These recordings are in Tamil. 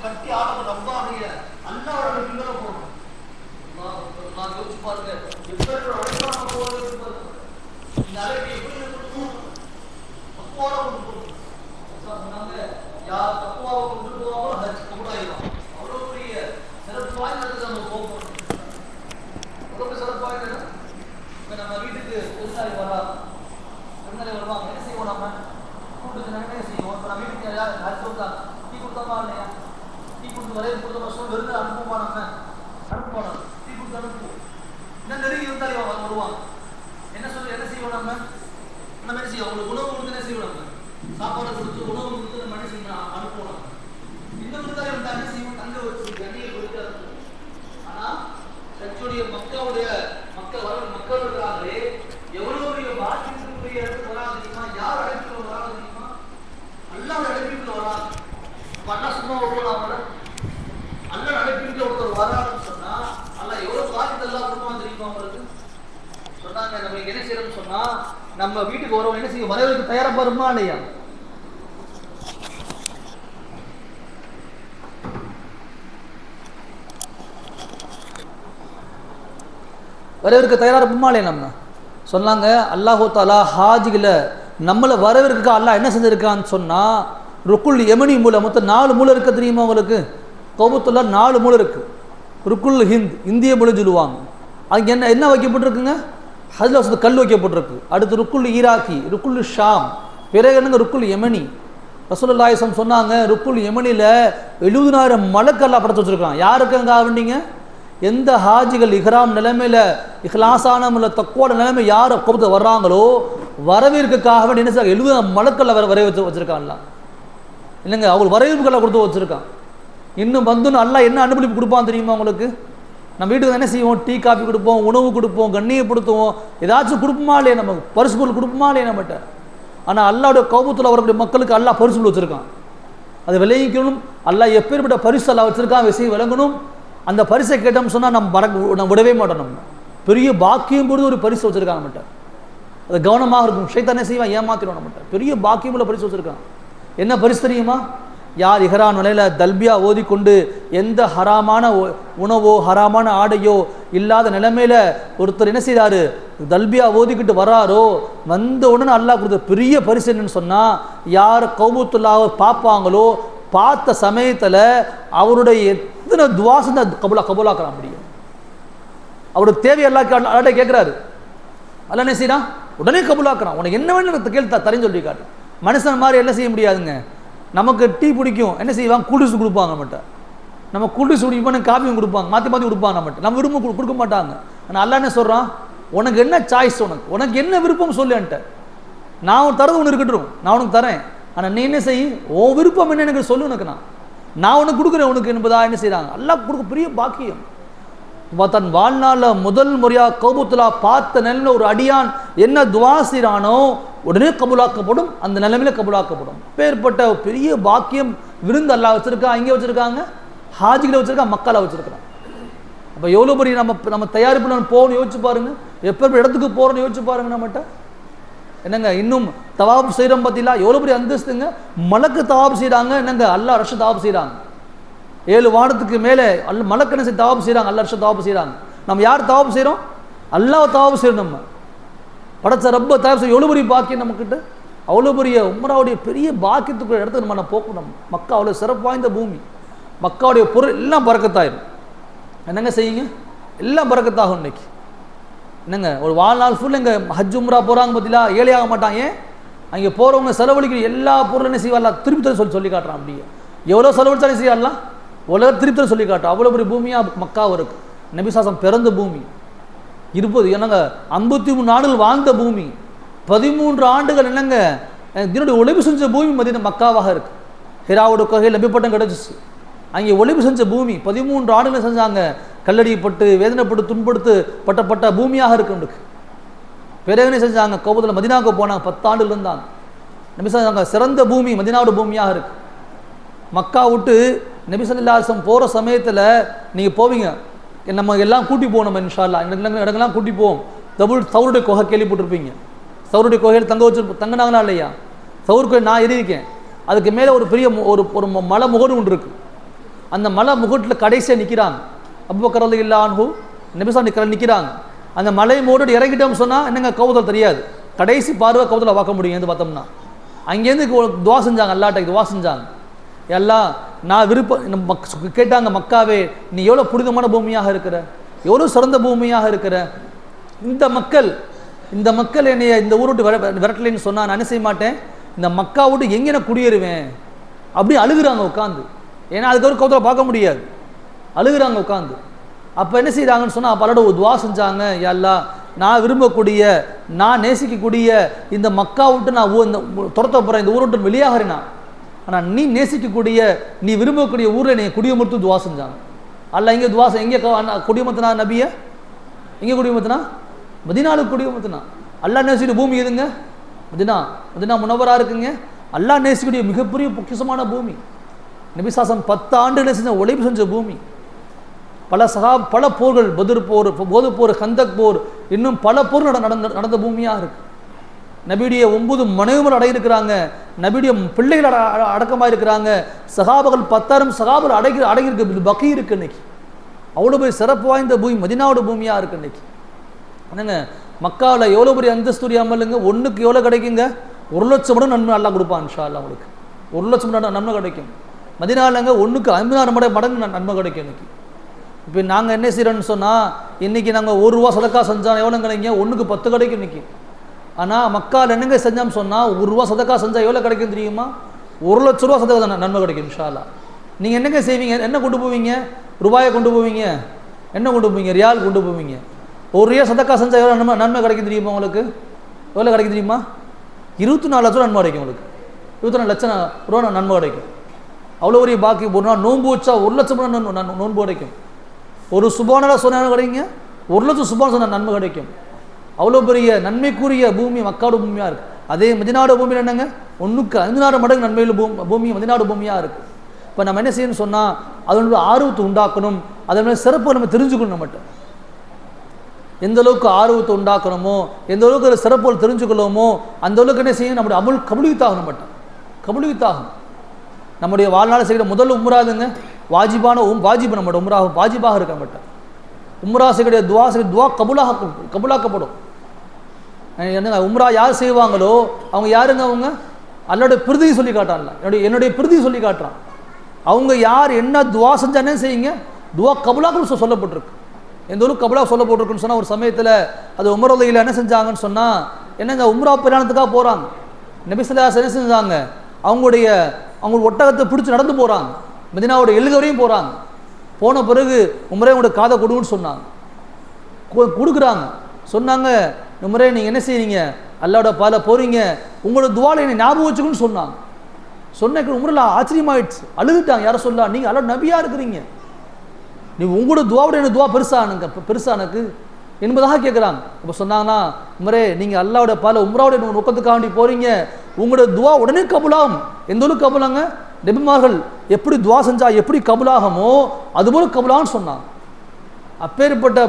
கட்டி ஆளும் ரப்பாகிய அல்லாஹ்வோட பின்னர போறோம். நான் யோசிச்சு பாருங்க, எப்பேற்பட்ட உழைப்பான போறது பாருங்க. இந்த அழைப்பு எப்படி இருக்கணும்? தக்குவாவை கொண்டு போகணும். சொன்னாங்க, யார் தக்குவாவை கொண்டு போவாங்களோ ஹஜ் கபூலாயிடும். அவ்வளவு பெரிய சிறப்பு வாய்ந்தது நம்ம போகணும். அவ்வளவு சிறப்பு வாய்ந்தது. இப்போ நம்ம வீட்டுக்கு விருந்தாளி வராங்க, விருந்தாளி வருவாங்க, என்ன செய்வோம்? நம்ம கூப்பிட்டு என்ன செய்வோம்? இப்போ நம்ம வீட்டுக்கு யார் ஹஜ் கொடுத்தாங்க, டீ கொடுத்தோமா இல்லையா? டீ கொடுத்து வரைய கொடுத்த வருஷம் விருந்து அனுப்புமா? நம்ம அனுப்பணும், டீ கொடுத்து அனுப்புவோம். இன்னும் நெருங்கி விருந்தாளி வருவாங்க, என்ன சொல்லி என்ன செய்வோம்? நம்ம நம்ம என்ன செய்வோம்? அவங்களுக்கு உணவு கொடுத்து என்ன செய்வோம்? நம்ம சாப்பாடு கொடுத்து உணவு கொடுத்து நம்ம என்ன செய்யணும்? அனுப்புவோம். இன்னும் விருந்தாளி வந்தா என்ன செய்வோம்? தங்க வச்சு கண்ணியை கொடுத்து அனுப்புவோம். ஆனா கட்சியுடைய மக்கள் இருக்கிறாங்களே, எவ்வளவு பெரிய பாக்கியத்துக்குரிய இடத்துக்கு வராது தெரியுமா? யார் அழைப்புல வராது தெரியுமா? அல்லாஹ் அழைப்புல வராது. பண்ணா சும்மா வருவாங்க. அல்லாஹ் அழைப்புல ஒருத்தர் வராதுன்னு சொன்னா அல்லாஹ் எவ்வளவு பாக்கியத்தை எல்லாம் கொடுப்பான் தெரியுமா உங்களுக்கு? சொன்னாங்க, நம்ம என்ன செய்யறோம்னு சொன்னா, நம்ம வீட்டுக்கு வரவங்க என்ன செய்யும்? வரவேற்கு தயாரா பாருமா இல்லையா? வரவேற்க தயாரா இருப்போமா இல்லையா? நம்ம சொன்னாங்க, அல்லாஹு தாலா ஹாஜிகளை நம்மளை வரவேற்க அல்லாஹ் என்ன செஞ்சிருக்கான்னு சொன்னா, ருக்குல் யமனி மூலை மொத்தம் 4 மூலை இருக்க தெரியுமா உங்களுக்கு? கௌபத்துல்லா 4 மூலை இருக்கு. ருக்குல் ஹிந்த், இந்திய மொழி சொல்லுவாங்க. அங்கே என்ன வைக்கப்பட்டிருக்குங்க? ஹஜ்ல வசதி கல் வைக்கப்பட்டிருக்கு. அடுத்து ருக்குல் ஈராக்கி, ருக்குல் ஷாம், பிறகு என்னங்க ருக்குல் யமனி. ரசூலுல்லாஹி ஸல்லல்லாஹு அலைஹி வஸல்லம் சொன்னாங்க, ருக்குல் யமனில 70,000 மலக்கெல்லாம் படைச்சு வச்சிருக்காங்க. யாருக்கு அங்கே ஆவண்டிங்க? எந்த ஹாஜிகள் இஹ்ராம் நிலைமையில இஹ்லாசான தக்குவோட நிலைமை யார் கௌபத்து வர்றாங்களோ வரவேற்காக வேண்டி என்ன செய்ய 70 மலக்கல்ல வர வச்சிருக்காங்களா இல்லைங்க? அவங்க வரவேற்புகளை கொடுத்து வச்சிருக்கான். இன்னும் வந்து அல்லாஹ் என்ன அனுமதி கொடுப்பான் தெரியுமா உங்களுக்கு? நம்ம வீட்டுக்கு என்ன செய்வோம்? டீ காஃபி கொடுப்போம், உணவு கொடுப்போம், கண்ணியப்படுத்துவோம், ஏதாச்சும் கொடுப்போமா இல்லையா? நம்ம பரிசு பொருள் கொடுப்போமா இல்லையா நம்மகிட்ட? ஆனால் அல்லாஹ்வுடைய கௌபத்துல வரக்கூடிய மக்களுக்கு அல்லாஹ் பரிசு பொருள் வச்சிருக்கான். அதை விளைவிக்கணும். அல்லாஹ் எப்பேற்பட்ட பரிசு அல்லாஹ் வச்சிருக்கான் விஷயம் விளங்கணும். அந்த பரிசை கேட்டோம்னு சொன்னால் நம்ம விடவே மாட்டோம். நம்ம பெரிய பாக்கியம் பொழுது ஒரு பரிசு வச்சிருக்காங்க நம்மகிட்ட. அது கவனமாக இருக்கும். ஷைத்தான் என்ன செய்வான்? ஏமாத்திடுவோம் நம்மகிட்ட. பெரிய பாக்கியம் உள்ள பரிசு வச்சிருக்கான். என்ன பரிசு தெரியுமா? யார் இஹ்ராம் நிலையில தல்பியா ஓதிக்கொண்டு எந்த ஹராமான உணவோ ஹராமான ஆடையோ இல்லாத நிலைமையில ஒருத்தர் என்ன செய்தாரு? தல்பியா ஓதிக்கிட்டு வராரோ, வந்த உடனே அல்லாஹ் கொடுத்த பெரிய பரிசு என்னன்னு சொன்னா, யார் கௌபத்துல்லாவை பார்ப்பாங்களோ பார்த்த சமயத்துல அவருடைய எத்தனை துவாசம் கபூலாக்கலாம் முடியும். அவருடைய தேவை அல்லாஹ் கேட்கிறாரு. அல்லாஹ் என்ன செய்யறான்? உடனே கபூலாக்குறான். உனக்கு என்ன வேணும் கேள்வி தரேன்னு சொல்லி காட்டு. மனுஷன் மாதிரி என்ன செய்ய முடியாதுங்க. நமக்கு டீ பிடிக்கும், என்ன செய்வாங்க? கூல்ட்ரிங்க்ஸ் கொடுப்பாங்க நம்மகிட்ட. நம்ம கூல்ட்ரிங்க்ஸ் குடிப்போம், காஃபியும் கொடுப்பாங்க, மாற்றி மாற்றி கொடுப்பாங்க நம்மகிட்ட. நம்ம விரும்ப கொடுக்க மாட்டாங்க. ஆனால் அல்லாஹ் என்ன சொல்கிறான்? உனக்கு என்ன சாய்ஸ், உனக்கு என்ன விருப்பம் சொல்லுன்ட்ட. நான் உனக்கு தரது ஒன்று இருக்கட்டும், நான் உனக்கு தரேன். ஆனால் நீ என்ன செய்? உன் விருப்பம் என்ன எனக்கு சொல்லு, உனக்கு நான் உனக்கு கொடுக்குறேன் உனக்கு என்பதா என்ன செய்கிறாங்க? அல்லாஹ் கொடுக்க பெரிய பாக்கியம். தன் வாழ்நாளில் முதல் முறையாக கௌபத்துல்லா பார்த்த நிலையில் ஒரு அடியான் என்ன துவா செய்கிறானோ உடனே கபூலாக்கப்படும். அந்த நிலைமையில கபூலாக்கப்படும். பேர்பட்ட பெரிய பாக்கியம் விருந்து அல்லாஹ் வச்சிருக்கா. இங்கே வச்சிருக்காங்க, ஹாஜிகளை வச்சிருக்கா, மக்களை வச்சிருக்கிறான். அப்போ எவ்வளோ பெரிய நம்ம தயாரிப்பு நம்ம போகணும் யோசிச்சு பாருங்க. எப்போ இடத்துக்கு போகிறோன்னு யோசிச்சு பாருங்க. நம்மகிட்ட என்னங்க இன்னும் தவாப் செய்கிறோம் பார்த்தீங்களா? எவ்வளோ பெரிய அந்தஸ்துங்க. மலக்கு தவாப் செய்கிறாங்க, என்னங்க அல்லாஹ் ரஷ தவாப் செய்கிறாங்க. 7 வானத்துக்கு மேலே மலக்கணை தவாப் செய்கிறாங்க, அல்லாஹ் ரஷ தவாப் செய்கிறாங்க. நம்ம யார் தவாப் செய்கிறோம்? அல்லாஹ் தவாப் செய்கிறோம். நம்ம படைச்ச ரப்ப தயார் செய்ய எவ்வளோ பெரிய பாக்கியம் நம்மக்கிட்ட. அவ்வளோ பெரிய உம்ராவுடைய பெரிய பாக்கியத்துக்குள்ள இடத்துக்கு நம்ம போகணும். மக்கா அவ்வளோ சிறப்பு வாய்ந்த பூமி. மக்காவுடைய பொருள் எல்லாம் பறக்கத்தாயிரும். என்னங்க செய்யுங்க? எல்லாம் பறக்கத்தாகும். இன்னைக்கு என்னங்க ஒரு வாழ்நாள் ஃபுல் இங்கே ஹஜ் உம்ரா போகிறாங்க பார்த்தீங்களா? ஏழையாக மாட்டாங்க. அங்கே போகிறவங்க செலவழிக்கிற எல்லா பொருளும் என்ன செய்வாங்களா? திருப்பி சொல்லி காட்டுறான். அப்படியே எவ்வளோ செலவழிச்சாலும் செய்யலாம், உலக திருப்பி சொல்லி காட்டுறோம். அவ்வளோ பெரிய பூமியாக மக்காவும் இருக்கு. நபிசாசம் பிறந்த பூமி 20 என்னங்க 53 நாடுகள் வாழ்ந்த பூமி. 13 ஆண்டுகள் என்னங்க இதனுடைய ஒளிவு செஞ்ச பூமி மதீனா மக்காவாக இருக்கு. ஹிராவோட கொகையில் நபிப்பட்டம் கிடச்சிச்சு. அங்கே ஒளிவு செஞ்ச பூமி 13 ஆண்டுகள் செஞ்சாங்க. கல்லடிப்பட்டு வேதனைப்பட்டு துன்படுத்தப்பட்ட பூமியாக இருக்கு. பிறகுனே செஞ்சாங்க. கோபத்தில் மதினாவுக்கு போனாங்க. 10 ஆண்டுகள் இருந்தாங்க. நபி சொன்னாங்க சிறந்த பூமி மதினாவோட பூமியாக இருக்கு. மக்கா விட்டு நபி ஸல்லல்லாஹு அலைஹி வஸல்லம் போகிற சமயத்தில் நீங்கள் போவீங்க, நம்ம எல்லாம் கூட்டி போவோம். நம்ம இன்ஷா அல்லாஹ் இடங்கள்லாம் கூட்டி போவோம். சவுருடைய குகை கேள்விப்பட்டிருப்பீங்க. சவுருடைய குகையில் தங்கினாங்களா இல்லையா? சவுர் கோயில் நான் எழுதியிருக்கேன். அதுக்கு மேலே ஒரு பெரிய ஒரு மலை முகடு ஒன்று இருக்குது. அந்த மலை முகட்டில் கடைசியாக நிற்கிறாங்க. அபூபக்கர் ரலியல்லாஹு அன்ஹு நபி ஸல்லல்லாஹு நிற்கிறாங்க. அந்த மலை மூடு இறங்கிட்டோம்னு சொன்னால் என்னங்க கௌதல் தெரியாது, கடைசி பார்வை கௌதலை பார்க்க முடியும். எது பார்த்தோம்னா அங்கேருந்து துவா செஞ்சாங்க, அல்லாஹ்ட்ட துவா செஞ்சாங்க. எல்லாம் நான் கேட்டாங்க, மக்காவே நீ எவ்வளோ புனிதமான பூமியாக இருக்கிற, எவ்வளோ சிறந்த பூமியாக இருக்கிற, இந்த மக்கள் என்னைய இந்த ஊரை விட்டு விரட்டலைன்னு சொன்னால் நான் என்ன செய்ய மாட்டேன், இந்த மக்கா விட்டு எங்கே நான் குடியேறுவேன் அப்படி அழுகுறாங்க உட்காந்து. ஏன்னா அதுக்கப்புறம் கௌதலை பார்க்க முடியாது, அழுகுறாங்க உட்காந்து. அப்போ என்ன செய்கிறாங்கன்னு சொன்னால் பலரோட துவா செஞ்சாங்க, யல்லா நான் விரும்பக்கூடிய நான் நேசிக்கக்கூடிய இந்த மக்கா விட்டு நான் துரத்த போகிறேன், இந்த ஊரை விட்டு வெளியாகிறேன்னா, ஆனால் நீ நேசிக்கக்கூடிய நீ விரும்பக்கூடிய ஊரில் நீங்கள் குடியமர்த்து துவா செஞ்சாங்க. அல்ல இங்கே துவா எங்கே குடியமர்த்தினா நபியை, எங்கே குடியமர்த்தினா மதீனாவுக்கு குடியமர்த்தினா. அல்லாஹ் நேசிக்கிற பூமி எதுங்க, மதீனா முனவரா இருக்குங்க. அல்லாஹ் நேசிக்கக்கூடிய மிகப்பெரிய பொக்கிஷமான பூமி. நபி சாசம் 10 ஆண்டுகளை செஞ்ச உழைப்பு செஞ்ச பூமி. பல போர்கள், பத்ர் போர், போர், கந்தக் போர், இன்னும் பல போர்கள் நடந்த பூமியாக இருக்கு. நபியுடைய 9 மனைவிகள் அடையிருக்கிறாங்க, நபியுடைய பிள்ளைகள் அடக்கமாக இருக்கிறாங்க. சஹாபர்கள் 10,000 சஹாபர்கள் அடங்கியிருக்கு, பக்கி இருக்கு. இன்னைக்கு அவ்வளோ பெரிய சிறப்பு வாய்ந்த பூமி மதீனாவோட பூமியாக இருக்கு. இன்னைக்கு என்னங்க மக்காவில் எவ்வளோ பெரிய அந்தஸ்துடைய அமலுங்க, ஒன்றுக்கு எவ்வளோ கிடைக்குங்க, 1 லட்சம் மடங்கு நன்மை அல்லாஹ் கொடுப்பான். இன்ஷா அல்லாஹ் உங்களுக்கு 1 லட்சம் மடங்கு நன்மை கிடைக்கும். மதீனாவிலங்க 1க்கு 50,000 மடங்கு நன்மை கிடைக்கும். இன்னைக்கு இப்போ நாங்கள் என்ன செய்கிறோன்னு சொன்னால், இன்றைக்கி நாங்கள் 1 ரூபா சதக்கா செஞ்சால் எவ்வளோ கிடைக்குங்க, 1க்கு 10 கிடைக்கும் இன்றைக்கி. ஆனால் மக்காவில் என்னங்க செஞ்சோம்னு சொன்னால் 1 ரூபா சதக்கா செஞ்சால் எவ்வளோ கிடைக்கும் தெரியுமா, 1 லட்ச ரூபா சதக்கா நன்மை கிடைக்கும் இன்ஷா அல்லாஹ். நீங்கள் என்னங்க செய்வீங்க, என்ன கொண்டு போவீங்க, ரூபாயை கொண்டு போவீங்க, என்ன கொண்டு போவீங்க, ரியால் கொண்டு போவீங்க. 1 ரியால் சதக்கா செஞ்சால் எவ்வளோ நன்மை கிடைக்கும் தெரியுமா உங்களுக்கு, எவ்வளோ கிடைக்கும் தெரியுமா, 24 லட்சம் ரூபா நன்மை கிடைக்கும் உங்களுக்கு. 24 லட்சம் ரூபா நன்மை கிடைக்கும். அவ்வளோ பெரிய பாக்கி. ஒரு நாள் நோன்பு வச்சா 1 லட்சம் ரூபா நோன்பு கிடைக்கும். ஒரு சுபானலா சொன்ன கிடைக்குங்க, 1 லட்சம் சுபான சொன்ன நன்மை கிடைக்கும். அவ்வளோ பெரிய நன்மைக்குரிய பூமி மக்காடு பூமியாக இருக்குது. அதே மதீனாவோட பூமியில் என்னங்க 1க்கு 50,000 மடங்கு நன்மையில் பூமி மதீனாவோட பூமியாக இருக்குது. இப்போ நம்ம என்ன செய்யணும்னு சொன்னால் அதனுடைய ஆர்வத்தை உண்டாக்கணும், அதனுடைய சிறப்பை நம்ம தெரிஞ்சுக்கணும். நம்மகிட்ட எந்த அளவுக்கு ஆர்வத்தை உண்டாக்கணுமோ, எந்த அளவுக்கு அதில் சிறப்புகள் தெரிஞ்சுக்கணுமோ அந்த அளவுக்கு என்ன செய்யணும், நம்முடைய அமல் கபுலித்தாகணும். நம்மகிட்ட கபுலித்தாகணும். நம்முடைய வாழ்நாள் செய்கிற முதல் உம்ராதுங்க வாஜிபு. நம்மளோட வாஜிபாக இருக்க மாட்டேன். உம்ரா செய்கிற துவா கபுலாக்கப்படும். என்னங்க உம்ரா யார் செய்வாங்களோ அவங்க யாருங்க, அவங்க அல்லாஹ்வுடைய பிரதியை சொல்லி காட்டுறான்ல, என்னுடைய பிரதியை சொல்லி காட்டுறான். அவங்க யார் என்ன துவா செஞ்சா என்ன செய்யுங்க, துவா கபுலாக்கள் சொல்லப்பட்டிருக்கு. எந்த அளவுக்கு கபுலா சொல்லப்பட்டிருக்குன்னு சொன்னால், ஒரு சமயத்தில் அது உம்ராவில் என்ன செஞ்சாங்கன்னு சொன்னால், என்னங்க உம்ரா பிரயாணத்துக்காக போகிறாங்க. நபி ஸல்லல்லாஹு அலைஹி வஸல்லம் என்ன செஞ்சாங்க, அவங்க ஒட்டகத்தை பிடிச்சி நடந்து போகிறாங்க, மதீனாவோட எல்லை வரையும் போகிறாங்க. போன பிறகு உமரே உங்களோட காதை கொடுன்னு சொன்னாங்க. கொடுக்குறாங்க. சொன்னாங்க, உமரே நீங்கள் என்ன செய்றீங்க, அல்லாஹ்வோட பால போகிறீங்க, உங்களோட துவாலை என்னை ஞாபகம் வச்சுக்குன்னு சொன்னாங்க. சொன்ன உமரில் ஆச்சரியமாயிடுச்சு, அழுதுட்டாங்க. யாரை சொல்லலாம், நீங்கள் அல்லாஹ் நபியாக இருக்கிறீங்க, நீ உங்களோட துவாவோட என்ன துவா பெருசானக்கு என்பதாக கேட்குறாங்க. இப்போ சொன்னாங்கன்னா, உமரே நீங்கள் அல்லாஹ்வோட பால உம்ராவோட நோக்கத்துக்காக வேண்டி போகிறீங்க, உங்களோட துவா உடனே கபுலாகும். எந்த அளவுக்கு கபுலாங்க, நபிமார்கள் எப்படி துவா செஞ்சா எப்படி கபுலாகுமோ அதுபோல கபுலான்னு சொன்னாங்க. அப்பேற்பட்ட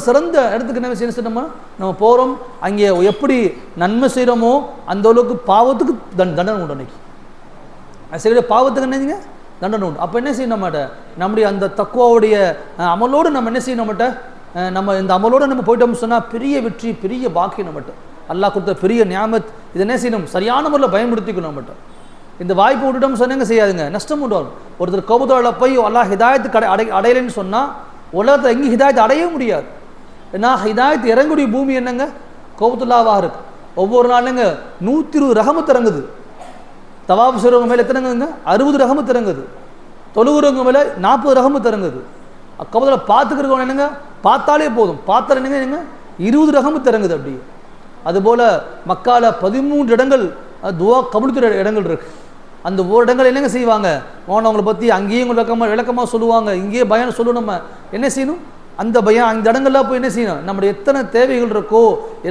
சிறந்த இடத்துக்கு என்ன செய்யணும், நம்ம போகிறோம், அங்கே எப்படி நன்மை செய்கிறோமோ அந்த அளவுக்கு பாவத்துக்கு தண்டனை உண்டு. அன்னைக்கு செய்கிற பாவத்துக்கு என்னங்க தண்டனை உண்டு. அப்போ என்ன செய்யணும், நம்முடைய அந்த தக்குவாவுடைய அமலோடு நம்ம என்ன செய்யணும், நம்ம இந்த அமலோடு நம்ம போயிட்டோம்னு சொன்னால் பெரிய வெற்றி, பெரிய பாக்கியம். நம்மகிட்ட அல்லாஹ் கொடுத்த பெரிய நியாமத். இதை என்ன செய்யணும், சரியான முறையில் பயன்படுத்திக்கணும். நம்மகிட்ட இந்த வாய்ப்பு விட்டுட்டோம்னு சொன்னாங்க செய்யாதுங்க, நஷ்டம் உண்டாகும். ஒருத்தர் கபுதால போய் அல்லாஹ் ஹிதாயத்துக்கு அடையலைன்னு சொன்னால் உலகத்தில் எங்கேயும் ஹிதாயத்தை அடைய முடியாது. ஏன்னா ஹிதாயத்து இறங்குடைய பூமி என்னங்க, கபுத்துல்லாவாக இருக்கு. ஒவ்வொரு நாளுங்க 120 ரஹமத் இறங்குது. தவாப் செய்கிறவங்க மேலே எத்தனைங்க, 60 ரஹமத் இறங்குது. தொழுகிறவங்க மேலே 40 ரஹமத் இறங்குது. கபுதில் பார்த்துக்கிறவங்க என்னங்க, பார்த்தாலே போதும், பார்த்தா என்னங்க 20 ரஹமத் இறங்குது. அப்படி அதுபோல் மக்கால 13 இடங்கள் துவா கபுலுத்துற இடங்கள் இருக்கு. அந்த ஒரு இடங்கள் என்னங்க செய்வாங்க, அவங்களை பற்றி அங்கேயும் விளக்கமாக சொல்லுவாங்க, இங்கேயே பயம் சொல்லுவோம். நம்ம என்ன செய்யணும், அந்த பயம் அந்த இடங்கள்லாம் போய் என்ன செய்யணும், நம்முடைய எத்தனை தேவைகள் இருக்கோ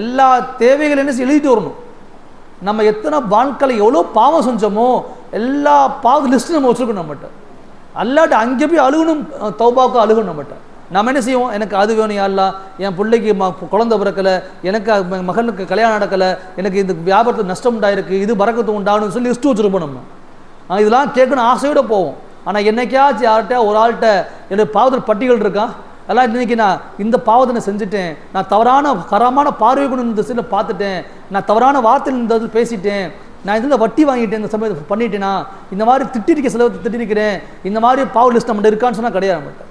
எல்லா தேவைகள் என்ன எழுதிட்டு வரணும். நம்ம எத்தனை வாழ்க்கையில் எவ்வளோ பாவம் செஞ்சோமோ எல்லா பாவ லிஸ்ட்டு நம்ம வச்சுருக்கணும். நம்மகிட்ட அல்லாட்ட அங்கே போய் அழுகணும், தௌபாவுக்கு அழுகணும். நம்மகிட்ட நம்ம என்ன செய்வோம், எனக்கு அது வேணும் யா அல்லாஹ், என் பிள்ளைக்கு குழந்தை பிறக்கலை, எனக்கு மகனுக்கு கல்யாணம் நடக்கலை, எனக்கு இந்த வியாபாரத்தில் நஷ்டம் உண்டாயிருக்கு, இது பறக்கத்து உண்டாகணும்னு சொல்லி லிஸ்ட்டு வச்சுருப்போம். நம்ம இதெல்லாம் கேட்கணும் ஆசையோடு போவோம். ஆனால் என்னைக்காச்சும் யார்கிட்ட ஒரு ஆள்கிட்ட என்னுடைய பாவத்தில் பட்டியல் இருக்கான், எல்லாம் இன்னைக்கு நான் இந்த பாவத்தை நான் செஞ்சுட்டேன், நான் தவறான கரமான பார்வை கொண்டு இந்த சைடில் பார்த்துட்டேன், நான் தவறான வார்த்தையில் இந்த இதில் பேசிட்டேன், நான் இதில் வட்டி வாங்கிட்டேன், இந்த சமயத்தை பண்ணிட்டேனா, இந்த மாதிரி திட்டிருக்க செலவு திட்டிருக்கிறேன், இந்த மாதிரி பாவ லிஸ்ட் நம்மகிட்ட இருக்கான்னு சொன்னால் கிடையாது. நம்மகிட்ட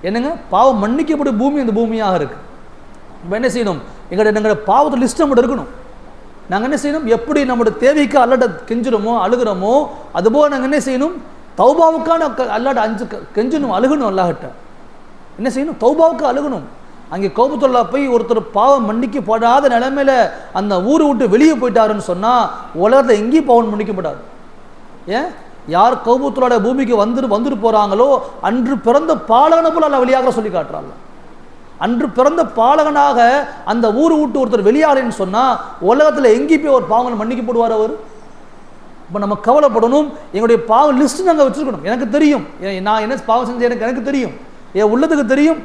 என்னங்க பாவம் மன்னிக்கப்பட்ட பூமி இந்த பூமியாக இருக்குது. நம்ம என்ன செய்யணும், எங்களோட பாவத்தை லிஸ்ட் நம்மகிட்ட இருக்கணும். நாங்கள் என்ன செய்யணும், எப்படி நம்மளோட தேவைக்கு அல்லாட்ட கெஞ்சுறோமோ அழுகிறோமோ அதுபோல் நாங்கள் என்ன செய்யணும், தௌபாவுக்கான அல்லாட்ட கெஞ்சணும், அழுகணும். அல்லாஹ்கிட்ட என்ன செய்யணும், தௌபாவுக்கு அழுகணும். அங்கே கௌபத்துல்லா போய் ஒருத்தர் பாவம் மன்னிக்கப்படாத நிலைமையில அந்த ஊரை விட்டு வெளியே போயிட்டாருன்னு சொன்னால் உலகத்தில் எங்கேயும் பாவம் மன்னிக்கப்படாது. ஏன், யார் கௌபத்துல்லாட பூமிக்கு வந்துட்டு போகிறாங்களோ அன்று பிறந்த பாலகனை போல அல்ல வெளியாக சொல்லி காட்டுறாங்க. அன்று பிறந்த பாலகனாக அந்த ஊரை விட்டு ஒருத்தர் வெளியாகலன்னு சொன்னால் உலகத்தில் எங்கேயும் போய் ஒரு பாவங்களை மன்னிக்கப்படுவார் அவர். இப்போ நம்ம கவலைப்படணும், எங்களுடைய பாவம் லிஸ்ட்டு நாங்கள் வச்சுருக்கணும். எனக்கு தெரியும் நான் என்ன பாவம் செஞ்சேன், எனக்கு தெரியும், என் உள்ளத்துக்கு தெரியும்.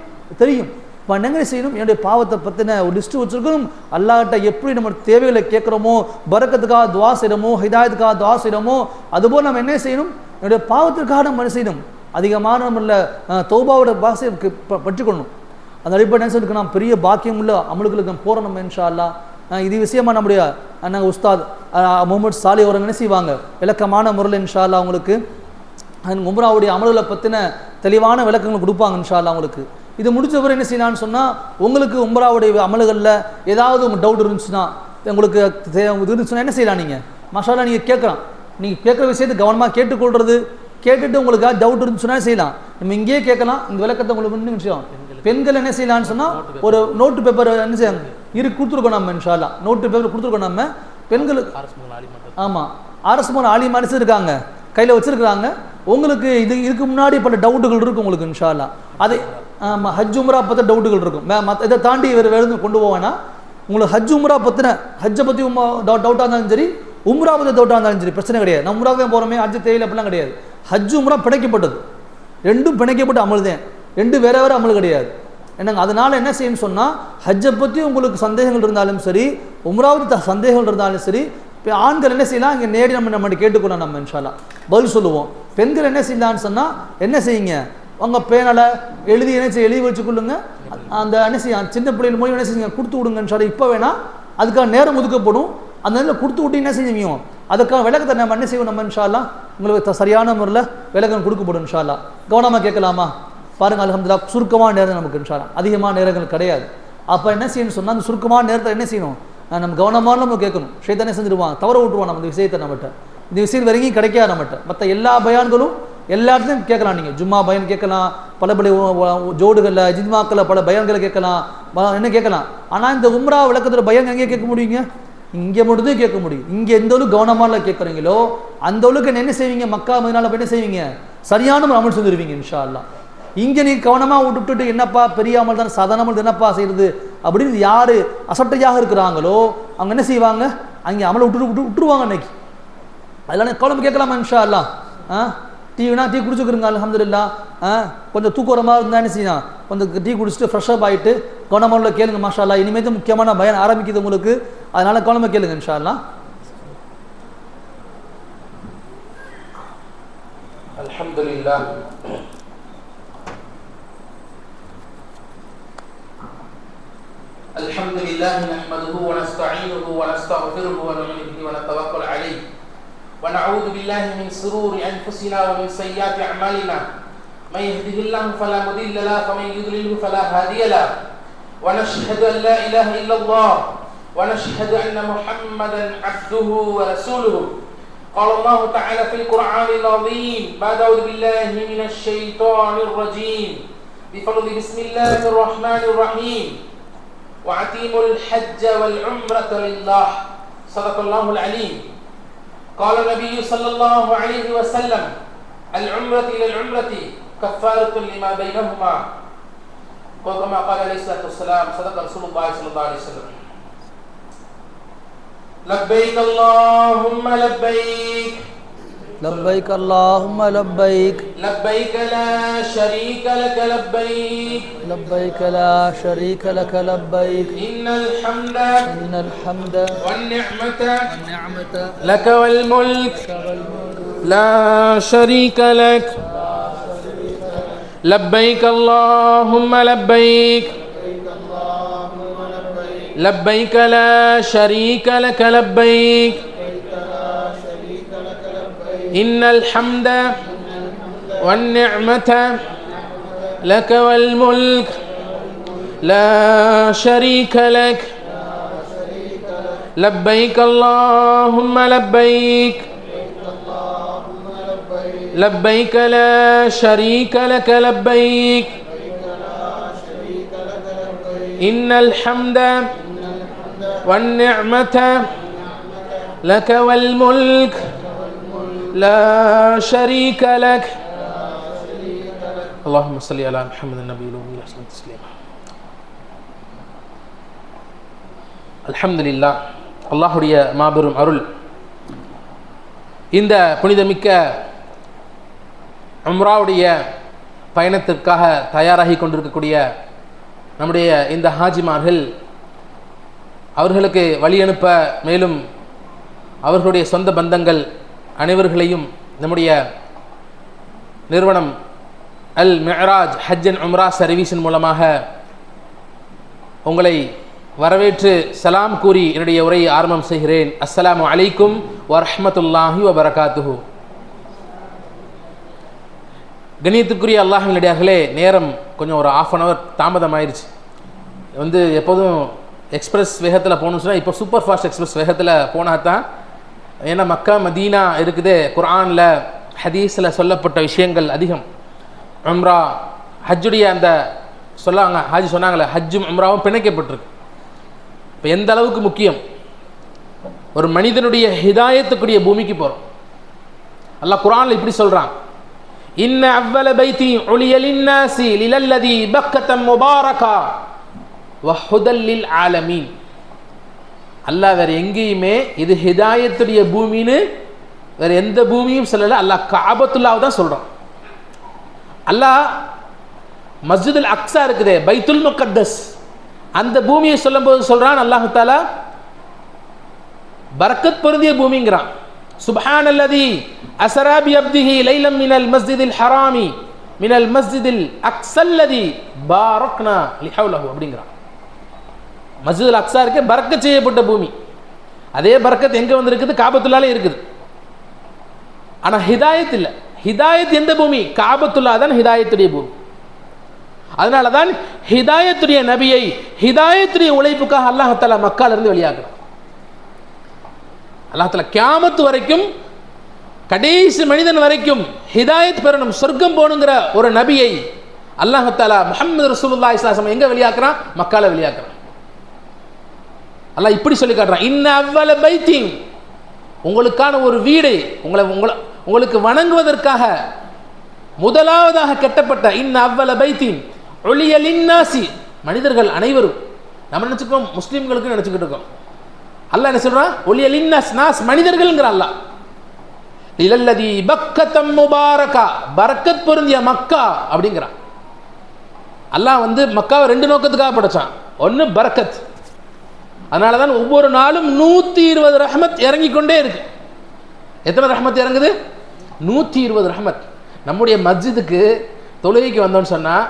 இப்போ என்ன செய்யணும், என்னுடைய பாவத்தை பற்றின ஒரு லிஸ்ட்டு வச்சுருக்கணும். அல்லாஹ்கிட்ட எப்படி நம்ம தேவைகளை கேட்குறோமோ, பரக்கத்துக்காக துவா செய்கிறோமோ, ஹிதாயத்துக்காக துவா செய்கிறோமோ, அதுபோல் நம்ம என்ன செய்யணும், என்னுடைய பாவத்திற்காக நம்ம என்ன செய்யணும், அதிகமான நம்மள தௌபாவோட பாசை பற்றிக்கொள்ளணும். அந்த அடிப்படை என்ன சொல்லிருக்கு, நாம் பெரிய பாக்கியம் உள்ள அமலுக்கு நம்ம போகிறோம். நம்ம இன்ஷா அல்லாஹ் இது விஷயமா நம்முடைய நாங்கள் உஸ்தாத் முகமது சாலி அவர்கள் என்ன செய்வாங்க, விளக்கமான முறையில் இன்ஷா அல்லாஹ் அவங்களுக்கு உம்ராவுடைய அமல்களை பற்றின தெளிவான விளக்கங்கள் கொடுப்பாங்க இன்ஷா அல்லாஹ் அவங்களுக்கு. இது முடிச்ச பிறகு என்ன செய்யலான்னு சொன்னால், உங்களுக்கு உம்ராவுடைய அமல்களில் ஏதாவது டவுட் இருந்துச்சுன்னா, உங்களுக்கு இருந்துச்சுன்னா என்ன செய்யலாம், நீங்கள் மாஷா அல்லாஹ் நீங்கள் கேட்கலாம். நீங்கள் கேட்குற விஷயத்தை கவனமாக கேட்டுக்கொள்வது, கேட்டுட்டு உங்களுக்கு டவுட் இருந்துச்சுன்னா செய்யலாம். நம்ம இங்கேயே கேட்கலாம். இந்த விளக்கத்தை உங்களுக்கு இன்னும் விஷயம், பெண்கள் என்ன செய்யலான்னு சொன்னால் ஒரு நோட்டு பேப்பர் என்ன செய்ய கொடுத்துருக்கோம் நம்ம இன்ஷா அல்லாஹ், நோட்டு பேப்பர் கொடுத்துருக்கோம் நம்ம பெண்களுக்கு. ஆமாம், அரசு மூலம் ஆலிமா இருக்காங்க, கையில் வச்சுருக்குறாங்க. உங்களுக்கு இதுக்கு முன்னாடி பல டவுட்டுகள் இருக்கும் உங்களுக்கு இன்ஷா அல்லாஹ். அது ஆமாம், ஹஜ் உம்ரா பற்றின டவுட்டுகள் இருக்கும். இதை தாண்டி வேறு கொண்டு போவேன்னா உங்களுக்கு ஹஜ் உம்ரா பற்றின ஹஜ்ஜை பற்றி டவுட்டாக இருந்தாலும் சரி, உம்ரா பற்றி டவுட்டாக இருந்தாலும் சரி, பிரச்சனை கிடையாது. நம்ம உம்ராவுக்கு தான் போகிறோமே, ஹஜ் தேவையில்லை அப்படிலாம் கிடையாது. ஹஜ் உம்ரா பிணைக்கப்பட்டது, ரெண்டும் பிணைக்கப்பட்ட அமல் தான், ரெண்டு வேற வேறு அமல் கிடையாது. என்னங்க அதனால் என்ன செய்யணும்னு சொன்னால், ஹஜ்ஜை பற்றி உங்களுக்கு சந்தேகங்கள் இருந்தாலும் சரி, உம்ராவுக்கு சந்தேகங்கள் இருந்தாலும் சரி, இப்போ ஆண்கள் என்ன செய்யலாம், இங்கே நேரடி நம்ம கேட்டுக்கொள்ளலாம், நம்ம இன்ஷா அல்லாஹ் பதில் சொல்லுவோம். பெண்கள் என்ன செய்யலான்னு சொன்னால் என்ன செய்யுங்க, உங்கள் பேனலை எழுதி எழுதி வச்சுக்கொள்ளுங்க. அந்த என்ன செய்ய சின்ன பிள்ளைகள் மொழி என்ன செய்யுங்க, கொடுத்து விடுங்கன்னு சொல்லி இப்போ வேணால் அதுக்காக நேரம் ஒதுக்கப்படும். அந்த நேரத்தில் கொடுத்து விட்டு என்ன செய்வீங்க, அதுக்காக விளக்கத்தை நம்ம என்ன செய்வோம், நம்ம இன்ஷா அல்லாஹ் உங்களுக்கு சரியான முறையில் விளக்கம் கொடுக்கப்படும் இன்ஷா அல்லாஹ். கவனமாக கேட்கலாமா பாருங்கள். அல்ஹம்துலில்லாஹ் சுருக்கமான நேரம் நமக்கு இன்ஷா அல்லாஹ், அதிகமான நேரங்கள் கிடையாது. அப்போ என்ன செய்யணும்னு சொன்னால், அந்த சுருக்கமான நேரத்தை என்ன செய்யணும், நம்ம கவனமாக நம்ம கேட்கணும். ஷைத்தானே செஞ்சுடுவான், தவற விட்டுருவான் நம்ம இந்த விஷயத்தை. நம்மகிட்ட இந்த விஷயம் வரைக்கும் கிடைக்காது. நம்மகிட்ட மற்ற எல்லா பயான்களும் எல்லா இடத்துலையும் கேட்கலாம். நீங்கள் ஜும்மா பயான் கேட்கலாம், பல ஜோடுகளில் ஜித்மாக்களில் பல பயான்களை கேட்கலாம், என்ன கேட்கலாம். ஆனால் இந்த உம்ரா விளக்கத்தில் பயான் எங்கே கேட்க முடியுங்க, இங்கே மட்டும்தான் கேட்க முடியும். இங்கே எந்த அளவுக்கு கவனமாக கேட்குறீங்களோ அந்த அளவுக்கு என்ன செய்வீங்க, மக்கா மதீனால என்ன செய்வீங்க, சரியான அமல் செஞ்சுருவீங்க இன்ஷா அல்லாஹ். இங்கே நீ கவனமாக விட்டுட்டு என்னப்பா பெரிய அமல் தான், சாதாரண அமல் என்னப்பா செய்யுது அப்படின்னு யார் அசட்டையாக இருக்கிறாங்களோ அவங்க என்ன செய்வாங்க, அங்கே அமலை விட்டுருவாங்க அன்னைக்கு. அதெல்லாம் கவனம் கேட்கலாமா இன்ஷா அல்லாஹ். டீனா டீ குடிச்சுக்கிறோங்க அல்ஹம்துலில்லாஹ். கொஞ்சம் தூக்கமாக இருந்தால் என்ன செய்யலாம், கொஞ்சம் டீ குடிச்சிட்டு ஃப்ரெஷ்ஷப் ஆகிட்டு கவனமாக கேளுங்க மாஷா அல்லாஹ். இனிமேல் முக்கியமான பயான் ஆரம்பிக்குது உங்களுக்கு, அதனால் கவனமாக கேளுங்க இன்ஷா அல்லாஹ். அல்ஹம்துலில்லாஹ். الحمد لله نحمده ونستعينه ونستغفره ونؤمن به ونتوكل عليه ونعوذ بالله من شرور انفسنا ومن سيئات اعمالنا من يهده الله فلا مضل له ومن يضلل فلا هادي له ونشهد ان لا اله الا الله ونشهد ان محمدا عبده ورسوله قال الله تعالى في القرآن العظيم بعد أعوذ بالله من الشيطان الرجيم بفضل بسم الله الرحمن الرحيم وأتموا الحج والعمرة لله صدق الله العليم قال النبي صلى الله عليه وسلم العمرة إلى العمرة كفارة لما بينهما وكما قال عليه الصلاة والسلام صدق رسول الله صلى الله عليه وسلم لبيك اللهم لبيك لبيك اللهم لبيك لبيك لا شريك لك لبيك لبيك لا شريك لك لبيك إن الحمد والنعمة لك والملك لا شريك لك لبيك اللهم لبيك لبيك لا شريك لك لبيك إن الحمد والنعمة لك والملك لا شريك لك لبيك اللهم لبيك لبيك لا شريك لك لبيك إن الحمد والنعمة لك والملك لا شريك لك اللهم صل على محمد النبي الأمي وسلم تسليما அல்ஹம்துலில்லாஹ். அல்லாஹுடைய மாபெரும் அருள். இந்த புனிதமிக்க உம்ராவுடைய பயணத்திற்காக தயாராகி கொண்டிருக்கக்கூடிய நம்முடைய இந்த ஹாஜிமார்கள், அவர்களுக்கு வழி அனுப்ப மேலும் அவர்களுடைய சொந்த பந்தங்கள் அனைவர்களையும் நம்முடைய நிறுவனம் அல் மிஅராஜ் ஹஜ் அண்ட் உம்ரா சர்வீஸின் மூலமாக உங்களை வரவேற்று சலாம் கூறி என்னுடைய உரையை ஆரம்பம் செய்கிறேன். அஸ்ஸலாமு அலைக்கும் வரஹ்மத்துல்லாஹி வபரகாத்துஹு. கண்ணியத்துக்குரிய அல்லாஹ்வின் அடியார்களே, நேரம் கொஞ்சம் ஒரு ½ அன் அவர் தாமதமாயிருச்சு. எப்போதும் எக்ஸ்பிரஸ் வேகத்தில் போகணும்னு சொன்னால் இப்போ சூப்பர் ஃபாஸ்ட் எக்ஸ்பிரஸ் வேகத்தில் போனால் தான், ஏன்னா மக்கா மதீனா இருக்குது, குர்ஆனில் ஹதீஸில் சொல்லப்பட்ட விஷயங்கள் அதிகம். உம்ரா ஹஜ்ஜுடைய அந்த ஹாஜி சொன்னாங்களே, ஹஜ்ஜும் உம்ராவும் பிணைக்கப்பட்டிருக்கு. இப்போ எந்த அளவுக்கு முக்கியம், ஒரு மனிதனுடைய ஹிதாயத்துக்குரிய பூமிக்கு போகிறோம். அல்லாஹ் குர்ஆனில் இப்படி சொல்கிறான், இன்ன அவ்வல பைத்தி உலிய லின்னாசி லிலல்லதி பக்கத்தம் முபாரகா வஹுதல் லில் ஆலமீன். அல்லாஹ் வேறு எங்கேயுமே இது ஹிதாயத்துடைய பூமின்னு வேறு எந்த பூமியும் சொல்லலை. அல்லாஹ் காபத்துல்லாவை தான் சொல்கிறான். அல்லாஹ் மஸ்ஜிதுல் அக்ஸா இருக்குதே, பைத்துல் முகத்தஸ், அந்த பூமியை சொல்லும்போது சொல்கிறான் அல்லாஹு தஆலா பரக்கத் பொருந்திய பூமிங்கிறான். சுப்ஹானல்லதி அஸ்ரா பி அப்திஹி லைலம் மினல் மஸ்ஜிதில் ஹராமி மினல் மஸ்ஜிதில் அக்ஸல்லதி பாரக்னா லிஹவ்லஹு அப்படிங்கிறான். மஸ்ஜிதுல் அக்ஸா இருக்கே பரக்கத் செய்யப்பட்ட பூமி. அதே பரக்கத் எங்கே வந்திருக்குது? காபத்துல்லாலே இருக்குது. ஆனால் ஹிதாயத் இல்லை. ஹிதாயத் எந்த பூமி? காபத்துல்லா தான் ஹிதாயத்துடைய பூமி. அதனால தான் ஹிதாயத்துடைய நபியை ஹிதாயத்துடைய உழைப்புக்காக அல்லாஹ் தஆலா மக்காலிருந்து வெளியாக்குறான். அல்லாஹ் தஆலா கியாமத்து வரைக்கும், கடைசி மனிதன் வரைக்கும் ஹிதாயத் பெறணும், சொர்க்கம் போகணுங்கிற ஒரு நபியை அல்லாஹ் தஆலா முஹம்மது ரசூலுல்லாஹி ஸல்லல்லாஹு அலைஹி வஸல்லம் எங்கே வெளியாக்குறான்? மக்கால வெளியாக்குறான். அல்லாஹ் இப்படி சொல்லி காட்டுறான், இன்ன அவ்வல பைத்தின், உங்களுக்கான ஒரு வீடு, உங்களுக்கு வணங்குவதற்காக முதலாவதாக கட்டப்பட்ட இன்ன அவ்வல பைத்தின் உலிய லின்னாசி, மனிதர்கள் அனைவரும். நம்ம நினைச்சுக்கோம் முஸ்லீம்களுக்கு நினைச்சுக்கிட்டு இருக்கோம். அல்லாஹ் என்ன சொல்றான்? உலிய லின்னாஸ், நாஸ் மனிதர்கள்ங்கிற அல்லாஹ். லிலல்லதி பக்கத்தம் முபாரகா, பரக்கத் பொருந்திய மக்கா அப்படிங்கிறான். அல்லாஹ் மக்காவை 2 நோக்கத்துக்காக படைச்சான். ஒன்று பரக்கத், அதனால தான் ஒவ்வொரு நாளும் 120 ரஹ்மத் இறங்கி கொண்டே இருக்கு. எத்தனை ரஹ்மத் இறங்குது? 120 ரஹ்மத். நம்முடைய மஸ்ஜிதுக்கு தொழுகைக்கு வந்தோன்னு சொன்னால்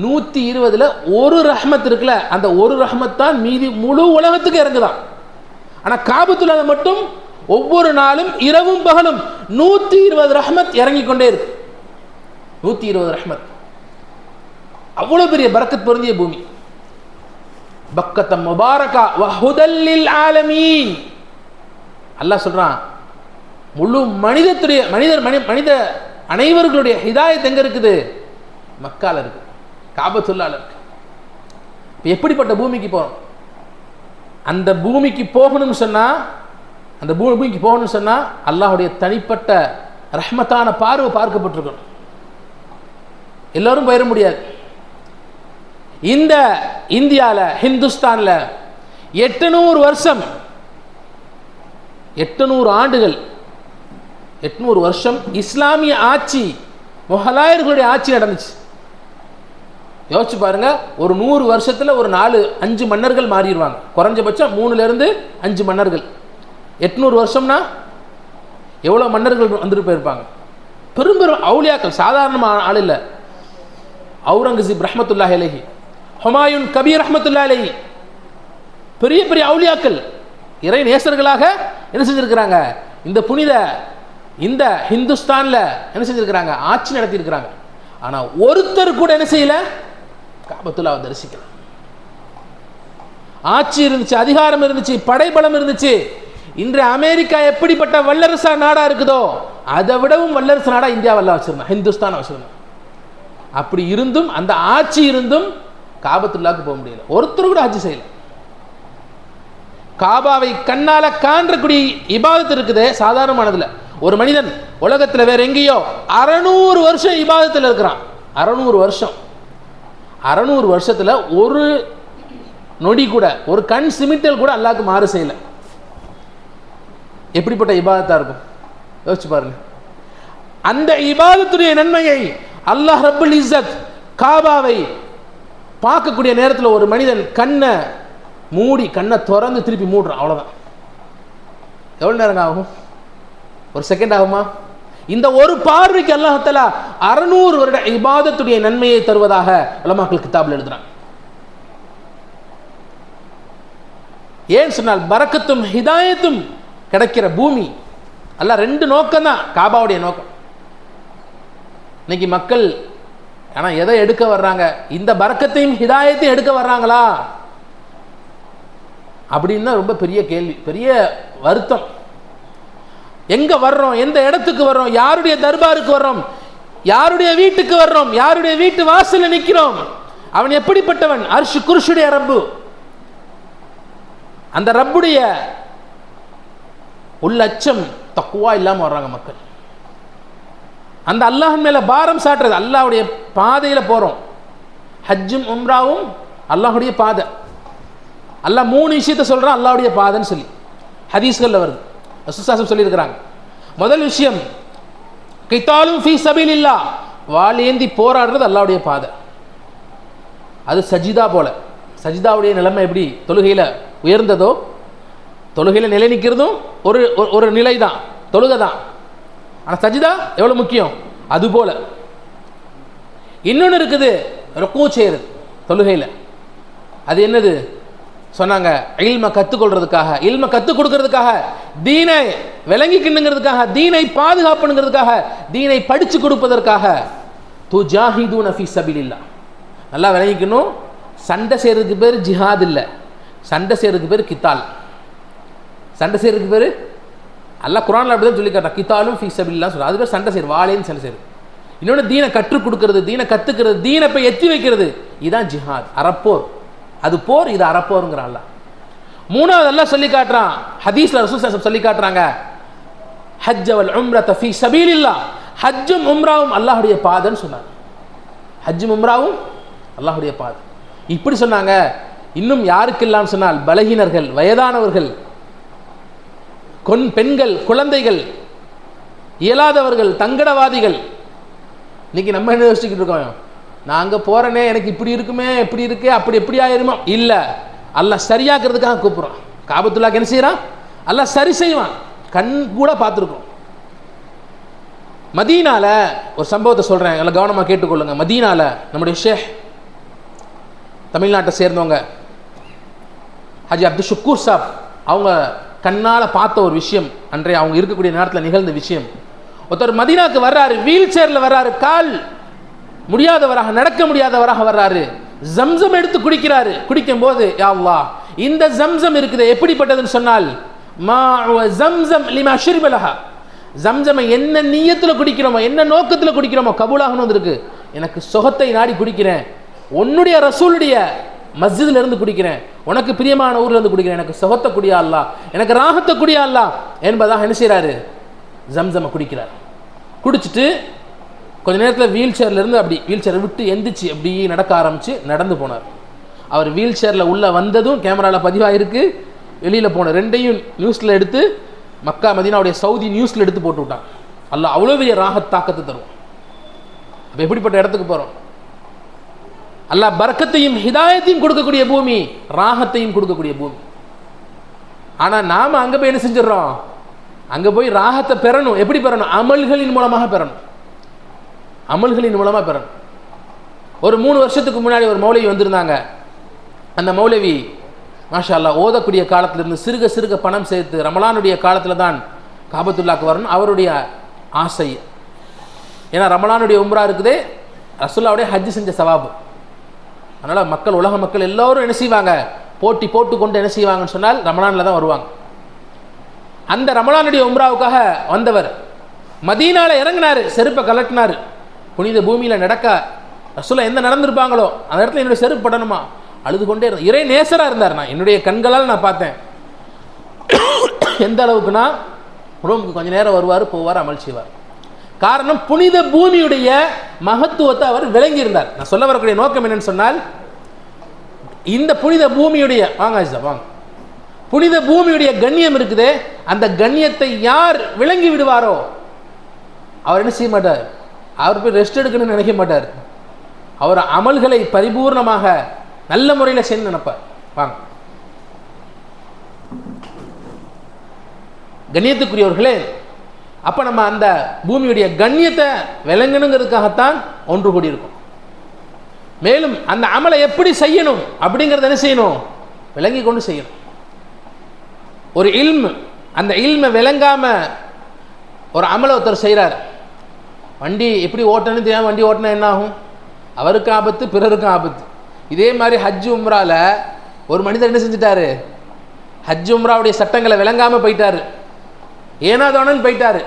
120ல் ஒரு ரஹ்மத் இருக்குல்ல, அந்த ஒரு ரஹ்மத் தான் மீதி முழு உலகத்துக்கு இறங்குதான். ஆனால் காபத்துல்லாஹ் மட்டும் ஒவ்வொரு நாளும் இரவும் பகலும் 120 ரஹ்மத் இறங்கி கொண்டே இருக்கு. 120 ரஹ்மத், அவ்வளோ பெரிய பரக்கத் பொருந்திய பூமி. பக்கத்தம் முபாரகா வஹுதல் லில் ஆலமீன். அல்லாஹ் சொல்றான், முழு மனித அனைவர்களுடைய ஹிதாயத் எங்க இருக்குது? மக்கால இருக்கு, காபத்துல்லாஹ்ல இருக்கு. இப்போ எப்படிப்பட்ட பூமிக்கு போறோம்? அந்த பூமிக்கு போகணும்னு சொன்னா அல்லாஹ்வுடைய தனிப்பட்ட ரஹ்மத்தான பார்வை பார்க்கப்பட்டிருக்கணும். எல்லாரும் போயிட முடியாது. இந்த இந்தியாவில், ஹிந்துஸ்தானில் 800 வருஷம், 800 ஆண்டுகள், 800 வருஷம் இஸ்லாமிய ஆட்சி, முகலாயர்களுடைய ஆட்சி நடந்துச்சு. யோசிச்சு பாருங்க, ஒரு 100 வருஷத்தில் ஒரு 4-5 மன்னர்கள் மாறிடுவாங்க. குறைஞ்சபட்சம் 3லேருந்து 5 மன்னர்கள். 800 வருஷம்னா எவ்வளோ மன்னர்கள் வந்துட்டு போயிருப்பாங்க. பெரும் அவுலியாக்கள், சாதாரண ஆள் இல்லை. அவுரங்கசீப் ரஹ்மத்துல்லாஹி அலைஹி, ஹுமாயூன் கபீர் ரஹ்மத்துல்லாஹி அலைஹி, பெரிய பெரிய அவுலியாக்கள் இறை நேசர்களாக என்ன செஞ்சிருக்கிறாங்க, இந்த புனித இந்த ஹிந்துஸ்தான்ல என்ன செஞ்சிருக்கிறாங்க, ஆட்சி நடத்தி இருக்கிறாங்க. ஆனா ஒருத்தர் கூட என்ன செய்யல, காபத்துல்லாவை தரிசிக்கல. ஆட்சி இருந்துச்சு, அதிகாரம் இருந்துச்சு, படைபலம் இருந்துச்சு. இன்று அமெரிக்கா எப்படிப்பட்ட வல்லரசு நாடா இருக்குதோ அதை விடவும் வல்லரசு நாடா இந்தியாவெல்லாம் வச்சிருந்தான், ஹிந்துஸ்தான் வச்சிருந்தான். அப்படி இருந்தும் அந்த ஆட்சி இருந்தும் காபத்துல்லாவுக்கு போக முடியல, ஒருத்தர் கூட ஆட்சி செய்யல. காபாவை கண்ணால காண்றக்கூடிய இபாதத்து இருக்குது சாதாரணமானதுல. ஒரு மனிதன் உலகத்துல வேற எங்கேயோ 600 வருஷம் இபாதத்தில் இருக்கிறான். 600 வருஷம், 600 வருஷத்துல ஒரு நொடி கூட, ஒரு கண் சிமிட்டல் கூட அல்லாஹ்க்கு மாறு செய்யல. எப்படிப்பட்ட இபாதத்தா இருக்கும் யோசிச்சு பாருங்க. அந்த இபாதத்துடைய நன்மையை அல்லாஹ் ரப்புல் இஸ்ஸத் காபாவை பார்க்கக்கூடிய நேரத்தில் ஒரு மனிதன் கண்ணை மூடி கண்ணை திறந்து திருப்பி மூடுறான், அவ்வளவுதான். எவ்வளவு நேரம் ஆகும்? ஒரு செகண்ட் ஆகுமா? இந்த ஒரு பார்வைக்கு அல்லாஹ் தஆலா 600 வருட இபாதத்துடைய நன்மையை தருவதாக உலமாக்கள் கிதாபில் எழுதுறாங்க. ஏன் சொன்னால் பரக்கத்தும் ஹிதாயத்தும் கிடைக்கிற பூமி. அல்லாஹ் ரெண்டு நோக்கம் தான் காபாவுடைய நோக்கம். இன்னைக்கு மக்கள் ஆனா எதை எடுக்க வர்றாங்க, இந்த பரக்கத்தையும் ஹிதாயத்தையும் எடுக்க வர்றாங்களா அப்படின்னா ரொம்ப பெரிய கேள்வி, பெரிய வருத்தம். எங்க வர்றோம், எந்த இடத்துக்கு வர்றோம், யாருடைய தர்பாருக்கு வர்றோம், யாருடைய வீட்டுக்கு வர்றோம், யாருடைய வீட்டு வாசல்ல நிக்கிறோம், அவன் எப்படிப்பட்டவன், அர்ஷ் குர்ஷுடைய ரப்பு, அந்த ரப்புடைய உள்ளச்சம் தக்குவா இல்லாம வர்றாங்க மக்கள். அந்த அல்லாஹ்வின் மேல பாரம் சாட்டுறது, அல்லாஹ்வுடைய பாதையில போறோம். ஹஜ்ஜும் உம்ராவும் அல்லாஹ்வுடைய பாதை. அல்லாஹ் 3 விஷயத்தை சொல்றான் அல்லாஹ்வுடைய பாதைன்னு சொல்லி ஹதீஸ்கள்ல வருது. ரசூலுல்லாஹி ஸல்லல்லாஹு அலைஹி சொல்லியிருக்கிறாங்க. முதல் விஷயம் கிதாலும் ஃபீ சபீலில்லாஹ், வாளேந்தி போராடுறது அல்லாஹ்வுடைய பாதை. அது சஜிதா போல. சஜிதாவுடைய நிலைமை எப்படி தொழுகையில உயர்ந்ததோ, தொழுகையில நிலை நிற்கிறதும் ஒரு ஒரு நிலை தான், தொழுகை தான். ஆனால் சஜிதா எவ்வளோ முக்கியம், அது போல. இன்னொன்று இருக்குது ருக்கூ செய்கிறது தொழுகையில். அது என்னது சொன்னாங்க, இல்மை கற்றுக்கொள்றதுக்காக, இல்மை கற்றுக் கொடுக்கறதுக்காக, தீனை விளங்கிக்கணுங்கிறதுக்காக, தீனை பாதுகாப்புங்கிறதுக்காக, தீனை படித்து கொடுப்பதற்காக. துஜாஹிதூன ஃபீ சபீலில்லாஹ், நல்லா விளங்கிக்கணும். சண்டை செய்கிறதுக்கு பேர் ஜிஹாத் இல்லை, சண்டை செய்கிறதுக்கு பேர் கித்தால். சண்டை செய்கிறதுக்கு பேர் அல்லாஹ் குர்ஆன்ல அப்படி தான் சொல்லி காட்டுறான், கித்தாலும் ஃபீ சபீலில்லாஹ் சொல்கிறான். அது பேர் சண்டை செய்கிறது, வாளேன்னு சண்டை செய்கிறது. இன்னொன்று தீனை கற்றுக் கொடுக்கறது, தீனை கற்றுக்கிறது, தீனை போய் எத்தி வைக்கிறது, இதுதான் ஜிஹாத், அறப்போர். அது போர், இது அறப்போருங்கிறான் அல்லாஹ். மூணாவது அல்லாஹ் சொல்லி காட்டுறான், ஹதீஸ்ல ரசூல் ஸல்லல்லாஹு அலைஹி சொல்லி காட்டுறாங்க, ஹஜ்ஜ வல் உம்ரத ஃபீ சபீலில்லாஹ், ஹஜ்ஜும் உம்ராவும் அல்லாஹ்வுடைய பாதைன்னு சொன்னாங்க. ஹஜ்ஜும் உம்ராவும் அல்லாஹ்வுடைய பாதை இப்படி சொன்னாங்க. இன்னும் யாருக்கு இல்லாமல் சொன்னால் பலகீனர்கள், வயதானவர்கள், பெண்கள், குழந்தைகள், இயலாதவர்கள், தங்கடவாதிகள். இன்னைக்கு நம்ம என்ன யோசிச்சுக்கிட்டு இருக்கோம், நான் அங்கே போறேனே எனக்கு இப்படி இருக்குமே, இப்படி இருக்கு, அப்படி எப்படி ஆயிருமோ. இல்லை, அல்லாஹ் சரியாக்குறதுக்காக கூப்பிடுறான். காபத்துல்லாஹ்க்கு என்ன செய்யறான், அல்லாஹ் சரி செய்வான். கண் கூட பார்த்துருக்கோம். மதீனால ஒரு சம்பவத்தை சொல்றேன், எல்லாம் கவனமாக கேட்டுக்கொள்ளுங்க. மதீனால நம்முடைய ஷேக், தமிழ்நாட்டை சேர்ந்தவங்க, ஹஜி அப்துல் ஷுக்கூர் சாப், அவங்க கண்ணால் பார்த்த ஒரு விஷயம், அன்றைய அவங்க இருக்கக்கூடிய நேரத்தில் நிகழ்ந்த விஷயம். ஒருத்தர் மதீனாக்கு வர்றாரு, வீல் சேர்ல வர்றாரு, கால் முடியாதவராக, நடக்க முடியாதவராக வர்றாரு. ஜம்சம் எடுத்து குடிக்கிறாரு. குடிக்கும் போது யா அல்லாஹ், இந்த ஜம்சம் இருக்குது எப்படிப்பட்டதுன்னு சொன்னால், மா ஜம்சம் லிமா ஷுரிப லஹா, ஜம்சமை என்ன நியத்துல குடிக்கிறோமோ, என்ன நோக்கத்தில் குடிக்கிறோமோ கபூலாகணும் வந்திருக்கு. எனக்கு சுகத்தை நாடி குடிக்கிறேன், உன்னுடைய ரசூலுடைய மஸ்ஜித்ல இருந்து குடிக்கிறேன், உனக்கு பிரியமான ஊர்ல இருந்து குடிக்கிறேன், எனக்கு சுகத்தை குடியா அல்லாஹ், எனக்கு ராகத்தை குடியா அல்லாஹ் என்பதாக என்ன செய்யறாரு, ஜம்சமை குடிக்கிறார். குடிச்சிட்டு கொஞ்ச நேரத்தில் வீல் சேர்ல இருந்து அப்படி வீல் சேரை விட்டு எந்திரிச்சு அப்படி நடக்க ஆரம்பிச்சு நடந்து போனார். அவர் வீல் சேர்ல உள்ள வந்ததும் கேமராவில் பதிவாயிருக்கு, வெளியில போன ரெண்டையும் நியூஸ்ல எடுத்து மக்கா மதீனாவுடைய சவுதி நியூஸ்ல எடுத்து போட்டு விட்டான். அல்லாஹ் அவ்வளோ பெரிய ராகத் தாக்கத்தை தருவோம். அப்போ எப்படிப்பட்ட இடத்துக்கு போறோம்? அல்லாஹ் பரக்கத்தையும் ஹிதாயத்தையும் கொடுக்கக்கூடிய பூமி, ராகத்தையும் கொடுக்கக்கூடிய பூமி. ஆனா நாம அங்க போய் என்ன செஞ்சிடறோம், அங்க போய் ராகத்தை பெறணும். எப்படி பெறணும்? அமல்களின் மூலமாக பெறணும், அமல்களின் மூலமாக பெறணும். ஒரு 3 வருஷத்துக்கு முன்னாடி ஒரு மௌலவி வந்திருந்தாங்க. அந்த மௌலவி மாஷா அல்லாஹ் ஓதக்கூடிய காலத்திலிருந்து சிறுக சிறுக பணம் சேர்த்து ரமலானுடைய காலத்தில் தான் காபத்துல்லாக்கு வரணும் அவருடைய ஆசை. ஏன்னா ரமலானுடைய உம்ரா இருக்குதே ரசூலுல்லாஹ்வுடைய ஹஜ் செஞ்ச சவாபு. அதனால் மக்கள், உலக மக்கள் எல்லோரும் என்ன செய்வாங்க, போட்டி போட்டு கொண்டு என்ன செய்வாங்கன்னு சொன்னால் ரமலானில் தான் வருவாங்க. அந்த ரமலானுடைய உம்ராவுக்காக வந்தவர் மதீனாவில் இறங்கினார், செருப்பை கலட்டினார். புனித பூமியில் நடக்க ரசூலுல்லாஹ் எந்த நடந்திருப்பாங்களோ அந்த இடத்துல என்னுடைய செருப்பு படணுமா, அழுது கொண்டே இருந்தார். இறை நேசராக இருந்தார். நான் என்னுடைய கண்களால் நான் பார்த்தேன். எந்த அளவுக்குன்னா ரோமுக்கு கொஞ்சம் நேரம் வருவார், போவார், அமல் செய்வார். காரணம் புனித பூமியுடைய மகத்துவத்தை அவர் விளங்கி இருந்தார். நான் சொல்ல வரக்கூடிய நோக்கம் என்னன்னு சொன்னால், இந்த புனித பூமியுடைய வாங்க புனித பூமியுடைய கண்ணியம் இருக்குதே, அந்த கண்ணியத்தை யார் விளங்கி விடுவாரோ அவர் என்ன செய்ய மாட்டார், அவர் போய் ரெஸ்ட் எடுக்கணும்னு நினைக்க மாட்டார். அவர் அமல்களை பரிபூர்ணமாக நல்ல முறையில் செய்ய நினைப்பார். வாங்க கண்ணியத்துக்குரியவர்களே, அப்போ நம்ம அந்த பூமியுடைய கண்ணியத்தை விளங்கணுங்கிறதுக்காகத்தான் ஒன்று கூடி இருக்கும். மேலும் அந்த அமலை எப்படி செய்யணும் அப்படிங்கிறத என்ன செய்யணும், விளங்கி கொண்டு செய்யணும். ஒரு இல்மு, அந்த இல்மை விளங்காம ஒரு அமலை ஒருத்தர் செய்கிறார், வண்டி எப்படி ஓட்டணும்னு தெரியாமல் வண்டி ஓட்டினா என்ன ஆகும், அவருக்கும் ஆபத்து, பிறருக்கும் ஆபத்து. இதே மாதிரி ஹஜ் உம்ரால ஒரு மனிதர் என்ன செஞ்சிட்டாரு, ஹஜ் உம்ராவுடைய சட்டங்களை விளங்காமல் போயிட்டாரு, ஏனாதானு போயிட்டாரு.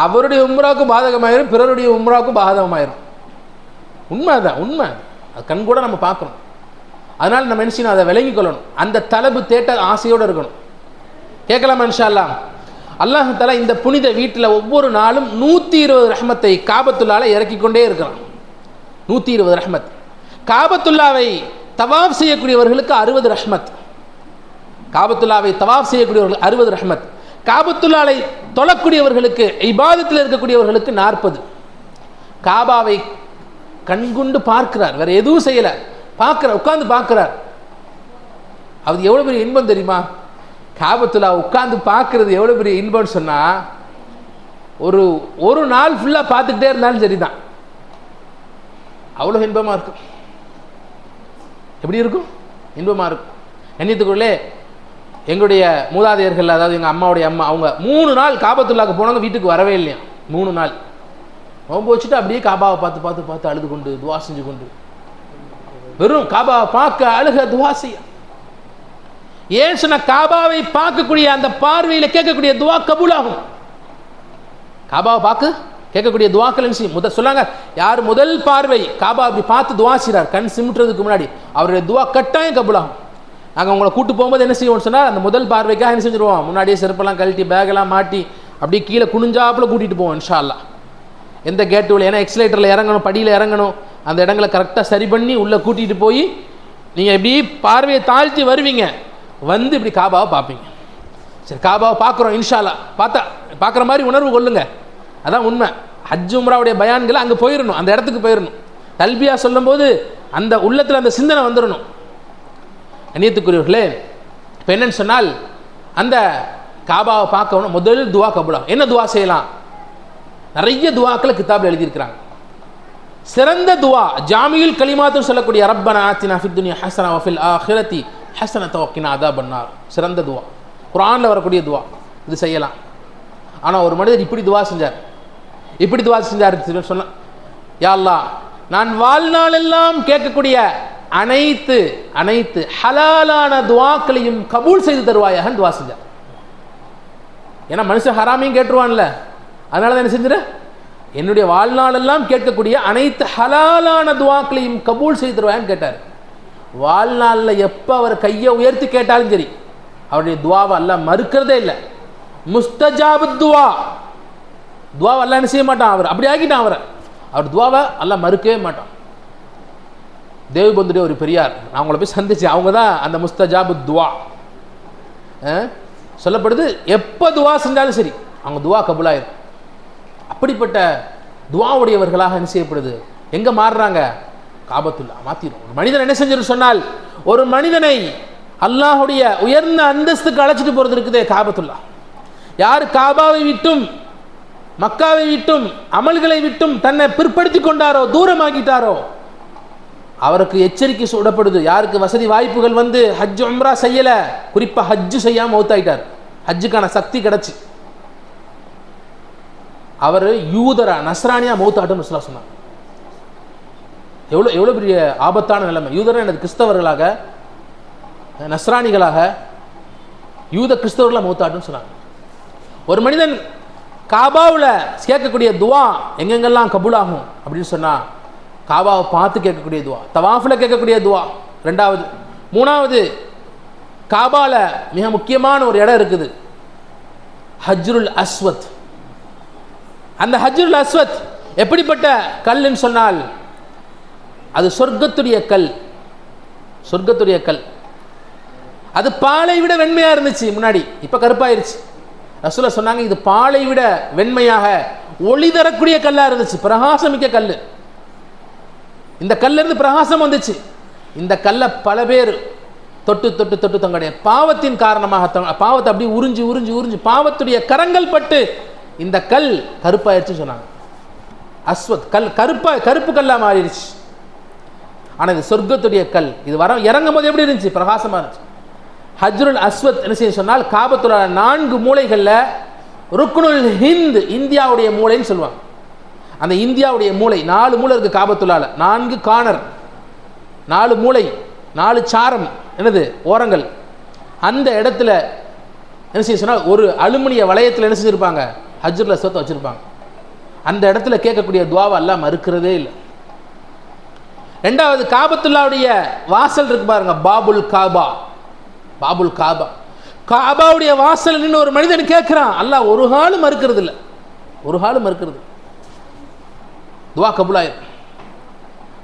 அவருடைய உம்ராவுக்கும் பாதகமாயிரும், பிறருடைய உம்ராவுக்கும் பாதகமாயிரும். உண்மை தான், உண்மை. அது கண் கூட நம்ம பார்க்கணும். அதனால் நம்ம என்ன செய்யணும், அதை விளங்கி கொள்ளணும். அந்த தலபு தேட்ட ஆசையோடு இருக்கணும். கேட்கலாமா இன்ஷா அல்லாஹ்? அல்லாஹ் தஆலா இந்த புனித வீட்டில் ஒவ்வொரு நாளும் 120 ரஹ்மத்தை காபத்துல்லால இறக்கி கொண்டே இருக்கிறான். 120 ரஹ்மத். காபத்துல்லாவை தவாஃப் செய்யக்கூடியவர்களுக்கு 60 ரஹ்மத். காபத்துல்லாவை தவாஃப் செய்யக்கூடியவர்கள் 60 ரஹ்மத். காபத்துல்லாவை தொழக்கூடியவர்களுக்கு, இபாதத்தில் இருக்கக்கூடியவர்களுக்கு 40. காபாவை கண்கொண்டு பார்க்கிறார், வேற எதுவும் செய்யல, பார்க்கிறார், உட்கார்ந்து பார்க்கிறார். அது எவ்வளவு பெரிய இன்பம் தெரியுமா? காபத்துல்லா உட்கார்ந்து பார்க்கறது எவ்வளவு பெரிய இன்பம்னு சொன்னா, ஒரு நாள் ஃபுல்லா பார்த்துக்கிட்டே இருந்தாலும் சரிதான், அவ்வளவு இன்பமா இருக்கும். எப்படி இருக்கும்? இன்பமா இருக்கும். கண்ணியத்துக்குள்ளே எங்களுடைய மூதாதையர்கள், அதாவது எங்கள் அம்மாவுடைய அம்மா, அவங்க 3 நாள் காபத்துல்லாக்கு போனவங்க வீட்டுக்கு வரவே இல்லையா. 3 நாள் நோன்பு வச்சுட்டு அப்படியே காபாவை பார்த்து பார்த்து பார்த்து அழுது கொண்டு துவா செஞ்சு கொண்டு, வெறும் காபாவை பார்க்க அழுக துவா செய்ய. ஏன் சொன்ன, காபாவை பார்க்கக்கூடிய அந்த பார்வையில் கேட்கக்கூடிய துவா கபூலாகும். காபாவை பார்க்க கேட்கக்கூடிய துவாக்கள் சொல்லாங்க. யார் முதல் பார்வை காபா அப்படி பார்த்து துவா செய்கிறார், கண் சிமிட்டுறதுக்கு முன்னாடி அவருடைய துவா கட்டாயம் கபூலாகும். நாங்கள் உங்களை கூட்டு போகும்போது என்ன செய்வோம்னு சொன்னால், அந்த முதல் பார்வைக்காக என்ன செஞ்சுருவோம், முன்னாடியே செருப்பெல்லாம் கழட்டி பேக்கெல்லாம் மாட்டி அப்படியே கீழே குனிஞ்சாப்புல கூட்டிகிட்டு போவோம் இன்ஷா அல்லாஹ். எந்த கேட்டு உள்ள, ஏன்னா எக்ஸலேட்டரில் இறங்கணும், படியில் இறங்கணும், அந்த இடங்களை கரெக்டாக சரி பண்ணி உள்ளே கூட்டிகிட்டு போய் நீங்கள் இப்படி பார்வையை தாழ்த்தி வருவீங்க, வந்து இப்படி காபாவை பார்ப்பீங்க. சரி, காபாவை பார்க்குறோம் இன்ஷா அல்லாஹ், பார்க்குற மாதிரி உணர்வு கொள்ளுங்க. அதான் உண்மை. ஹஜ் உம்ராவுடைய பயான்களை அங்கே போயிடணும், அந்த இடத்துக்கு போயிடணும். தல்பியா சொல்லும்போது அந்த உள்ளத்தில் அந்த சிந்தனை வந்துடணும். கண்ணியத்துக்குரியவர்களே, இப்போ என்னன்னு சொன்னால், அந்த காபாவை பார்க்கணும், முதல் துவா கபூலா. என்ன துவா செய்யலாம்? நிறைய துவாக்களை கிதாபில் எழுதியிருக்கிறாங்க. சிறந்த துவா ஜாமியுல் கலிமாத்துன்னு சொல்லக்கூடிய ரப்பனா ஆத்தினா ஃபித் துன்யா ஹஸனா வ ஃபில் ஆখিরাতি ஹஸனத வ கினா அஸாபன்னார், சிறந்த துவா, குர்ஆனில் வரக்கூடிய துவா. இது செய்யலாம். ஆனால் ஒரு மனிதர் இப்படி துவா செஞ்சார், இப்படி துவா செஞ்சார் சொன்னா, யா அல்லாஹ், நான் வாழ்நாளெல்லாம் கேட்கக்கூடிய அனைத்து ஹலாலான துவாக்களையும் கபூல் செய்து தருவாயாக துவா செஞ்சார். ஏன்னா மனுஷன் ஹராமையும் கேட்டுருவான்ல, அதனால தான் என்ன செஞ்சிட, என்னுடைய வாழ்நாளெல்லாம் கேட்கக்கூடிய அனைத்து ஹலாலான துவாக்களையும் கபூல் செய்து தருவாயான்னு கேட்டார். வாழ்நாளில் எப்போ அவர் கையை உயர்த்தி கேட்டாலும் சரி, அவருடைய துவாவை அல்லாஹ் மறுக்கிறதே இல்லை. முஸ்தஜாபு துவா, துவாவை அல்லாஹ் என்ன செய்ய மாட்டான், அவர் அப்படி ஆக்கிட்டான். அவர் துவாவை அல்லாஹ் மறுக்கவே மாட்டான். தேவபந்துடைய ஒரு பெரியார், நான் அவங்கள போய் சந்திச்சேன், அவங்க தான் அந்த முஸ்தஜாபு துவா சொல்லப்படுது. எப்போ துவா செஞ்சாலும் சரி அவங்க துவா கபூலாயிரும். அப்படிப்பட்ட துவாவுடையவர்களாக என்ன செய்யப்படுது, எங்கே மாறுறாங்க, காபத்துல்லா மாற்றிடும். ஒரு மனிதன் என்ன செஞ்சிரு சொன்னால், ஒரு மனிதனை அல்லாஹுடைய உயர்ந்த அந்தஸ்துக்கு அழைச்சிட்டு போகிறது இருக்குதே காபத்துல்லா. யார் காபாவை விட்டும் மக்காவை விட்டும் அமல்களை விட்டும் தன்னை பிற்படுத்தி கொண்டாரோ, தூரமாக்கிட்டாரோ, அவருக்கு எச்சரிக்கை சுடப்படுது. யாருக்கு வசதி வாய்ப்புகள் வந்து ஹஜ் உம்ரா செய்யலை, குறிப்பாக ஹஜ்ஜு செய்யாமல் மௌத்தாயிட்டார், ஹஜ்ஜுக்கான சக்தி கிடச்சி, அவர் யூதரா நஸ்ரானியா மௌத்தாட்டும் ரசூலுல்லாஹ் சொன்னார். எவ்வளோ எவ்வளோ பெரிய ஆபத்தான நிலைமை. யூதரா எனது கிறிஸ்தவர்களாக, நஸ்ரானிகளாக, யூத கிறிஸ்தவர்களாக மௌத்தாட்டும் சொன்னாங்க. ஒரு மனிதன் காபாவில் கேட்கக்கூடிய துவா எங்கெங்கெல்லாம் கபூலாகும் அப்படின்னு சொன்னால், காபாவை பார்த்து கேட்கக்கூடிய துவா, தவாஃபில் கேட்கக்கூடிய துவா ரெண்டாவது. மூணாவது, காபாவில் மிக முக்கியமான ஒரு இடம் இருக்குது, ஹஜ்ருல் அஸ்வத். அந்த ஹஜ்ருல் அஸ்வத் எப்படிப்பட்ட கல்லுன்னு சொன்னால், அது சொர்க்கத்துடைய கல், சொர்க்கத்துடைய கல். அது பாலை விட வெண்மையாக இருந்துச்சு முன்னாடி, இப்போ கருப்பாயிருச்சு. ரசூலுல்லாஹ் சொன்னாங்க, இது பாலை விட வெண்மையாக ஒளி தரக்கூடிய கல்லாக இருந்துச்சு, பிரகாசமிக்க கல். இந்த கல்லிருந்து பிரகாசம் வந்துச்சு. இந்த கல்லை பல பேர் தொட்டு தொட்டு தொட்டு தங்களுடைய பாவத்தின் காரணமாக பாவத்தை அப்படி உறிஞ்சி உறிஞ்சி உறிஞ்சி பாவத்துடைய கரங்கள் பட்டு இந்த கல் கருப்பாயிருச்சுன்னு சொன்னாங்க. அஸ்வத் கல் கருப்பு கல்லாக மாறிடுச்சு. ஆனால் இது சொர்க்கத்துடைய கல். இது இறங்கும் போது எப்படி இருந்துச்சு? பிரகாசமாக இருந்துச்சு. ஹஜ்ருல் அஸ்வத் என்ன செய்ய சொன்னால், காபத்துல்லா 4 மூலைகளில் ருக்னுல் ஹிந்த், இந்தியாவுடைய மூளைன்னு சொல்லுவாங்க. அந்த இந்தியாவுடைய மூளை 4 மூளை இருக்குது காபத்துல்லால, 4 கார்னர், 4 மூளை, 4 சாரம், என்னது ஓரங்கள். அந்த இடத்துல என்ன செய்ய சொன்னால், ஒரு அலுமினிய வளையத்தில் என்ன செஞ்சுருப்பாங்க, ஹஜ்ருல் அஸ்வத் வச்சுருப்பாங்க. அந்த இடத்துல கேட்கக்கூடிய துவாவை அல்லாஹ் மறுக்கிறதே இல்லை. ரெண்டாவது, காபத்துல்லாவுடைய வாசல் இருக்கு பாருங்க, பாபுல் காபா, பாபுல் காபா, காபாவுடைய வாசல் நின்று ஒரு மனிதன் கேட்கிறான், அல்லாஹ் ஒரு காலம் மறுக்கிறது இல்லை, ஒரு காலம் மறுக்கிறது. துவா கபூலாயிரும்.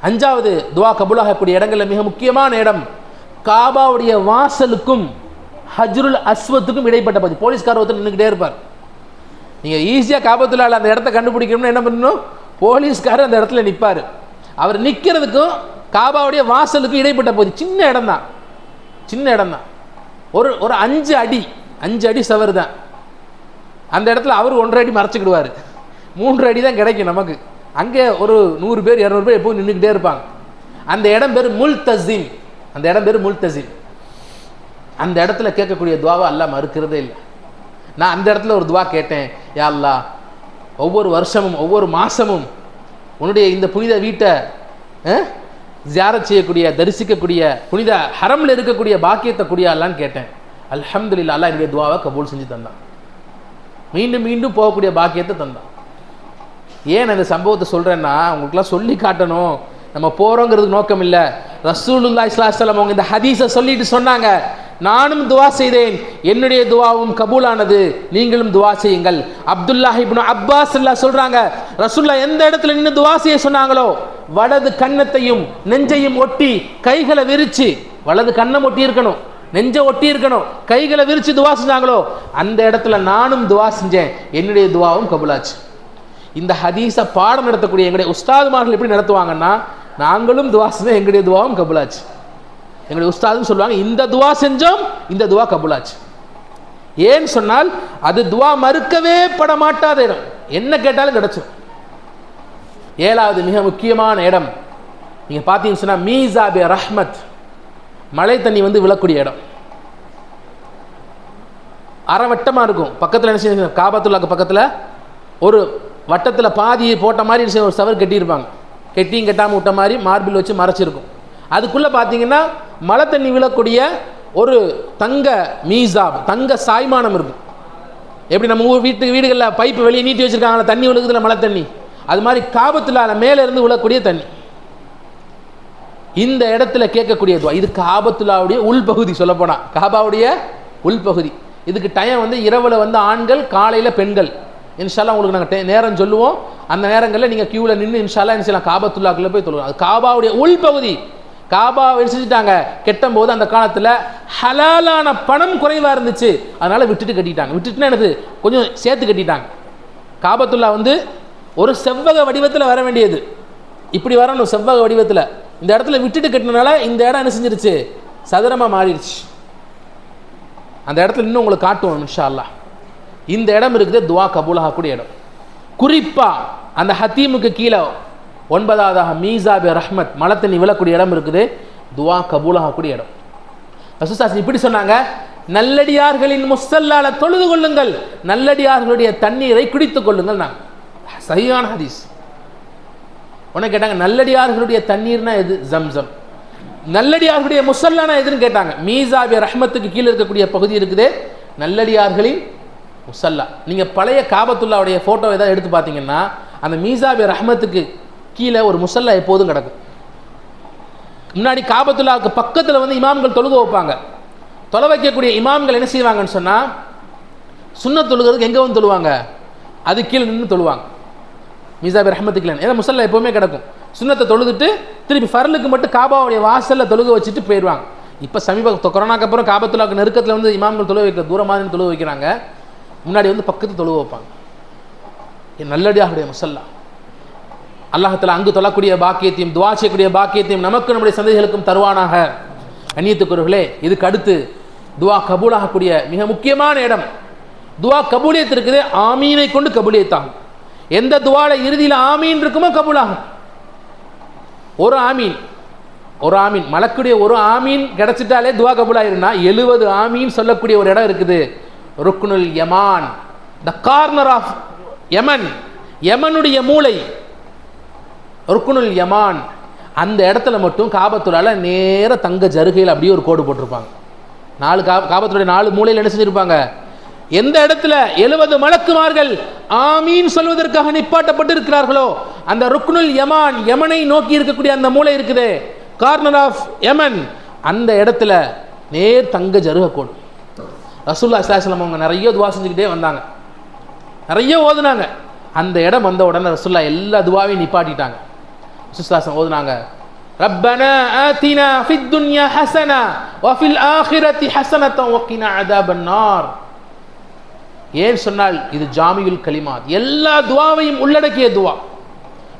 5வது, துவா கபூலாகக்கூடிய இடங்களில் மிக முக்கியமான இடம், காபாவுடைய வாசலுக்கும் ஹஜ்ருல் அஸ்வத்துக்கும் இடைப்பட்ட பகுதி. போலீஸ்காரர் ஒருத்தர் நின்றுக்கிட்டே இருப்பார். நீங்கள் ஈஸியாக காபத்துல்லால அந்த இடத்த கண்டுபிடிக்கணும்னு என்ன பண்ணணும், போலீஸ்காரர் அந்த இடத்துல நிற்பார். அவர் நிற்கிறதுக்கும் காபாவுடைய வாசலுக்கும் இடைப்பட்ட பகுதி சின்ன இடம் தான், சின்ன இடம் தான், ஒரு 5 அடி சவர் தான். அந்த இடத்துல அவர் 1.5 அடி மறைச்சிக்கிடுவார், 3 அடி தான் கிடைக்கும் நமக்கு. அங்கே ஒரு 100 பேர் 200 பேர் எப்போது நின்றுக்கிட்டே இருப்பாங்க. அந்த இடம் பேர் முல்தஸிம், அந்த இடம் பேர் முல்தஸிம். அந்த இடத்துல கேட்கக்கூடிய துவாவை அல்லாஹ் மறுக்கிறதே இல்லை. நான் அந்த இடத்துல ஒரு துவா கேட்டேன், யா அல்லாஹ், ஒவ்வொரு வருஷமும் ஒவ்வொரு மாதமும் உன்னுடைய இந்த புனித வீட்டை ஜியாரத் செய்யக்கூடிய, தரிசிக்கக்கூடிய, புனித ஹரமில் இருக்கக்கூடிய பாக்கியத்தை கூடிய அல்லான்னு கேட்டேன். அல்ஹம்துலில்லாஹ், அல்லாஹ் என்னுடைய துவாவை கபூல் செஞ்சு தந்தான், மீண்டும் மீண்டும் போகக்கூடிய பாக்கியத்தை தந்தான். ஏன் அந்த சம்பவத்தை சொல்கிறேன்னா, உங்களுக்குலாம் சொல்லி காட்டணும், நம்ம போகிறோங்கிறதுக்கு நோக்கம் இல்லை. ரசூலுல்லாஹி ஸல்லல்லாஹு அலைஹி வஸல்லம் அவங்க இந்த ஹதீஸை சொல்லிட்டு சொன்னாங்க, நானும் துவா செய்தேன், என்னுடைய துவாவும் கபூலானது, நீங்களும் துவா செய்யுங்கள். அப்துல்லாஹ் இப்னு அப்பாஸ் சொல்றாங்க, ரசூலுல்லாஹ் எந்த இடத்துல நின்று துவா செய்ய சொன்னாங்களோ, வலது கன்னத்தையும் நெஞ்சையும் ஒட்டி கைகளை விரிச்சு, வலது கண்ணம் ஒட்டி இருக்கணும், நெஞ்சை ஒட்டி இருக்கணும், கைகளை விரிச்சு துவா செஞ்சாங்களோ, அந்த இடத்துல நானும் துவா செஞ்சேன், என்னுடைய துவாவும் கபூலாச்சு. இந்த ஹதீஸை பாடம் நடத்தக்கூடிய எங்களுடைய உஸ்தாதுமார்கள் எப்படி நடத்துவாங்கன்னா, நாங்களும் துவா செஞ்சோம், எங்களுடைய துவாவும் கபூலாச்சு. எங்களுடைய உஸ்தாதும் சொல்லுவாங்க, இந்த துவா செஞ்சோம், இந்த துவா கபூலாச்சு. ஏன்னு சொன்னால், அது துவா மறுக்கவே பட மாட்டாத இடம், என்ன கேட்டாலும் கிடைச்சிடும். 7வது மிக முக்கியமான இடம் நீங்க பார்த்தீங்கன்னு சொன்னா, மீசாபே ரஹ்மத், மழை தண்ணி வந்து விழக்கூடிய இடம். அரைவட்டமா இருக்கும், பக்கத்தில் என்ன செய்ய, காபத்துல்லாக்கு பக்கத்தில் ஒரு வட்டத்தில் பாதி போட்ட மாதிரி ஒரு சவர் கட்டியிருப்பாங்க, கெட்டியும் கட்டாமல் விட்ட மாதிரி மார்பிள் வச்சு மறைச்சிருக்கும். அதுக்குள்ளே பார்த்தீங்கன்னா மழை தண்ணி விழக்கூடிய ஒரு தங்க மீசாப், தங்க சாய்மானம் இருக்கும். எப்படி நம்ம வீடுகளில் பைப்பு வெளியே நீட்டி வச்சுருக்காங்களா, தண்ணி விழுகுதுல மழை தண்ணி, அது மாதிரி காபத்துல்லால மேலே இருந்து விழக்கூடிய தண்ணி. இந்த இடத்துல கேட்கக்கூடிய துவா, இது காபத்துல்லாவுடைய உள்பகுதி, சொல்லப்போனால் காபாவுடைய உள்பகுதி. இதுக்கு டைம் வந்து இரவில் வந்து ஆண்கள், காலையில் பெண்கள். இன்ஷால்லா உங்களுக்கு நாங்கள் நேரம் சொல்லுவோம், அந்த நேரங்களில் நீங்கள் க்யூவில் நின்று இன்ஷால்லா என்ன செய்யலாம், காபத்துல்லாக்குள்ளே போய் தொழுவோம். அது காபாவுடைய உள்பகுதி. காபா செஞ்சுட்டாங்க கெட்டும் போது, அந்த காலத்தில் ஹலாலான பணம் குறைவாக இருந்துச்சு, அதனால் விட்டுட்டு கட்டிட்டாங்க. விட்டுட்டுன்னா என்னது, கொஞ்சம் சேர்த்து கட்டிட்டாங்க. காபத்துல்லா வந்து ஒரு செவ்வக வடிவத்தில் வர வேண்டியது, இப்படி வரணும் செவ்வக வடிவத்தில். இந்த இடத்துல விட்டுட்டு கட்டினால இந்த இடம் என்ன செஞ்சிருச்சு, சதுரமாக மாறிடுச்சு. அந்த இடத்துல இன்னும் உங்களுக்கு காட்டுவோம் இன்ஷா அல்லாஹ். இந்த இடம் இருக்குது துவா கபூலாகக்கூடிய இடம். குறிப்பாக அந்த ஹத்தீமுக்கு கீழே 9வதாக மீசாபி ரஹ்மத், மழை தண்ணி விழக்கூடிய இடம் இருக்குது, துவா கபூலாகக்கூடிய இடம். ரசூலுல்லாஹி இப்படி சொன்னாங்க, நல்லடியார்களின் முஸல்லால தொழுது கொள்ளுங்கள், நல்லடியார்களுடைய தண்ணீரை குடித்துக் கொள்ளுங்கள். நான் சரியான ஹதீஸ். உடனே கேட்டாங்க, நல்லடியார்களுடைய தண்ணீர்னா எது? ஜம்சம். நல்லடியார்களுடைய முஸல்லானா எதுன்னு கேட்டாங்க. மீசாபி ரஹ்மத்துக்கு கீழே இருக்கக்கூடிய பகுதி இருக்குது நல்லடியார்களின் முஸல்லா. நீங்கள் பழைய காபத்துல்லாவுடைய ஃபோட்டோ ஏதாவது எடுத்து பார்த்தீங்கன்னா அந்த மீசாபி ரஹ்மத்துக்கு கீழே ஒரு முஸல்லா எப்போதும் கிடக்கும். முன்னாடி காபத்துல்லாவுக்கு பக்கத்தில் வந்து இமாம்கள் தொழுக வைப்பாங்க. தொலை வைக்கக்கூடிய இமாம்கள் என்ன செய்வாங்கன்னு சொன்னால், சுன்னத் தொழுகிறதுக்கு எங்கே வந்து தொழுவாங்க? அது கீழே நின்று தொழுவாங்க. மீசாபி ரஹ்மத்துக்கு இல்லை, ஏன்னா முஸல்லா எப்போவுமே கிடக்கும். சுன்னத்தை தொழுதுட்டு திருப்பி ஃபர்லுக்கு மட்டும் காபாவுடைய வாசலில் தொழுக வச்சுட்டு போயிடுவாங்க. இப்போ சமீப கொரோனாக்கு அப்புறம் காபத்துல்லாவுக்கு நெருக்கத்தில் வந்து இமாம்கள் தொழுக வைக்கிற தூரமாக தொழுக வைக்கிறாங்க. முன்னாடி வந்து பக்கத்து தொழுக வைப்பாங்க. என் நல்லடியாருடைய முஸல்லா. அல்லாஹ்தஆலா அங்கு தொழக்கூடிய பாக்கியத்தையும் துஆ செய்யக்கூடிய பாக்கியத்தையும் நமக்கு நம்முடைய சந்ததிகளுக்கும் தருவானாக. கண்ணியத்துக்குரியவர்களே, இதுக்கு அடுத்து துஆ கபூலாகக்கூடிய மிக முக்கியமான இடம். துஆ கபூலியத் இருக்குது, ஆமீனை கொண்டு கபூலியத்தாகும். எந்த துஆல இறுதியில் ஆமீன் இருக்குமோ கபூலாகும். ஒரு ஆமீன், ஒரு ஆமீன், மலக்குடைய ஒரு ஆமீன் கிடைச்சிட்டாலே துஆ கபூலாயிருந்தா 70 ஆமீன் சொல்லக்கூடிய ஒரு இடம் இருக்குது. ருக்னுல் யமான், த கார்னர் ஆஃப் யமன், யமனுடைய மூளை ருக்னுல் யமான். அந்த இடத்துல மட்டும் காபத்துல்லால நேர தங்க ஜருகையில் அப்படியே ஒரு கோடு போட்டிருப்பாங்க. காபத்துடைய 4 மூலையில் என்ன செஞ்சிருப்பாங்க? எந்த இடத்துல 70 மலக்குமார்கள் ஆமீன் சொல்வதற்காக நிப்பாட்டப்பட்டு இருக்கிறார்களோ அந்த ருக்னுல் யமான், யமனை நோக்கி இருக்கக்கூடிய அந்த மூலை இருக்குது, கார்னர் ஆஃப் யமன், அந்த இடத்துல நேர் தங்க ஜருக கோடு. ரசூலுல்லாஹி ஸல்லல்லாஹு அலைஹி வஸல்லம் அவங்க நிறைய துவா செஞ்சுக்கிட்டே வந்தாங்க, நிறைய ஓதுனாங்க. அந்த இடம் வந்த உடனே ரசூலுல்லாஹ் எல்லா துவாவையும் நிப்பாட்டிட்டாங்க. ரசூலுல்லாஹி ஓதுனாங்க, ரப்பனா ஆதினா ஃபித் துன்யா ஹஸனா வ ஃபில் ஆখিরাতি ஹஸனத்தன் வ கினா அஸாபன் நார். ஏன் சொன்னால் இது ஜாமியுல் கலிமாத், எல்லா துவாவையும் உள்ளடக்கிய துவா.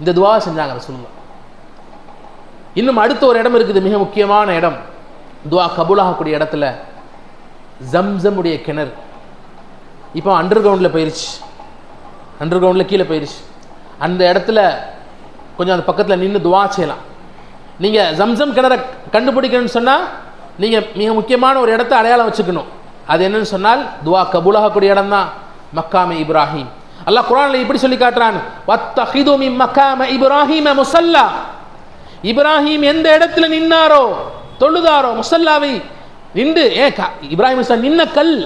இந்த துவா செஞ்சாங்க ரசூலுல்லாஹ். இன்னும் அடுத்த ஒரு இடம் இருக்குது, மிக முக்கியமான இடம், துவா கபூலாகக்கூடிய இடத்துல ஜம்சமுடைய கிணறு. இப்போ அண்டர் கிரவுண்டில் போயிருச்சு, அண்டர் கிரவுண்டில் கீழே போயிருச்சு. அந்த இடத்துல கொஞ்சம் அந்த பக்கத்தில் நின்று துவா செய்யலாம். நீங்கள் ஜம்சம் கிணறை கண்டுபிடிக்கணும்னு சொன்னால் நீங்கள் மிக முக்கியமான ஒரு இடத்த அடையாளம் வச்சுக்கணும். அது என்னன்னு சொன்னால் துவா கபூலாகக்கூடிய இடம் தான் மக்காம இப்ராஹிம். அல்லாஹ் குர்ஆனில் இப்படி சொல்லி காட்டுறான், வத்தஹிது மின் மக்காம இப்ராஹிம முஸல்லா. இப்ராஹிம் எந்த இடத்துல நின்னாரோ, தொழுதாரோ, முஸல்லாவை நின்று, இப்ராஹிம் நின்ன கல்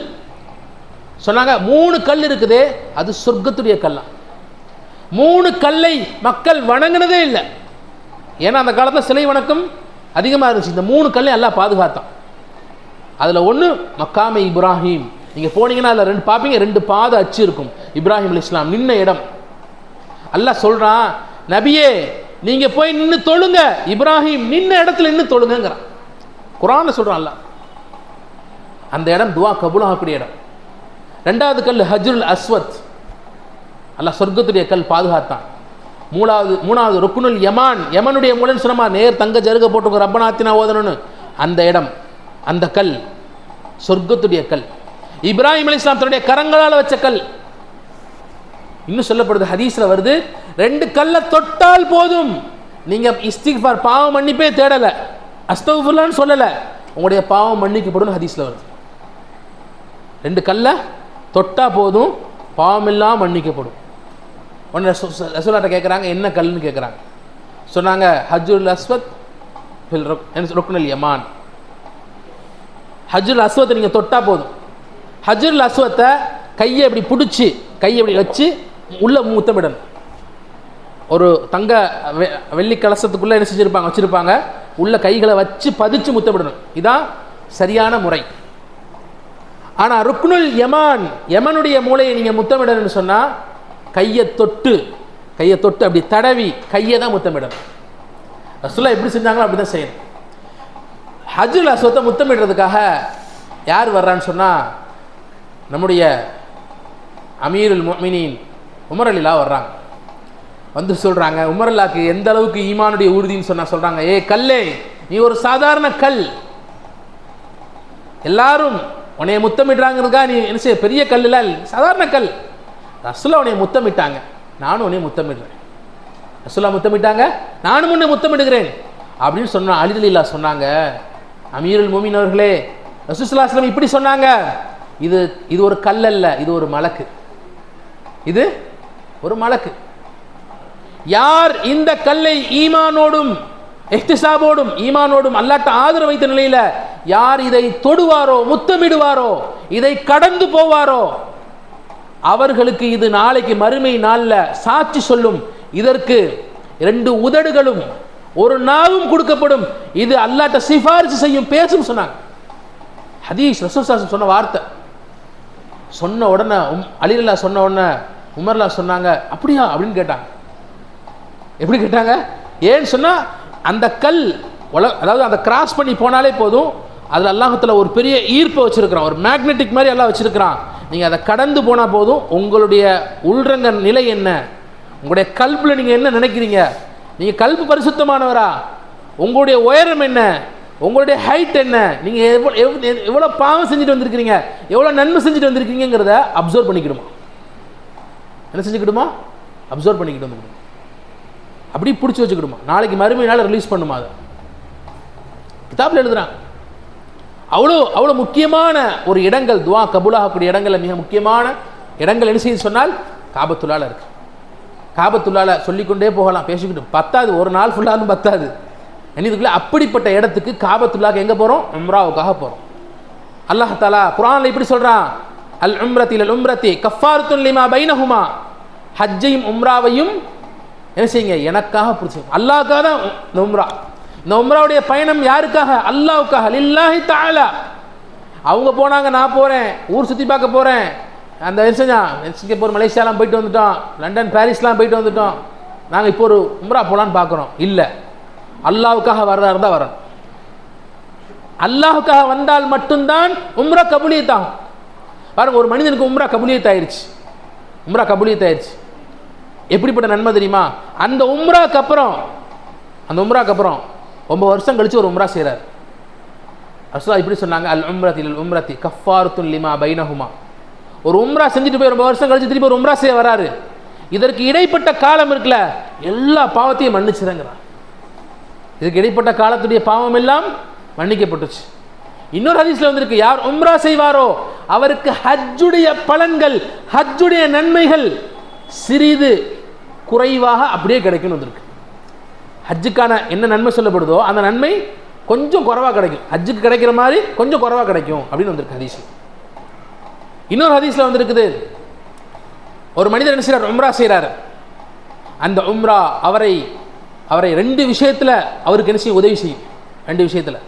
சொன்னாங்க 3 கல் இருக்குது, அது சொர்க்கத்துடைய கல்லா. 3 கல்லை மக்கள் வணங்கினதே இல்லை. ஏன்னா அந்த காலத்தில் சிலை வணக்கம் அதிகமாக இருந்துச்சு. இந்த 3 கல்லை அல்லாஹ் பாதுகாத்தான். அதில் ஒன்று மக்காம இப்ராஹிம். நீங்கள் போனீங்கன்னா அதில் 2 பார்ப்பீங்க, 2 பாத அச்சு இருக்கும். இப்ராஹிம் அலைஹிஸ்ஸலாம் நின்ன இடம். அல்லாஹ் சொல்கிறான், நபியே நீங்கள் போய் நின்று தொழுங்க, இப்ராஹிம் நின்ன இடத்துல நின்று தொழுங்கிறான். குர்ஆன்ல சொல்கிறான் அல்லாஹ். அந்த இடம் துவா கபூலாகக்கூடிய இடம். 2வது கல் ஹஜ்ருல் அஸ்வத், அல்லாஹ் சொர்க்கத்துடைய கல் பாதுகாத்தான். 3வது ருக்னுல் யமான், யமனுடைய மூலன்னு சொன்னமா நேர் தங்க ஜருக போட்டு ரப்பனா ஆத்தினா ஓதணும்னு, அந்த இடம், அந்த கல் சொர்க்கத்துடைய கல். இப்ராஹிம் அலைஹிஸ்ஸலாம் தன்னுடைய கரங்களால் வச்ச கல். இன்னும் சொல்லப்படுது, ஹதீஸ்ல வருது, 2 கல்லை தொட்டால் போதும், நீங்க இஸ்திக்ஃபார் பாவம் மன்னிப்பே தேடல, அஸ்தக்ஃபிருல்லாஹ்னு சொல்லல, உங்களுடைய பாவம் மன்னிக்கப்படும் ஹதீஸ்ல வருது. 2 கல்லை தொட்டா போதும், பாவம் எல்லாம் மன்னிக்கப்படும். உடனே ரசூலுல்லாஹ்ட்ட கேட்குறாங்க, என்ன கல்னு கேட்குறாங்க. சொன்னாங்க, ஹஜ்ருல் அஸ்வத் ஃபில் ருக்னுல் யமான். ஹஜ்ருல் அஸ்வத்தை நீங்கள் தொட்டால் போதும். ஹஜ்ருல் அஸ்வத்தை கையை இப்படி பிடிச்சி, கையை இப்படி வச்சு உள்ள முத்தமிடணும். ஒரு தங்க வெள்ளி கலசத்துக்குள்ளே என்ன செஞ்சுருப்பாங்க, வச்சுருப்பாங்க, உள்ள கைகளை வச்சு பதிச்சு முத்தமிடணும். இதுதான் சரியான முறை. ஆனால் ருக்னுல் யமான், யமனுடைய மூளையை நீங்கள் முத்தமிடணும்னு சொன்னால் கையை தொட்டு அப்படி தடவி கையை தான் முத்தமிடணும். ரசூலுல்லாஹ் எப்படி செஞ்சாங்களோ அப்படி தான் செய்யணும். ஹஜ்ருல் அஸ்வத்தை முத்தமிடுறதுக்காக யார் வர்றான்னு சொன்னால் நம்முடைய அமீருல் முஃமினீன் உமர் அலிலா வர்றாங்க. வந்து சொல்கிறாங்க, உமர் அல்லாக்கு எந்த அளவுக்கு ஈமானுடைய உறுதின்னு சொல்கிறாங்க, ஏ கல்லே, நீ ஒரு சாதாரண கல், எல்லாரும் உன்னைய முத்தமிடுறாங்கிறதுக்கா நீ என்ன செய்ய, பெரிய கல் இல்லை, சாதாரண கல். ரசூலுல்லாஹ் உன்னைய முத்தமிட்டாங்க, நானும் உன்னைய முத்தமிடுறேன். ரசூலுல்லாஹ் முத்தமிட்டாங்க, நானும் உன்னை முத்தமிடுகிறேன் அப்படின்னு சொன்னா அலி ரலியல்லாஹு சொன்னாங்க, அமீருல் முஃமினீன் அவர்களே, ரசூல் ஸல்லல்லாஹு அலைஹி வஸல்லம் இப்படி சொன்னாங்க, இது ஒரு கல் அல்ல, இது ஒரு மலக்கு, இது ஒரு மலக்கு. யார் இந்த கல்லை ஈமானோடும் இஹ்திசாபோடும் ஈமானோடும் அல்லாஹ்ட்ட ஆதரவு வைத்த நிலையில யார் இதை தொடுவாரோ முத்தமிடுவாரோ இதை கடந்து போவாரோ அவர்களுக்கு இது நாளைக்கு மறுமை நாள்ல சாட்சி சொல்லும். இதற்கு 2 உதடுகளும் ஒரு நாவும் கொடுக்கப்படும். இது அல்லாஹ்ட்ட சிபாரிசு செய்யும், பேசும் சொன்னாங்க. ஹதீஸ் ரசூல் ஸல்லல்லாஹு அலைஹி வஸல்லம் சொன்ன வார்த்தை. சொன்ன உடனே அலி ரலியல்லாஹு சொன்ன உடனே உமர்லாம் சொன்னாங்க, அப்படியா அப்படின்னு கேட்டாங்க. எப்படி கேட்டாங்க? ஏன்னு சொன்னா அந்த கல் அதாவது அந்த கிராஸ் பண்ணி போனாலே போதும், அதில் அல்லாஹ்வுத்தாலா ஒரு பெரிய ஈர்ப்பை வச்சிருக்கிறான், ஒரு மேக்னெட்டிக் மாதிரி எல்லாம் வச்சிருக்கிறான். நீங்கள் அதை கடந்து போனால் போதும், உங்களுடைய உள்ரங்க நிலை என்ன, உங்களுடைய கல்பில் நீங்கள் என்ன நினைக்கிறீங்க, நீங்கள் கல்பு பரிசுத்தமானவரா, உங்களுடைய உயரம் என்ன, உங்களுடைய ஹைட் என்ன, நீங்கள் எவ்வளோ பாவம் செஞ்சுட்டு வந்திருக்கிறீங்க, எவ்வளோ நன்மை செஞ்சுட்டு வந்திருக்கீங்கிறத அப்சர்வ் பண்ணிக்கிடுமா. என்ன செஞ்சுக்கிடுமா? அப்சர்வ் பண்ணிக்கிட்டு வந்துக்கிடுமா, அப்படி பிடிச்சி வச்சுக்கிடுமா. நாளைக்கு மறுமை நாள் ரிலீஸ் பண்ணுமா. அதை கிதாபில் எழுதுறாங்க. அவ்வளோ முக்கியமான ஒரு இடங்கள், துவா கபூலாகக்கூடிய இடங்களில் மிக முக்கியமான இடங்கள் என்ன செய்து சொன்னால் காபத்துல்லால இருக்கு. காபத்துல்லால சொல்லிக்கொண்டே போகலாம், பேசிக்கிட்டு பத்தாது, ஒரு நாள் ஃபுல்லாலும் பத்தாது. இதுக்குள்ள அப்படிப்பட்ட இடத்துக்கு காபத்துல்லாக்கு எங்கே போகிறோம்? உம்ராவுக்காக போகிறோம். அல்லாஹ் தஆலா குர்ஆனில் இப்படி சொல்கிறான், அல் உம்ரத்தி லல் உம்ரத்தி கஃபாரத்துன் லிமா பைனஹுமா, ஹஜ்ஜையும் உம்ராவையும் என்ன செய்யுங்க, எனக்காக பிடிச்சி. அல்லாஹ்க்காக தான் இந்த உம்ரா. இந்த உம்ராவுடைய பயணம் யாருக்காக? அல்லாஹ்வுக்காக, லில்லாஹி தஆலா. அவங்க போனாங்க, நான் போகிறேன், ஊர் சுற்றி பார்க்க போகிறேன், அந்த சிங்கப்பூர் மலேசியாலாம் போயிட்டு வந்துட்டோம், லண்டன் பாரிஸ்லாம் போயிட்டு வந்துட்டோம், நாங்கள் இப்போ ஒரு உம்ரா போகலான்னு பார்க்குறோம். இல்லை, அல்லாஹ்வுக்காக வர்றதா இருந்தால் வரணும். அல்லாஹ்வுக்காக வந்தால் மட்டும்தான் உம்ரா கபூலியத் ஆகும். பாருங்க, ஒரு மனிதனுக்கு உம்ரா கபூலியத் ஆயிடுச்சு, உம்ரா கபூலியத் ஆயிடுச்சு. எப்படிப்பட்ட நன்மை தெரியுமா? அந்த உம்ராக்கு அப்புறம் 9 வருஷம் கழிச்சு ஒரு உம்ரா செய்கிறார். ரசூலுல்லாஹ் இப்படி சொன்னாங்க, அல் உம்ரத்தி லல் உம்ரத்தி கஃபாரத்துன் லிமா பைனஹுமா. ஒரு உம்ரா செஞ்சுட்டு போய் 9 வருஷம் கழிச்சு திருப்பி ஒரு உம்ரா செய்ய வராரு. இதற்கு இடைப்பட்ட காலம் இருக்குல்ல, எல்லா பாவத்தையும் மன்னிச்சிருங்கிறார். இதுக்கு இடைப்பட்ட காலத்துடைய பாவம் எல்லாம் மன்னிக்கப்பட்டுச்சு. இன்னொரு ஹதீஸ்ல வந்திருக்கு, யார் உம்ரா செய்வாரோ அவருக்கு ஹஜ்ஜுடைய பலன்கள், ஹஜ்ஜுடைய நன்மைகள் சிறிது குறைவாக அப்படியே கிடைக்கும் வந்திருக்கு. ஹஜ்ஜுக்கான என்ன நன்மை சொல்லப்படுதோ அந்த நன்மை கொஞ்சம் குறைவாக கிடைக்கும், ஹஜ்ஜுக்கு கிடைக்கிற மாதிரி கொஞ்சம் குறைவாக கிடைக்கும் அப்படின்னு வந்திருக்கு ஹதீஸ். இன்னொரு ஹதீஸ்ல வந்திருக்குது, ஒரு மனிதர் என்ன செய்றார்? உம்ரா செய்கிறார். அந்த உம்ரா அவரை 2 விஷயத்தில் அவருக்கு என்ன செய்யும்? உதவி செய்யும். 2 விஷயத்தில்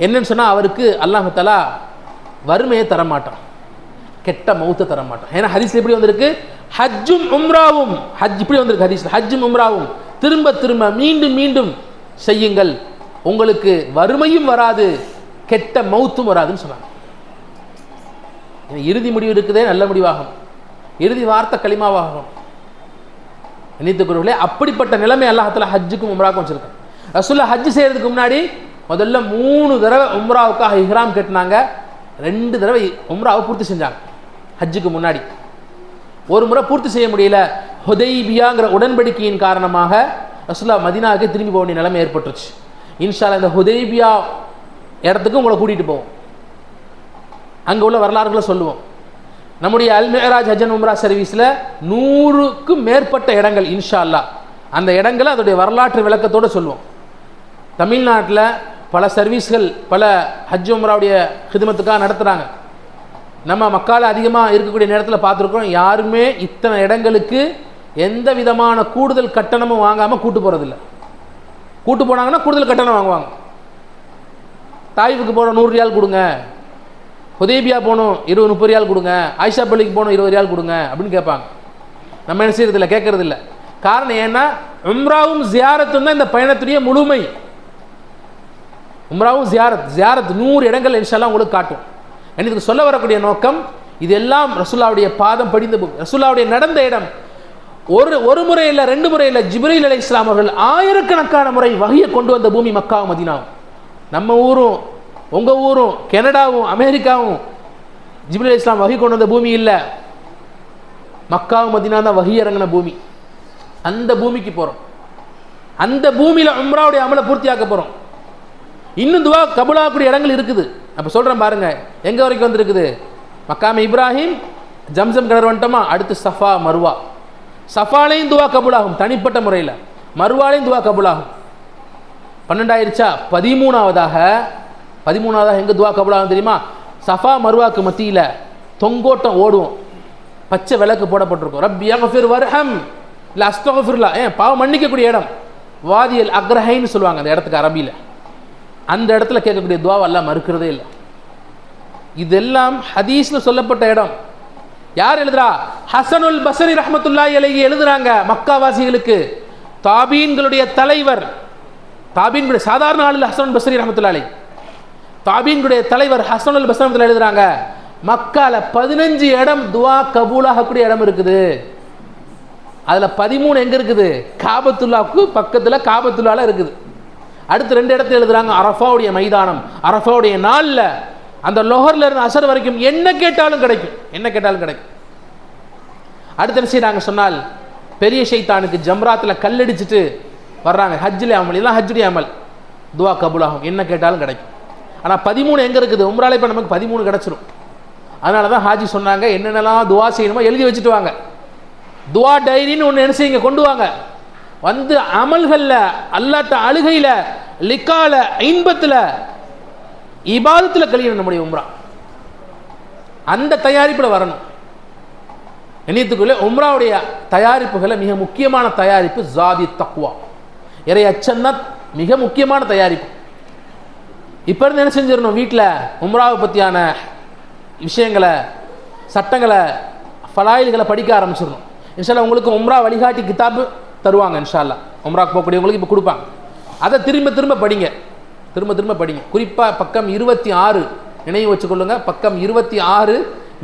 என்னன்னு சொன்னால், அவருக்கு அல்லாஹ் தஆலா வறுமையை தரமாட்டான், கெட்ட மௌத்தை தரமாட்டான். ஏன்னா ஹதீஸ்ல எப்படி வந்திருக்கு? ஹஜ்ஜும் உம்ராவும், ஹஜ் இப்படி வந்திருக்கு ஹதீஸ்ல, ஹஜ்ஜும் உம்ராவும் திரும்ப திரும்ப மீண்டும் மீண்டும் செய்யுங்கள், உங்களுக்கு வறுமையும் வராது, கெட்ட மௌத்தும் வராதுன்னு சொன்னாங்க. இறுதி முடிவு இருக்குதே நல்ல முடிவாகும், இறுதி வார்த்தை களிமாவாகும். நினைத்துக்கிறவர்களே, அப்படிப்பட்ட நிலைமை அல்லாஹ் தஆலா ஹஜ்ஜுக்கும் உம்ராவுக்கும் வச்சிருக்காங்க. ரசூலுல்லாஹ் ஹஜ் செய்யறதுக்கு முன்னாடி முதல்ல 3 தடவை உம்ராவுக்காக இஹ்ராம் கட்டினாங்க, 2 தடவை உம்ராவை பூர்த்தி செஞ்சாங்க. ஹஜ்ஜுக்கு முன்னாடி ஒரு முறை பூர்த்தி செய்ய முடியல, ஹுதைபியாங்கிற உடன்படிக்கையின் காரணமாக ரசூலுல்லாஹ் மதீனாவுக்கு திரும்பி போக வேண்டிய நிலைமை ஏற்பட்டுருச்சு. இன்ஷா அல்லாஹ் இந்த ஹுதைபியா இடத்துக்கு உங்களை கூட்டிகிட்டு போவோம், அங்கே உள்ள வரலாறுகளை சொல்லுவோம். நம்முடைய அல் மிஅராஜ் ஹஜ் அண்ட் உம்ரா சர்வீஸில் 100க்கும் மேற்பட்ட இடங்கள் இன்ஷா அல்லாஹ், அந்த இடங்களை அதோடைய வரலாற்று விளக்கத்தோடு சொல்லுவோம். தமிழ்நாட்டில் பல சர்வீஸ்கள் பல ஹஜ் உம்ராவுடைய ஹிதமத்துக்காக நடத்துகிறாங்க. நம்ம மக்கால் அதிகமாக இருக்கக்கூடிய நேரத்தில் பார்த்துருக்கோம், யாருமே இத்தனை இடங்களுக்கு எந்த விதமான கூடுதல் கட்டணமும் வாங்காமல் கூட்டு போகிறதில்ல. கூட்டு போனாங்கன்னா கூடுதல் கட்டணம் வாங்குவாங்க. தாயிஃபுக்கு போகணும் 100 ரியால் கொடுங்க, ஹுதைபியா போகணும் 20-30 ரியால் கொடுங்க, ஆயிஷா பள்ளிக்கு போகணும் 20 ரியால் கொடுங்க அப்படின்னு கேட்பாங்க. நம்ம என்ன செய்யறதில்ல, கேட்கறதில்ல. காரணம் ஏன்னா உம்ராவும் ஜியாரத்தும் தான் இந்த பயணத்துடைய முழுமை. உம்ராவும் ஜியாரத் 100 இடங்கள் இன்ஷா அல்லாஹ் உங்களுக்கு காட்டும். எனக்கு சொல்ல வரக்கூடிய நோக்கம், இதெல்லாம் ரசூலுல்லாஹ்வுடைய பாதம் படிந்த பூமி, ரசூலுல்லாஹ்வுடைய நடந்த இடம். ஒரு முறை இல்லை, 2 முறை இல்லை, ஜிப்ரீல் அலைஹிஸ்ஸலாம் அவர்கள் ஆயிரக்கணக்கான முறை வஹியை கொண்டு வந்த பூமி மக்காவும் மதீனாவும். நம்ம ஊரும் உங்கள் ஊரும் கனடாவும் அமெரிக்காவும் ஜிப்ரீல் அலைஹிஸ்ஸலாம் வஹி கொண்டு வந்த பூமி இல்லை, மக்காவும் மதீனா தான் வஹி இறங்கின பூமி. அந்த பூமிக்கு போகிறோம். அந்த பூமியில உம்ராவுடைய அமலை பூர்த்தியாக்க போறோம். இன்னும் துவா கபூலாகக்கூடிய இடங்கள் இருக்குது. அப்ப சொல்றேன் பாருங்க, எங்க வரைக்கும் வந்திருக்குது? மக்காம இப்ராஹிம், ஜம்சம் கிணறு வந்துட்டோமா, அடுத்து சஃபா மர்வா. சஃபாலையும் துவா கபூலாகும் தனிப்பட்ட முறையில், மர்வாலையும் துவா கபூலாகும். 12 ஆயிருச்சா? 13ஆவதாக எங்க துவா கபூலாகும் தெரியுமா? சஃபா மர்வாக்கு மத்தியில தொங்கோட்டம் ஓடுவோம், பச்சை விளக்கு போடப்பட்டிருக்கும். ரப்பி யக்ஃபிர் வர்ஹம் இல்ல அஸ்தக்ஃபிர்லா, பாவம் மன்னிக்கக்கூடிய இடம். வாதியல் அக்ரஹைன்னு சொல்லுவாங்க அந்த இடத்துக்கு அரபியில. அந்த இடத்துல கேட்கக்கூடிய துவா அல்லாஹ் மறுக்கிறதே இல்லை. இதெல்லாம் ஹதீஸ்ல சொல்லப்பட்ட இடம். யார் எழுதுறா? ஹசனுல் பஸ்ரி ரஹ்மத்துல்லாஹி அலைஹி எழுதுறாங்க மக்காவாசிகளுக்கு. தாபீன்களுடைய தலைவர், தாபீன்களுடைய சாதாரண ஆளு ஹசனுல் பஸ்ரி ரஹ்மத்துல்லாஹி அலைஹி, தாபீன்களுடைய தலைவர் ஹசனுல் பஸ்ரி ரஹ்மத்துல்லாஹி எழுதுறாங்க, மக்கால 15 இடம் துவா கபூலாகக்கூடிய இடம் இருக்குது. அதுல 13 எங்க இருக்குது? காபத்துல்லாவுக்கு பக்கத்துல காபத்துல்லால இருக்குது. அடுத்து 2 இடத்துல எழுதுறாங்க அரஃபாவுடைய மைதானம், அரஃபாவுடைய நாள்ல அந்த லொஹர்ல இருந்து அசர் வரைக்கும் என்ன கேட்டாலும் கிடைக்கும், என்ன கேட்டாலும் கிடைக்கும். அடுத்த என்ன செய்யறாங்க சொன்னால், பெரிய ஷைத்தானுக்கு ஜம்ராத்துல கல்லடிச்சுட்டு வர்றாங்க. ஹஜ்ஜிலே அமல், இதெல்லாம் ஹஜ்ஜுடைய அமல், துவா கபூலாகும், என்ன கேட்டாலும் கிடைக்கும். ஆனா 13 எங்க இருக்குது? உம்ரால இப்ப நமக்கு 13 கிடைச்சிரும். அதனாலதான் ஹாஜி சொன்னாங்க, என்னென்னலாம் துவா செய்யணுமோ எழுதி வச்சுட்டு வாங்க. துவா டைரின்னு ஒன்று என்ன செய்யுங்க, கொண்டு வாங்க. வந்து அமல்கள்ல, அல்லாட்ட அழுகையில, லிக்கால, இன்பத்துல, இபாதத்துல கழியணும் நம்முடைய உம்ரா. அந்த தயாரிப்புல வரணும். இணையத்துக்குள்ளே உம்ராவுடைய தயாரிப்புகளை மிக முக்கியமான தயாரிப்பு ஜாதி தக்வா, இறை அச்சம் தான் மிக முக்கியமான தயாரிப்பு. இப்ப இருந்து என்ன செஞ்சிடணும், வீட்டில் உம்ராவை பத்தியான விஷயங்களை, சட்டங்களை, ஃபலாயில்களை படிக்க ஆரம்பிச்சிடணும். இன்ஷால்லா உங்களுக்கு உம்ரா வழிகாட்டி கிதாபு தருவாங்க. இன்ஷால்லா உம்ராக்கு போகக்கூடியவங்களுக்கு இப்போ கொடுப்பாங்க. அதை திரும்ப திரும்ப படிங்க, திரும்ப திரும்ப படிங்க. குறிப்பாக பக்கம் 26 நினைவு வச்சுக்கொள்ளுங்க. பக்கம் 26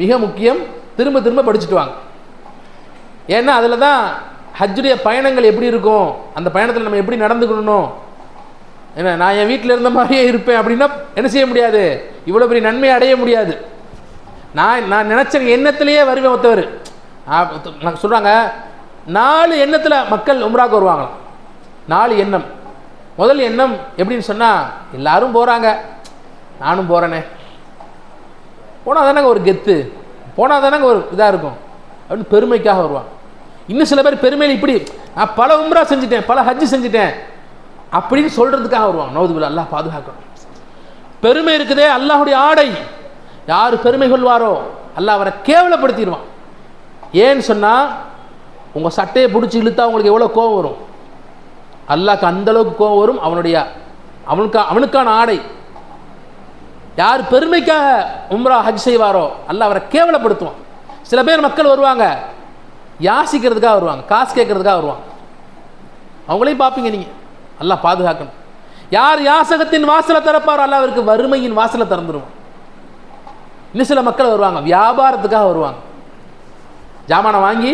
மிக முக்கியம். திரும்ப திரும்ப படிச்சுட்டு வாங்க. ஏன்னா அதில் தான் ஹஜ்ஜுடைய பயணங்கள் எப்படி இருக்கும், அந்த பயணத்தில் நம்ம எப்படி நடந்துக்கணும். ஏன்னா நான் என் வீட்டில் இருந்த மாதிரியே இருப்பேன் அப்படின்னா என்ன செய்ய முடியாது, இவ்வளோ பெரிய நன்மையை அடைய முடியாது. நான் நினைச்ச எண்ணத்திலேயே வருவேன். ஒருத்தவர் சொல்றாங்க 4 எண்ணத்துல மக்கள் உம்ராக்கு வருவாங்களாம். 4 எண்ணம். முதல் எண்ணம் எப்படின்னு சொன்னா, எல்லாரும் போறாங்க நானும் போறேனே, போனா தானங்க ஒரு கெத்து, போனா தானங்க ஒரு இதா இருக்கும் அப்படின்னு பெருமைக்காக வருவாங்க. இன்னும் சில பேர் பெருமையில் இப்படி, நான் பல உம்ரா செஞ்சுட்டேன், பல ஹஜ்ஜு செஞ்சுட்டேன் அப்படின்னு சொல்றதுக்காக வருவாங்க. நவுதுபில்லா, அல்லாஹ் பாதுகாக்கணும். பெருமை இருக்குதே அல்லாஹ்வுடைய ஆடை. யார் பெருமை கொள்வாரோ அல்லாஹ் அவரை கேவலப்படுத்திடுவான். ஏன்னு சொன்னா, உங்க சட்டையை பிடிச்சி இழுத்தா உங்களுக்கு எவ்வளவு கோபம் வரும், அல்லாஹ்க்கு அந்த அளவுக்கு கோபம் வரும். அவனுக்கான ஆடை. யார் பெருமைக்காக உம்ரா ஹஜ் செய்வாரோ அல்லாஹ் அவரை கேவலப்படுத்துவான். சில பேர் மக்கள் வருவாங்க யாசிக்கிறதுக்காக வருவாங்க, காசு கேட்கறதுக்காக வருவாங்க. அவங்களையும் பார்ப்பீங்க நீங்க. அல்லாஹ் பாதுகாக்கணும். யார் யாசகத்தின் வாசலை திறப்பாரோ அல்லாஹ் அவருக்கு வறுமையின் வாசலை திறந்துருவான். இன்னும் சில மக்கள் வருவாங்க வியாபாரத்துக்காக வருவாங்க. ஜாமானை வாங்கி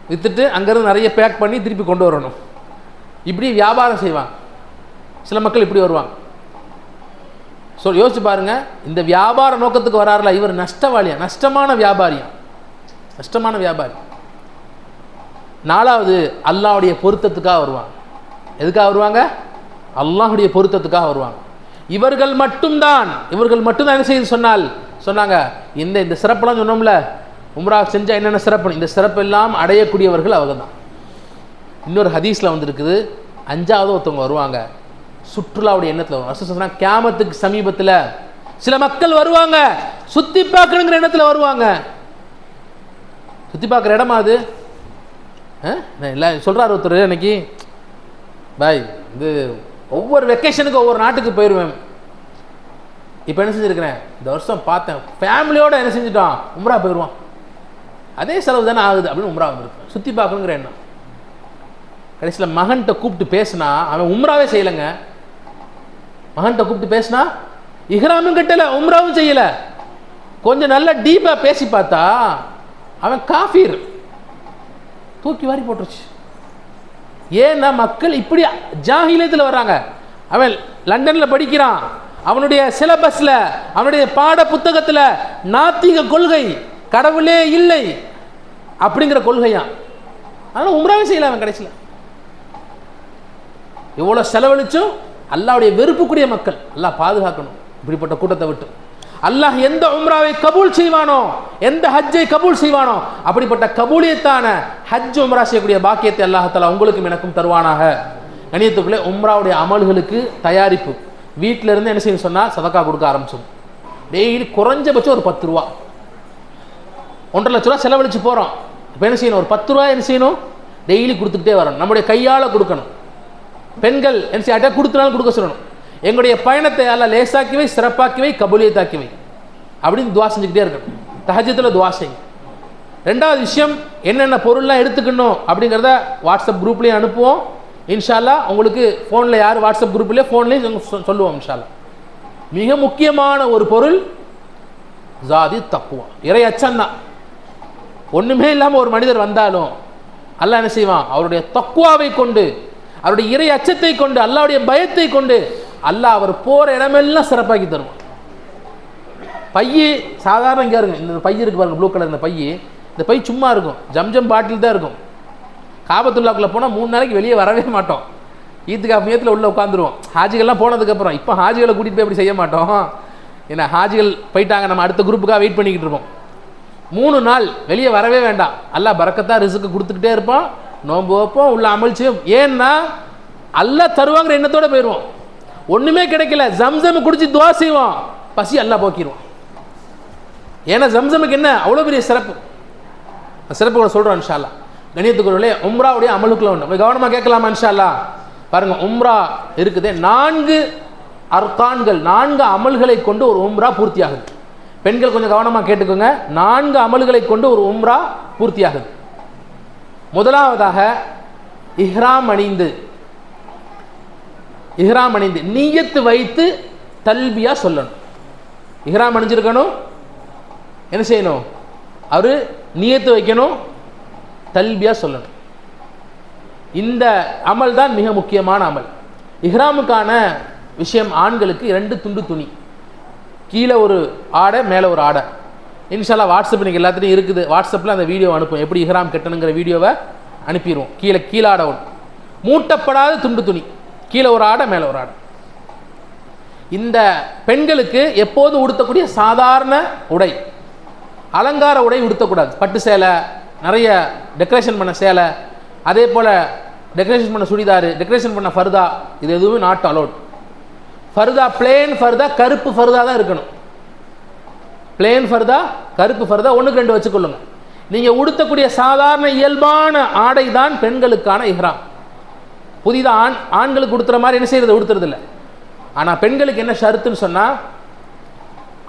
வித்துட்டு அங்கிருந்து நிறைய பேக் பண்ணி திருப்பி கொண்டு வரணும், இப்படி வியாபாரம் செய்வாங்க. சில மக்கள் இப்படி வருவாங்க. யோசிச்சு பாருங்க, இந்த வியாபார நோக்கத்துக்கு வராருல இவர் நஷ்டவாளியா, நஷ்டமான வியாபாரியா, நஷ்டமான வியாபாரி. 4வது அல்லாஹ்வுடைய பொருத்தத்துக்காக வருவாங்க. எதுக்காக வருவாங்க? அல்லாஹ்வுடைய பொருத்தத்துக்காக வருவாங்க. இவர்கள் மட்டும்தான் என்ன செய்து சொன்னாங்க, இந்த சிறப்பெல்லாம் சொன்னோம்ல, உம்ரா செஞ்சா என்னென்ன சிறப்பு, இந்த சிறப்பு எல்லாம் அடையக்கூடியவர்கள் அவங்க தான். இன்னொரு ஹதீஸ்ல வந்திருக்குது, 5வது ஒருத்தவங்க வருவாங்க சுற்றுலாவுடைய எண்ணத்தில் வருவாங்க. கியாமத்துக்கு சமீபத்தில் சில மக்கள் வருவாங்க சுத்தி பார்க்கணுங்கிற எண்ணத்தில் வருவாங்க. சுத்தி பார்க்குற இடமா அது? சொல்றாரு ஒருத்தர் இன்னைக்கு, பாய் இது ஒவ்வொரு வெக்கேஷனுக்கு ஒவ்வொரு நாட்டுக்கு போயிடுவேன். இப்போ என்ன செஞ்சுருக்கிறேன், இந்த வருஷம் பார்த்தேன் ஃபேமிலியோட என்ன செஞ்சுட்டான், உம்ரா போயிடுவான், அதே செலவு தானே ஆகுது அப்படின்னு உம்ரா வந்துருக்கு. சுற்றி பார்க்கணுங்கிற எண்ணம். கடைசியில் மகன்கிட்ட கூப்பிட்டு பேசினா அவன் உம்ராவே செய்யலைங்க. மகன்கிட்ட கூப்பிட்டு பேசினா இஹ்ராமும் கட்டலை, உம்ராவும் செய்யலை. கொஞ்சம் நல்லா டீப்பாக பேசி பார்த்தா அவன் காஃபீர், தூக்கி வாரி போட்டுருச்சு. ஏன்னா மக்கள் இப்படி ஜாஹிலியத்தில் வர்றாங்க. அவன் லண்டனில் படிக்கிறான், அவனுடைய சிலபஸ்ல, அவனுடைய பாட புத்தகத்தில் நாத்திக கொள்கை, கடவுளே இல்லை அப்படிங்கிற கொள்கையா. அதனால உம்ராவே செய்யல அவன். கடைசியில் எவ்வளோ செலவழிச்சும் அல்லாஹ்வுடைய வெறுப்புக்குரிய மக்கள். அல்லாஹ் பாதுகாக்கணும் இப்படிப்பட்ட கூட்டத்தை விட்டு. அல்லாஹ் எந்த உம்ராவை கபூல் செய்வானோ, எந்த ஹஜ்ஜை கபூல் செய்வானோ, அப்படிப்பட்ட கபூலியத்தான ஹஜ் உம்ரா செய்யக்கூடிய பாக்கியத்தை அல்லாஹ் தஆலா உங்களுக்கும் எனக்கும் தருவானாக. கணியத்துக்குள்ளே உம்ராவுடைய அமல்களுக்கு தயாரிப்பு வீட்டில இருந்து என்ன செய்யணும் சொன்னால் சதக்கா கொடுக்க ஆரம்பிச்சோம். டெய்லி குறைஞ்சபட்சம் ஒரு 10 ரூபா, 1.5 லட்ச ரூபா செலவழிச்சு போகிறோம். இப்போ என்ன செய்யணும், ஒரு 10 ரூபா என்ன செய்யணும், டெய்லி கொடுத்துக்கிட்டே வரணும். நம்முடைய கையால் கொடுக்கணும். பெண்கள் என்ன செய்ய கொடுத்தனாலும் கொடுக்க சொல்லணும். எங்களுடைய பயணத்தை எல்லாம் லேசாக்கிவை, சிறப்பாக்கிவை, கபூலியத்தாக்கிவை அப்படின்னு துவா செஞ்சுக்கிட்டே இருக்கணும். தஹஜ்ஜுதுல துவா செய்யுங்க. 2வது விஷயம், என்னென்ன பொருள்லாம் எடுத்துக்கணும் அப்படிங்கிறத வாட்ஸ்அப் குரூப்லேயும் அனுப்புவோம். இன்ஷா அல்லாஹ் உங்களுக்கு ஃபோனில் யார் வாட்ஸ்அப் குரூப்லேயே ஃபோன்லேயும் சொல்லுவோம் இன்ஷா அல்லாஹ். மிக முக்கியமான ஒரு பொருள் ஜாதி தக்குவா, இறை அச்சம்தான். ஒன்றுமே இல்லாமல் ஒரு மனிதர் வந்தாலும் அல்லாஹ் என்ன செய்வான், அவருடைய தக்குவாவை கொண்டு, அவருடைய இறை அச்சத்தை கொண்டு, அல்லாஹ்வுடைய பயத்தை கொண்டு அல்லாஹ் அவர் போகிற இடமெல்லாம் சிறப்பாக்கி தருவான். பைய சாதாரண இங்கே இருக்கும், இந்த பைய இருக்கு பாருங்க, ப்ளூ கலர். இந்த பை சும்மா இருக்கும், ஜம்ஜம் பாட்டில் தான் இருக்கும். காபத்துல்லாக்குள்ளே போனால் 3 நாளைக்கு வெளியே வரவே மாட்டோம். ஈத்துக்காஃப் நியத்தில் உள்ளே உட்காந்துருவோம். ஹாஜிகள்லாம் போனதுக்கப்புறம். இப்போ ஹாஜிகளை கூட்டிகிட்டு போய் அப்படி செய்ய மாட்டோம். ஏன்னா ஹாஜிகள் போயிட்டாங்க, நம்ம அடுத்த குரூப்புக்காக வெயிட் பண்ணிக்கிட்டு இருப்போம். 3 நாள் வெளியே வரவே வேண்டாம். அல்லாஹ் பரக்கத்தா ரிஸ்க்கு கொடுத்துக்கிட்டே இருப்பான். நோன்பு வைப்போம், உள்ள அமல் செய்வோம். ஏன்னா அல்லாஹ் தருவாங்கிற எண்ணத்தோடு போயிடுவோம். ஒன்றுமே கிடைக்கல, ஜம்சம் குடிச்சு துவா செய்வோம், பசி அல்லாஹ் போக்கிடுவோம். ஏன்னா ஜம்சமுக்கு என்ன அவ்வளோ பெரிய சிறப்பு. சிறப்புகளை சொல்கிறோம் இன்ஷா அல்லாஹ். கணியத்துக்குள்ளே உம்ராவுடைய அமலுக்குள்ள உண்டு. கவனமாக கேட்கலாமா இன்ஷா அல்லாஹ்? பாருங்க, உம்ரா இருக்குது 4 அர்கான்கள், 4 அமல்களை கொண்டு ஒரு உம்ரா பூர்த்தி ஆகுது. பெண்கள் கொஞ்சம் கவனமாக கேட்டுக்கோங்க. 4 அமல்களை கொண்டு ஒரு உம்ரா பூர்த்தி ஆகுது. முதலாவதாக இஹ்ராம் அணிந்து நியத்து வைத்து தல்பியா சொல்லணும். இஹ்ராம் அணிஞ்சிருக்கணும், என்ன செய்யணும், அவரு நியத்து வைக்கணும், தல்பியா சொல்லணும். இந்த அமல் தான் மிக முக்கியமான அமல். இஹ்ராமுக்கான விஷயம், ஆண்களுக்கு 2 துண்டு துணி, கீழே ஒரு ஆடை, மேலே ஒரு ஆடை. இன்ஷா அல்லாஹ் வாட்ஸ்அப் இன்னைக்கு எல்லாத்துலையும் இருக்குது. வாட்ஸ்அப்பில் அந்த வீடியோ அனுப்புவோம், எப்படி இஹ்ராம் கட்டணுங்கிற வீடியோவை அனுப்பிடுவோம். கீழே ஆடை ஒன்று, மூட்டப்படாத துண்டு துணி, கீழே ஒரு ஆடை, மேலே ஒரு ஆடை. இந்த பெண்களுக்கு எப்போது உடுத்தக்கூடிய சாதாரண உடை, அலங்கார உடை உடுத்தக்கூடாது. பட்டு சேலை, நிறைய டெக்கரேஷன் பண்ண சேலை, அதே போல் டெக்கரேஷன் பண்ண சுடிதார், டெக்கரேஷன் பண்ண ஃபர்தா, இது எதுவுமே நாட் அலோட். ஃபர்தா பிளேன் ஃபர்தா, கருப்பு ஃபர்தா தான் இருக்கணும். பிளேன் ஃபர்தா, கருப்பு ஃபர்தா, 1க்கு 2 வச்சுக்கொள்ளுங்க. நீங்கள் உடுத்தக்கூடிய சாதாரண இயல்பான ஆடை தான் பெண்களுக்கான இஹ்ராம். புதிதாக ஆண்களுக்கு உடுத்துற மாதிரி என்ன செய்யறது, உடுத்துறது இல்லை. ஆனால் பெண்களுக்கு என்ன ஷருத்துன்னு சொன்னால்,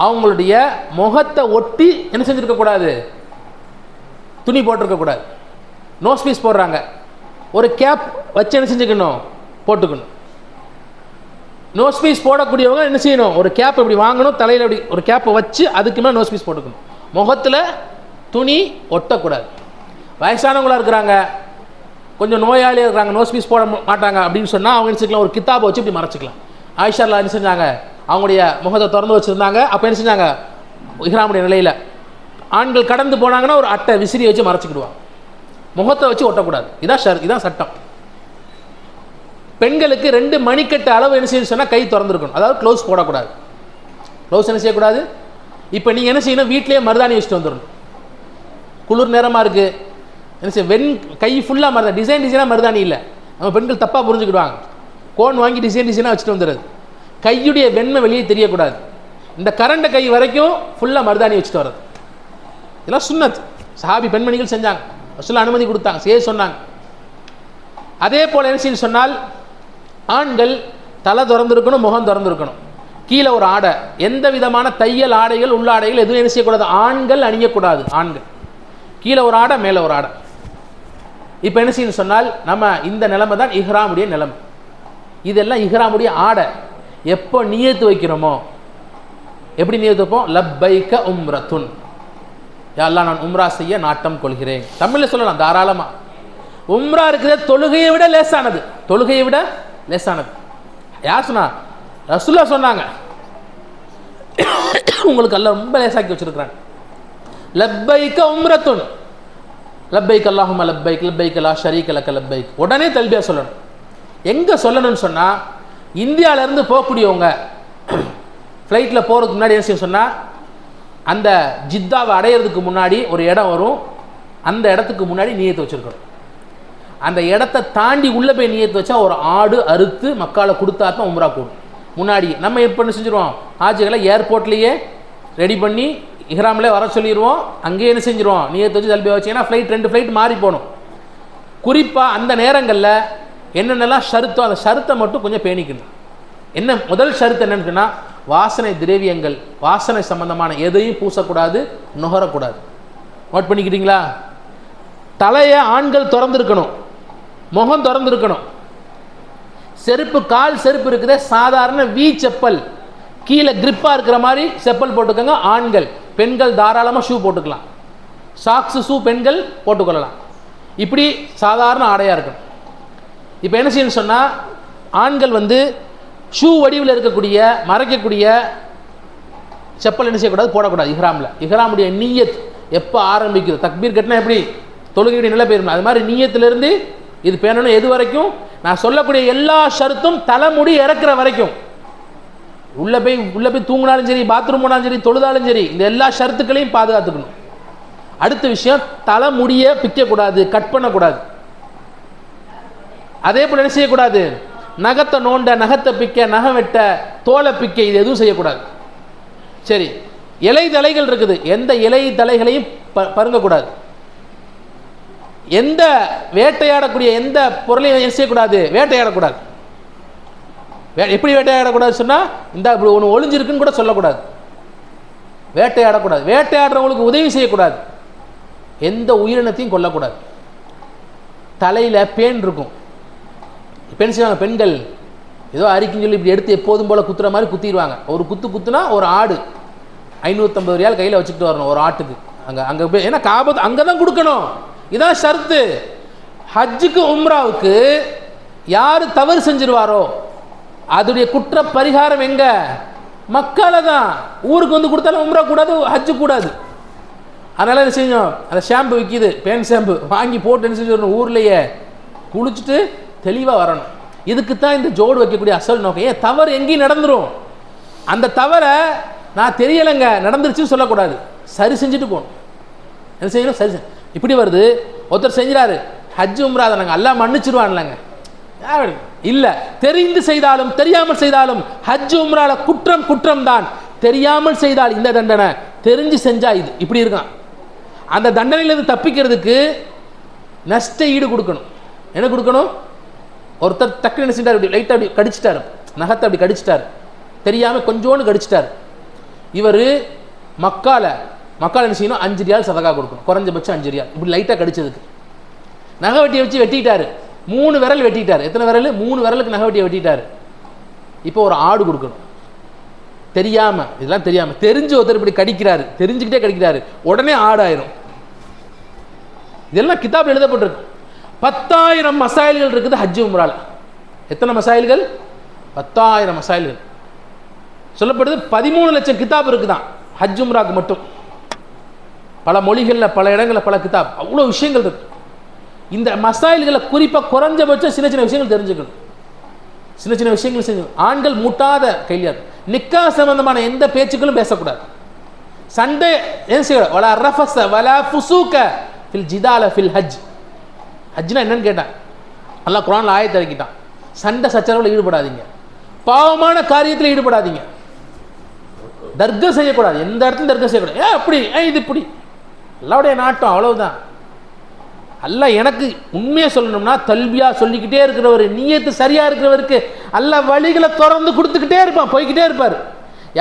அவங்களுடைய முகத்தை ஒட்டி என்ன செஞ்சுருக்கக்கூடாது, துணி போட்டிருக்கக்கூடாது. நோஸ் பீஸ் போடுறாங்க, ஒரு கேப் வச்சு என்ன செஞ்சுக்கணும், போட்டுக்கணும். நோஸ் பீஸ் போடக்கூடியவங்க என்ன செய்யணும், ஒரு கேப் இப்படி வாங்கணும், தலையில் அப்படி ஒரு கேப்பை வச்சு அதுக்கு மேலே நோஸ் பீஸ் போட்டுக்கணும். முகத்தில் துணி ஒட்டக்கூடாது. வயசானவங்களாக இருக்கிறாங்க, கொஞ்சம் நோயாளியாக இருக்கிறாங்க, நோஸ் பீஸ் போட மாட்டாங்க அப்படின்னு சொன்னால் அவங்க என்ன செஞ்சுக்கலாம், ஒரு கித்தாபை வச்சு இப்படி மறைச்சிக்கலாம். ஆயிஷா என்ன செஞ்சாங்க, அவங்களுடைய முகத்தை திறந்து வச்சுருந்தாங்க. அப்போ என்ன செஞ்சாங்க, இஹ்ராமுடைய நிலையில் ஆண்கள் கடந்து போனாங்கன்னா ஒரு அட்டை விசிறியை வச்சு மறைச்சிக்கிடுவாங்க, முகத்தை வச்சு ஒட்டக்கூடாது. இதான் சட்டம். பெண்களுக்கு 2 மணிக்கட்டு அளவு என்ன செய்யணும் சொன்னால் கை திறந்துருக்கணும், அதாவது க்ளவுஸ் போடக்கூடாது. க்ளவுஸ் என்ன செய்யக்கூடாது. இப்போ நீங்கள் என்ன செய்யணும், வீட்டிலேயே மருதாணி வச்சுட்டு வந்துடணும். குளிர் நேரமாக இருக்குது, என்ன செய்ய, கை ஃபுல்லாக மருதாணி, டிசைனாக மருதாணி இல்லை. நம்ம பெண்கள் தப்பாக புரிஞ்சுக்கிடுவாங்க. கோன் வாங்கி டிசைனாக வச்சுட்டு வந்துடுறது. கையுடைய வெண்மை வெளியே தெரியக்கூடாது. இந்த கரண்ட கை வரைக்கும் ஃபுல்லாக மருதாணி வச்சுட்டு வர்றது, இதெல்லாம் சுன்னத். சஹாபி பெண்மணிகள் செஞ்சாங்க, ரசூலுல்லாஹ் அனுமதி கொடுத்தாங்க, செய்ய சொன்னாங்க. அதே போல் என்ன செய்யணும் சொன்னால், ஆண்கள் தலை திறந்துருக்கணும், முகம் திறந்துருக்கணும், கீழே ஒரு ஆடை, எந்த விதமான தையல் ஆடைகள், உள்ளாடைகள் எதுவும் என்ன செய்யக்கூடாது, ஆண்கள் அணியக்கூடாது. ஆண்கள் கீழே ஒரு ஆடை, மேலே ஒரு ஆடை. இப்போ என்ன செய்யணும் சொன்னால், நம்ம இந்த நிலைமை தான் இஹ்ராமுடைய நிலைமை. இதெல்லாம் இஹ்ராமுடைய ஆடை. எப்போ நியத்து வைக்கிறோமோ, எப்படி நியத்து வைப்போம், லப்பைக்க உம்ரத்துன், யா அல்லாஹ் நான் உம்ரா செய்ய நாட்டம் கொள்கிறேன். தமிழில் சொல்லலாம் தாராளமாக. உம்ரா இருக்குது தொழுகையை விட லேசானது, தொழுகையை விட லேசானது. யார் சொன்னா, ரசூலுல்லாஹ் சொன்னாங்க. உங்களுக்கு அல்லாஹ் ரொம்ப லேசாக்கி வச்சிருக்கிறாங்க. லப்பைக்க உம்ரத்துன், லப்பைக் அல்லாஹும்ம லப்பைக், லப்பைக் லா ஷரீக லக லப்பைக். உடனே தல்பியா சொல்லணும். எங்கே சொல்லணும்னு சொன்னால், இந்தியாவிலேருந்து போகக்கூடியவங்க ஃப்ளைட்டில் போகிறதுக்கு முன்னாடி என்ன செய்ய சொன்னால், அந்த ஜித்தாவை அடையிறதுக்கு முன்னாடி ஒரு இடம் வரும். அந்த இடத்துக்கு முன்னாடி நியத்து வச்சுருக்கணும். அந்த இடத்த தாண்டி உள்ளே போய் நியத்து வச்சா ஒரு ஆடு அறுத்து மக்கால கொடுத்தா தான் உம்ரா கூடும். முன்னாடி நம்ம எப்போ என்ன செஞ்சுருவோம், ஹாஜிகளை ஏர்போர்ட்லேயே ரெடி பண்ணி இஹ்ராம்லேயே வர சொல்லிடுவோம். அங்கேயே என்ன செஞ்சுருவோம், நியத்து வச்சு தல்பியா வச்சு. ஏன்னா ஃப்ளைட் 2 ஃப்ளைட் மாறி போகணும். குறிப்பாக அந்த நேரங்களில் என்னென்னலாம் ஷருத்தோ அந்த ஷருத்தை மட்டும் கொஞ்சம் பேணிக்கணும். என்ன முதல் ஷருத்து என்னன்னு சொன்னால், வாசனை திரவியங்கள், வாசனை சம்பந்தமான எதையும் பூசக்கூடாது, நுகரக்கூடாது. நோட் பண்ணிக்கிட்டீங்களா? தலையை ஆண்கள் திறந்துருக்கணும், முகம் திறந்துருக்கணும். செருப்பு, கால் செருப்பு இருக்குது, சாதாரண வி செப்பல், கீழே கிரிப்பாக இருக்கிற மாதிரி செப்பல் போட்டுக்கோங்க ஆண்கள். பெண்கள் தாராளமாக ஷூ போட்டுக்கலாம். சாக்ஸு ஷூ பெண்கள் போட்டுக்கொள்ளலாம். இப்படி சாதாரண ஆடையாக இருக்கணும். இப்போ என்ன செய்யணும்னு சொன்னால், ஆண்கள் வந்து ஷூ வடிவில் இருக்கக்கூடிய மறைக்கக்கூடிய செப்பல் என்ன செய்யக்கூடாது, போடக்கூடாது. இஹ்ராமுடைய நியத் எப்போ ஆரம்பிக்குது, தக்பீர் கட்டினா எப்படி தொழுகையுடைய நிலை போயிடும், அது மாதிரி நியத்திலிருந்து இது பேணணும். எது வரைக்கும்? நான் சொல்லக்கூடிய எல்லா ஷருத்தும் தலைமுடி இறக்குற வரைக்கும். உள்ளே போய் தூங்கினாலும் சரி, பாத்ரூம் போனாலும் சரி, தொழுதாலும் சரி, இந்த எல்லா ஷருத்துக்களையும் பாதுகாத்துக்கணும். அடுத்த விஷயம், தலைமுடியை பிக்கக்கூடாது, கட் பண்ணக்கூடாது. அதே போல் என்ன செய்யக்கூடாது, நகத்தை நோண்ட, நகத்தை பிக்க, நகம் வெட்ட, தோலை பிக்க, இது எதுவும் செய்யக்கூடாது. சரி, இலை தலைகள் இருக்குது, எந்த இலை தலைகளையும் பருங்கக்கூடாது. எந்த வேட்டையாடக்கூடிய எந்த பொருளையும் என்ன செய்யக்கூடாது, வேட்டையாடக்கூடாது. எப்படி வேட்டையாடக்கூடாது சொன்னால், இந்த இப்படி ஒன்று ஒளிஞ்சிருக்குன்னு கூட சொல்லக்கூடாது. வேட்டையாடக்கூடாது. வேட்டையாடுறவங்களுக்கு உதவி செய்யக்கூடாது. எந்த உயிரினத்தையும் கொல்லக்கூடாது. தலையில் பேன் இருக்கும். பெண் செய்வாங்க பெண்கள், ஏதோ அரிக்குன்னு சொல்லி இப்படி எடுத்து எப்போதும் போல் குத்துற மாதிரி குத்திடுவாங்க. ஒரு குத்துனா ஒரு ஆடு 550 ரியால் கையில் வச்சுக்கிட்டு வரணும் ஒரு ஆட்டுக்கு. அங்கே போய், ஏன்னா காபத்து அங்கே தான் கொடுக்கணும். இதான் ஷர்த்து. ஹஜ்ஜுக்கு உம்ராவுக்கு யார் தவறு செஞ்சிருவாரோ அதோடைய குற்ற பரிகாரம் எங்க, மக்கால தான். ஊருக்கு வந்து கொடுத்தாலும் உம்ரா கூடாது, ஹஜ்ஜு கூடாது. அதனால என்ன செஞ்சோம், அந்த ஷாம்பு விற்கிது, பேன் ஷாம்பு வாங்கி போட்டு என்ன செஞ்சு ஊர்லேயே குளிச்சுட்டு தெளிவாக வரணும். இதுக்கு தான் இந்த ஜோடு வைக்கக்கூடிய அசல் நோக்கம். ஏன் தவறு எங்கேயும் நடந்துடும். அந்த தவறை நான் தெரியலைங்க நடந்துருச்சுன்னு சொல்லக்கூடாது, சரி செஞ்சுட்டு போகணும். என்ன செய்யணும், சரி இப்படி வருது ஒருத்தர் செஞ்சுறாரு ஹஜ் உம்ரா, அதை நாங்கள் எல்லாம் மன்னிச்சிருவான்லங்க. இல்லை, தெரிந்து செய்தாலும் தெரியாமல் செய்தாலும் ஹஜ் உம்ரால குற்றம் தான். தெரியாமல் செய்தால் இந்த தண்டனை, தெரிஞ்சு செஞ்சா இது இப்படி இருக்கான். அந்த தண்டனையிலிருந்து தப்பிக்கிறதுக்கு நஷ்ட ஈடு கொடுக்கணும். என்ன கொடுக்கணும்? ஒருத்தர் டக்குனு என்ன செஞ்சார், அப்படி லைட்டாக அப்படி கடிச்சிட்டாரு, நகத்தை அப்படி கடிச்சிட்டாரு, தெரியாமல் கொஞ்சோண்டு கடிச்சிட்டாரு. இவர் மக்கால என்ன செய்யணும், 5 ரியால் சதகா கொடுக்கணும், குறைஞ்சபட்சம் 5 ரியால். இப்படி லைட்டாக கடிச்சதுக்கு நகை வெட்டியை வச்சு வெட்டிட்டாரு, 3 விரல் வெட்டிட்டார். எத்தனை விரல்? 3 விரலுக்கு நகை வெட்டியை வெட்டிட்டாரு. இப்போ ஒரு ஆடு கொடுக்கணும். தெரியாமல், இதெல்லாம் தெரியாமல், தெரிஞ்சு ஒருத்தர் இப்படி கடிக்கிறாரு, தெரிஞ்சுக்கிட்டே கடிக்கிறாரு, உடனே ஆடாயிரும். இதெல்லாம் கிதாப் எழுதப்பட்டிருக்கு. 10,000 மசாயில்கள் இருக்குது ஹஜ் உம்ரால. எத்தனை மசாயில்கள்? 10,000 மசாயில்கள். சொல்லப்படுது 13 லட்சம் கிதாப் இருக்குதான் ஹஜ் உம்ராக்கு மட்டும். பல மொழிகளில், பல இடங்களில், பல கிதாப், அவ்வளோ விஷயங்கள் இருக்கு. இந்த மசாயில்களை குறிப்பாக குறைஞ்சபட்சம் சின்ன சின்ன விஷயங்கள் தெரிஞ்சுக்கணும். சின்ன சின்ன விஷயங்கள் செஞ்சு, ஆண்கள் மூட்டாத கைலியார், நிக்கா சம்பந்தமான எந்த பேச்சுக்களும் பேசக்கூடாது. சண்டை என்ன செய்யக்கூடாது, வலா ரஃபஸ வலா ஃபுசூக ஃபில் ஜிதால ஃபில் ஹஜ். ஹஜ்னா என்னன்னு கேட்டான், அல்லாஹ் குர்ஆன்ல ஆயத்தை இறக்கிட்டான். சண்டை சச்சரவில் ஈடுபடாதீங்க, பாவமான காரியத்தில் ஈடுபடாதீங்க, தர்க்கம் செய்யக்கூடாது, எந்த இடத்துலையும் தர்க்கம் செய்யக்கூடாது. அப்படி இது இப்படி, அல்லாஹ்வுடைய நாட்டம் அவ்வளவுதான். அல்லாஹ் எனக்கு உண்மையை சொல்லணும்னா, தல்பியா சொல்லிக்கிட்டே இருக்கிறவர், நியத்து சரியா இருக்கிறவருக்கு அல்லாஹ் வழிகளை திறந்து கொடுத்துக்கிட்டே இருப்பான், போய்கிட்டே இருப்பார்.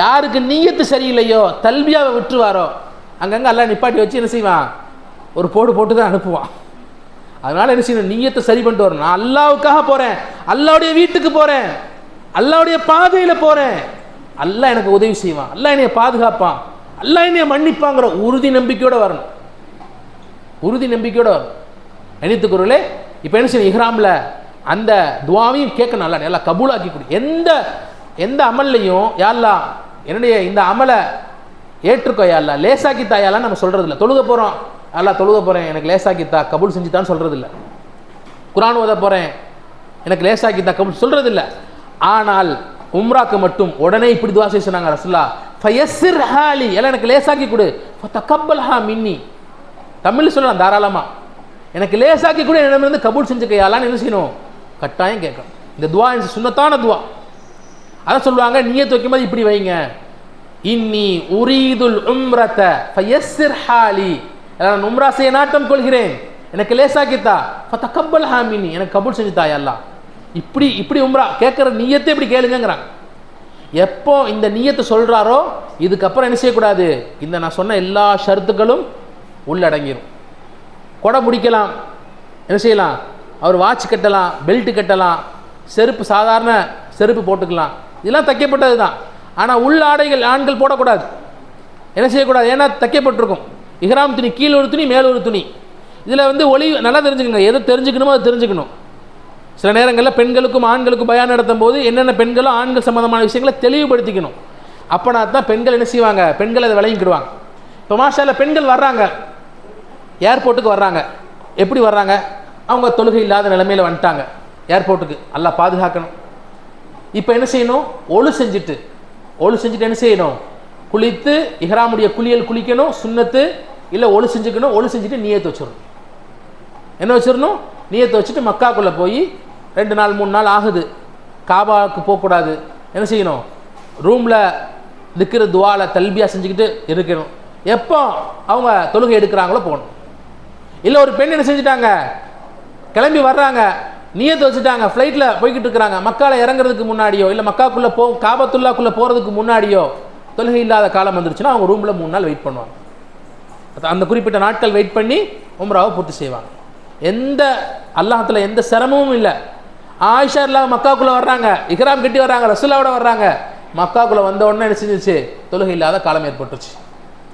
யாருக்கு நியத்து சரியில்லையோ, தல்பியாவை விட்டுருவாரோ, அங்கங்கே அல்லாஹ் நிப்பாட்டி வச்சு என்ன செய்வான், ஒரு போட்டு தான் அனுப்புவான். அதனால என்ன செய்யணும், நியத்தை சரி பண்ணிட்டு வரணும். நான் அல்லாஹ்வுக்காக போறேன், அல்லாஹ்வுடைய வீட்டுக்கு போறேன், அல்லாஹ்வுடைய பாதையில போறேன், அல்லாஹ் எனக்கு உதவி செய்வான், அல்லாஹ் என்னைய பாதுகாப்பான், அல்லாஹ் என்னைய மன்னிப்பாங்கிற உறுதி நம்பிக்கையோட வரணும். உறுதி நம்பிக்கையோட வரணும். நினைத்துக்குறளே, இப்போ என்ன செய்யணும், இஹ்ராமில் அந்த துவாவையும் கேட்கணும், நல்லா கபூலாக்கி கொடு. எந்த அமல்லையும் யா அல்லாஹ் என்னுடைய இந்த அமலை ஏற்றுக்கோ, யா அல்லாஹ் லேசாக்கி தாயாலாம் நம்ம சொல்றது இல்லை. தொழுக போகிறோம், அல்லாஹ் தொழுக போகிறேன், எனக்கு லேசாக்கித்தா, கபூல் செஞ்சுத்தான்னு சொல்றது இல்லை. குர்ஆன் ஓத போகிறேன், எனக்கு லேசாக்கி தக்க சொல்றது இல்லை. ஆனால் உம்ராக்கு மட்டும் உடனே இப்படி துவா செய்ய சொன்னாங்க ரசூலுல்லாஹ், ஃபயஸ்ஸிர் ஹாலி, எல்லாம் எனக்கு லேசாக்கி கொடு, ஃபதகப்பல்ஹா மின்னி, தமிழ் சொல்லலாம் தாராளமா, எனக்கு லேசாக்கி கூட என்னிடமிருந்து கபூல் செஞ்சுக்கையாலான்னு என்ன செய்யணும், கட்டாயம் கேட்கணும். இந்த துவா சுன்னத்தான துவா. அதான் சொல்லுவாங்க நியத் வைக்கும்போது இப்படி வைங்க, இன்னி உரீதுல் உம்ரத ஃபயஸ்ஸிர் ஹாலி, நான் உம்ரா செய்ய நாட்டம் கொள்கிறேன், எனக்கு லேசாக்கித்தா, ஃபதகப்பல்ஹா மின்னி, எனக்கு கபூல் செஞ்சுத்தா யா அல்லாஹ். இப்படி உம்ரா கேட்குற நியத்தை இப்படி கேளுங்கிறாங்க. எப்போ இந்த நியத்தை சொல்றாரோ இதுக்கப்புறம் என்ன செய்யக்கூடாது, இந்த நான் சொன்ன எல்லா ஷர்த்துக்களும் உள்ளடங்கிடும். கொடை பிடிக்கலாம், என்ன செய்யலாம், அவர் வாட்ச் கட்டலாம், பெல்ட் கட்டலாம், செருப்பு சாதாரண செருப்பு போட்டுக்கலாம், இதெல்லாம் தைக்கப்பட்டது தான். ஆனால் உள்ள ஆடைகள் ஆண்கள் போடக்கூடாது, என்ன செய்யக்கூடாது, ஏன்னா தைக்கப்பட்டிருக்கும். இஹ்ராம் துணி கீழே ஒரு துணி மேலே ஒரு துணி. இதில் வந்து ஒளி நல்லா தெரிஞ்சுக்கணும், எதை தெரிஞ்சுக்கணுமோ அதை தெரிஞ்சுக்கணும். சில நேரங்களில் பெண்களுக்கும் ஆண்களுக்கும் பயான் நடத்தும் போது என்னென்ன பெண்களும் ஆண்கள் சம்மந்தமான விஷயங்களை தெளிவுபடுத்திக்கணும். அப்போனா தான் பெண்கள் என்ன செய்வாங்க, பெண்கள் அதை விளங்கிக்கிடுவாங்க. இப்போ மாஷால்ல பெண்கள் வர்றாங்க, ஏர்போர்ட்டுக்கு வர்றாங்க, எப்படி வர்றாங்க, அவங்க தொழுகை இல்லாத நிலைமையில் வந்துட்டாங்க ஏர்போர்ட்டுக்கு, அல்லாஹ் பாதுகாக்கணும். இப்போ என்ன செய்யணும், ஒழு செஞ்சுட்டு என்ன செய்யணும், குளித்து இஹ்ராமுடைய குளிக்கணும், சுன்னத்து இல்லை ஒழு செஞ்சுக்கணும். ஒழு செஞ்சுட்டு நியத்து வச்சிடணும். என்ன வச்சிடணும், நியத்தை வச்சுட்டு மக்காக்குள்ளே போய் 2 நாள் 3 நாள் ஆகுது, காபாவுக்கு போகக்கூடாது, என்ன செய்யணும், ரூமில் திக்ரு துவால தல்பியா செஞ்சுக்கிட்டு இருக்கணும். எப்போ அவங்க தொழுகை எடுக்கிறாங்களோ போகணும். இல்லை ஒரு பெண் என்ன செஞ்சுட்டாங்க, கிளம்பி வர்றாங்க, நியத்தை வச்சுட்டாங்க, ஃப்ளைட்டில் போய்கிட்டு இருக்கிறாங்க, மக்காவில் இறங்குறதுக்கு முன்னாடியோ இல்லை மக்காக்குள்ளே காபத்துல்லாக்குள்ளே போகிறதுக்கு முன்னாடியோ தொழுகை இல்லாத காலம் வந்துருச்சுன்னா அவங்க ரூமில் 3 நாள் வெயிட் பண்ணுவாங்க. அந்த குறிப்பிட்ட நாட்கள் வெயிட் பண்ணி உம்ராவை பூர்த்தி செய்வாங்க. எந்த அல்லாஹ்ல எந்த சிரமமும் இல்லை. ஆயிஷா எல்லாம் மக்காக்குள்ளே வர்றாங்க, இஹ்ராம் கட்டி வர்றாங்க, ரசூலாவோட வர்றாங்க, மக்காக்குள்ளே வந்த உடனே என்ன செஞ்சிச்சு, தொழுகை இல்லாத காலம் ஏற்பட்டுருச்சு.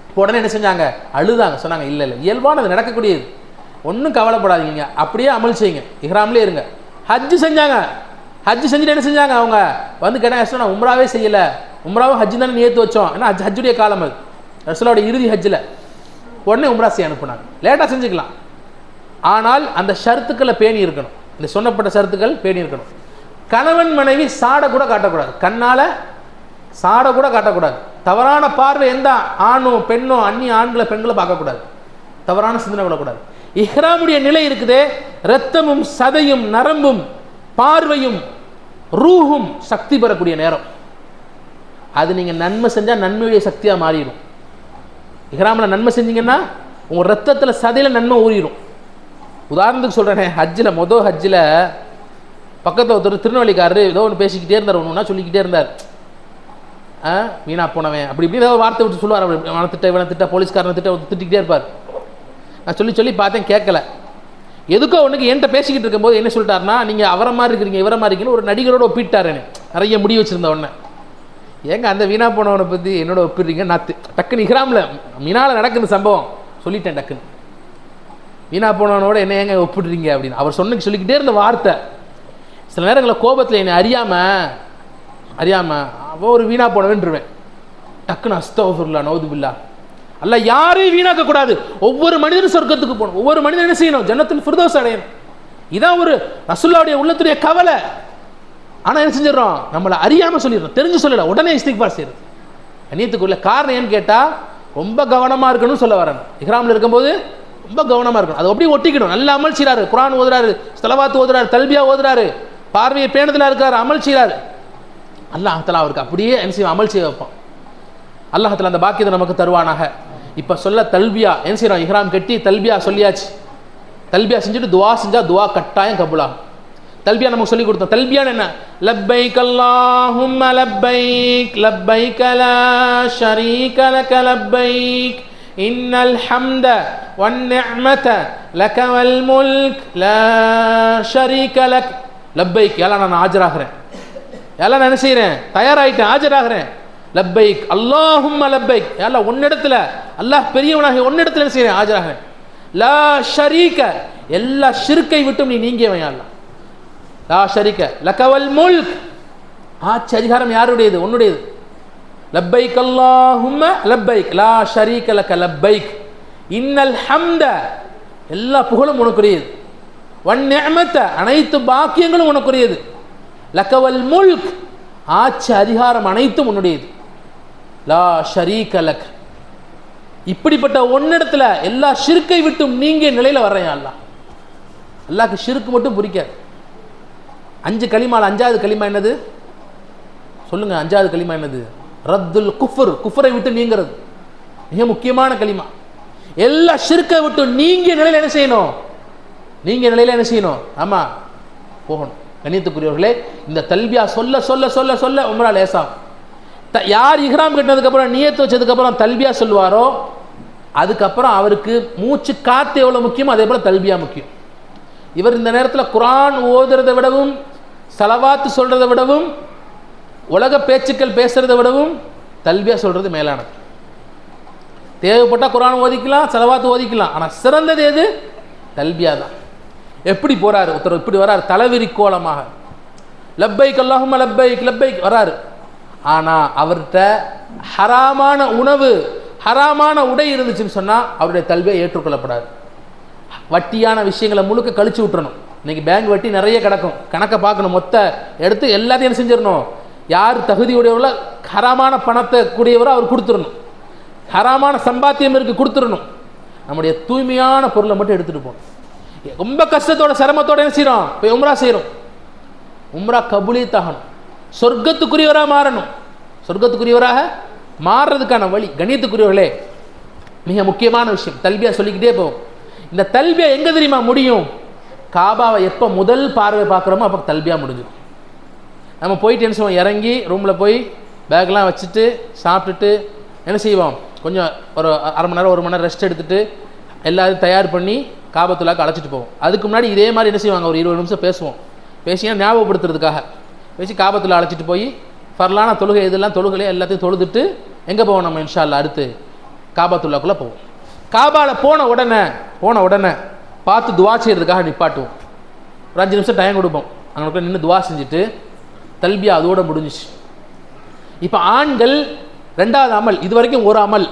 இப்போ உடனே என்ன செஞ்சாங்க, அழுதாங்க, சொன்னாங்க இல்லை இயல்பானது நடக்கக்கூடியது, ஒன்றும் கவலைப்படாதீங்க, அப்படியே அமல் செய்யுங்க, இஹ்ராம்லேயே இருங்க. ஹஜ்ஜு செஞ்சாங்க, ஹஜ்ஜு செஞ்சுட்டு என்ன செஞ்சாங்க, அவங்க வந்து கேட்டாங்க, சொன்னா உம்ராவே செய்யலை, உம்ராவும் ஹஜ்ஜு தானே நியத்து வச்சோம், ஏன்னா ஹஜ்ஜுடைய காலம் அது, ரசூலோட இறுதி ஹஜ்ஜில். உடனே உம்ரா செய்ய அனுப்புனாங்க. லேட்டாக செஞ்சுக்கலாம், ஆனால் அந்த ஷர்த்துக்களை பேணி இருக்கணும், இந்த சொன்னப்பட்ட ஷர்த்துக்கள் பேணி இருக்கணும். கணவன் மனைவி சாட கூட காட்டக்கூடாது, கண்ணால் சாட கூட காட்டக்கூடாது. தவறான பார்வை எந்த ஆணோ பெண்ணோ அந்நிய ஆண்களை பெண்களை பார்க்கக்கூடாது, தவறான சிந்தனை விடக்கூடாது. இஹ்ராமுடைய நிலை இருக்குதே, இரத்தமும் சதையும் நரம்பும் பார்வையும் ரூஹும் சக்தி பெறக்கூடிய நேரம். அது நீங்கள் நன்மை செஞ்சால் நன்மையுடைய சக்தியாக மாறிடும். இஹ்ராமில் நன்மை செஞ்சீங்கன்னா உங்கள் ரத்தத்தில் சதையில் நன்மை ஊறிடும். உதாரணத்துக்கு சொல்கிறேனே, ஹஜ்ஜில் ஹஜ்ஜில் பக்கத்தில் ஒருத்தர் திருநெல்வேலிக்காரரு ஏதோ ஒன்று பேசிக்கிட்டே இருந்தார், ஒன்றுனா சொல்லிக்கிட்டே இருந்தார், வீணா போனவன் அப்படி இப்படி ஏதாவது வார்த்தை விட்டு சொல்லுவார், அவனை திட்ட இவனை திட்ட போலீஸ்காரனை திட்டிக்கிட்டே இருப்பார். நான் சொல்லி பார்த்தேன், கேட்கல. எதுக்கோ ஒன்றுக்கு என்கிட்ட பேசிக்கிட்டு இருக்கும்போது என்ன சொல்லிட்டாருன்னா, நீங்கள் அவரை மாதிரி இருக்கிறீங்க இவரை மாதிரி இருக்கீங்கன்னு ஒரு நடிகரோட ஒப்பிட்டார். நிறைய முடி வச்சுருந்த உடனே, ஏங்க அந்த வீணா போனவனை பற்றி என்னோட ஒப்பிடுறீங்க, நான் டக்குன்னு இஹ்ராமில் மினால நடக்குது சம்பவம் சொல்லிட்டேன், டக்குன்னு வீணா போனவனோட என்ன ஏங்க ஒப்பிடுறீங்க அப்படின்னு அவர் சொல்லிக்கிட்டே இருந்த வார்த்தை. சில நேரங்களில் கோபத்தில் என்னை அறியாமல் அவன் ஒரு வீணா போனவன்றுவேன், டக்குன்னு அஸ்தக்ஃபிருல்லாஹ் நவுதுபில்லா. அல்ல யாரையும் வீணாக்கக்கூடாது, ஒவ்வொரு மனிதனும் சொர்க்கத்துக்கு போகணும், ஒவ்வொரு மனிதன் என்ன செய்யணும், ஜன்னத்துல் ஃபிர்தௌஸ் அடையணும். இதான் ஒரு ரசூலுல்லாஹ்வுடைய உள்ளத்துடைய கவலை. ஆனால் என்ன செஞ்சிடறோம், நம்மளை அறியாமல் சொல்லிடுறோம், தெரிஞ்சு சொல்லலை, உடனே இஸ்திக்ஃபார் செய்யறது. அந்நியத்துக்குள்ள காரணம் ஏன்னு கேட்டால் ரொம்ப கவனமாக இருக்கணும்னு சொல்ல வரேன். இஹ்ராமில் இருக்கும்போது ரொம்ப கவனமாக இருக்கணும், அதை அப்படியே ஒட்டிக்கணும். நல்ல அமல் செய்கிறாரு, குர்ஆன் ஓதுறாரு, ஸலவாத் ஓதுறாரு, தல்பியா ஓதுறாரு, பார்வையை பேணுதலாக இருக்காரு, அமல் செய்கிறாரு, அல்லாஹ் தஆலா அவருக்கு அப்படியே என்ன செய்வோம், அமல் செய்ய வைப்பான். அல்லாஹ் தஆலா அந்த பாக்கியத்தை நமக்கு தருவானாக. இப்போ சொல்ல தல்பியா என்ன செய்கிறோம், இஹ்ராம் கட்டி தல்பியா சொல்லியாச்சு, தல்பியா செஞ்சுட்டு துவா செஞ்சால் துவா கட்டாயம் கபூலாகும். தல்பியா நமக்கு சொல்லி கொடுத்தோம். தல்பியான்னு என்ன, லப்பைக் அல்லாஹும்ம லப்பைக் லப்பைக் லா ஷரீக லக லப்பைக் இன்னல் ஹம்த வன் நிஅமத லக வல் முல்க் லா ஷரீக லக். லப்பைக், எல்லாம் நான் ஆஜராகிறேன், எல்லாம் நான் என்ன செய்கிறேன், தயாராகிட்டேன், ஆஜராகிறேன். லப்பைக் அல்லாஹும்ம லப்பைக், எல்லாம் ஒன்னிடத்தில், அல்லாஹ் பெரியவனாக ஒன்னிடத்தில் என்ன செய்கிறேன், ஆஜராகிறேன். லா ஷரீக, எல்லா ஷிர்க்கை விட்டும் நீ நீங்கியவன் அல்லாஹ். லா ஷரீக லக வல் முல்க், ஆட்சி அதிகாரம் யாருடையது, உன்னுடையது. லப்பைக் அல்லாஹும்ம லப்பைக் லா ஷரீக லக லப்பைக் இன்னல் ஹம்த, எல்லா புகழும் உனக்குரியது. வன் நிஅமத, அனைத்து பாக்கியங்களும் உனக்குரியது. லக்கவல் முல்க், ஆட்சி அதிகாரம் அனைத்தும் உன்னுடையது. லா ஷரீக லக், இப்படிப்பட்ட ஒன்னிடத்துல எல்லா ஷிர்க்கை விட்டும் நீங்க நிலையில வர்றேன் அல்லாஹ். அல்லாஹ்க்கு ஷிர்க் மட்டும் பிடிக்காது. 5 கலிமால 5வது கலிமா என்னது சொல்லுங்க? 5வது கலிமா என்னது? ரத்துல் குஃப்ர், குஃப்ரை விட்டு நீங்கிறது. மிக முக்கியமான கலிமா. எல்லா ஷிர்க்கை விட்டு நீங்க நிலையில என்ன செய்யணும்? நீங்க நிலையில என்ன செய்யணும்? ஆமா, போகணும். கண்ணியத்துக்குரியவர்களே, இந்த தல்பியா சொல்ல சொல்ல சொல்ல சொல்ல உம்ரா லேசாகும். யார் இஹ்ராம் கட்டினதுக்கு அப்புறம் நியத்து வச்சதுக்கு அப்புறம் தல்பியா சொல்லுவாரோ, அதுக்கப்புறம் அவருக்கு மூச்சு காத்து எவ்வளவு முக்கியமோ அதே போல தல்பியா முக்கியம். இவர் இந்த நேரத்தில் குர்ஆன் ஓதுறதை விடவும், ஸலவாத் சொல்றதை விடவும், உலக பேச்சுக்கள் பேசுறதை விடவும் தல்பியா சொல்றது மேலானது. தேவைப்பட்ட குர்ஆன் ஓதிக்கலாம், ஸலவாத் ஓதிக்கலாம், ஆனா சிறந்தது எது? தல்பியா தான். எப்படி போறாரு ஒருத்தர்? இப்படி வராரு தலைவிரி கோலமாக, லப்பைக் அல்லாஹும்ம லப்பைக் லப்பைக் வராரு. ஆனா அவர்கிட்ட ஹராமான உணவு, ஹராமான உடை இருந்துச்சுன்னு சொன்னா அவருடைய தல்பியா ஏற்றுக்கொள்ளப்படாது. வட்டியான விஷயங்களை முழுக்க கழிச்சு விட்டுறணும். இன்னைக்கு பேங்க் வட்டி நிறைய கிடக்கும், கணக்கை பார்க்கணும், மொத்த எடுத்து எல்லாத்தையும் என்ன செஞ்சிடணும்? யார் தகுதியுடையவர்கள ஹராமான பணத்தை கூடியவரோ அவர் கொடுத்துடணும். ஹராமான சம்பாத்தியம் இருக்கு கொடுத்துடணும். நம்முடைய தூய்மையான பொருளை மட்டும் எடுத்துட்டு போகணும். ரொம்ப கஷ்டத்தோட சிரமத்தோட என்ன செய்யறோம்? போய் உம்ரா செய்யறோம். உம்ரா கபூலியத்தாகணும், சொர்க்கத்துக்குரியவராக மாறணும். சொர்க்கத்துக்குரியவராக மாறுறதுக்கான வழி. கண்ணியத்துக்குரியவர்களே, மிக முக்கியமான விஷயம். தல்பியா சொல்லிக்கிட்டே போவோம். இந்த தல்பியா எங்க தெரியுமா முடியும்? காபாவை எப்போ முதல் பார்வை பார்க்குறோமோ அப்போ தல்பியா முடிஞ்சிடும். நம்ம போயிட்டு என்ன செய்வோம்? இறங்கி ரூமில் போய் பேக்லாம் வச்சுட்டு சாப்பிட்டுட்டு என்ன செய்வோம்? கொஞ்சம் ஒரு அரை மணி நேரம் 1 மணி நேரம் ரெஸ்ட் எடுத்துட்டு எல்லாரும் தயார் பண்ணி காபத்துல்லாக்கு அழைச்சிட்டு போவோம். அதுக்கு முன்னாடி இதே மாதிரி என்ன செய்வாங்க? ஒரு 20 நிமிஷம் பேசுவோம். பேசினா ஞாபகப்படுத்துறதுக்காக பேசி காபத்துல்லா அழைச்சிட்டு போய் ஃபர்லான தொழுகை இதெல்லாம் தொழுகையே எல்லாத்தையும் தொழுதுட்டு எங்கே போவோம்? நம்ம இன்ஷா அல்லாஹ் அடுத்து காபத்துல்லாக்குள்ளே போவோம். காபாவில் போன உடனே பார்த்து துவா செய்கிறதுக்காக நிப்பாட்டுவோம். ஒரு 5 நிமிஷம் டைம் கொடுப்போம். அங்கே நின்று துவா செஞ்சுட்டு தல்பியா அதோட முடிஞ்சிச்சு. இப்போ ஆண்கள் 2வது அமல், இது வரைக்கும் ஒரு அமல்,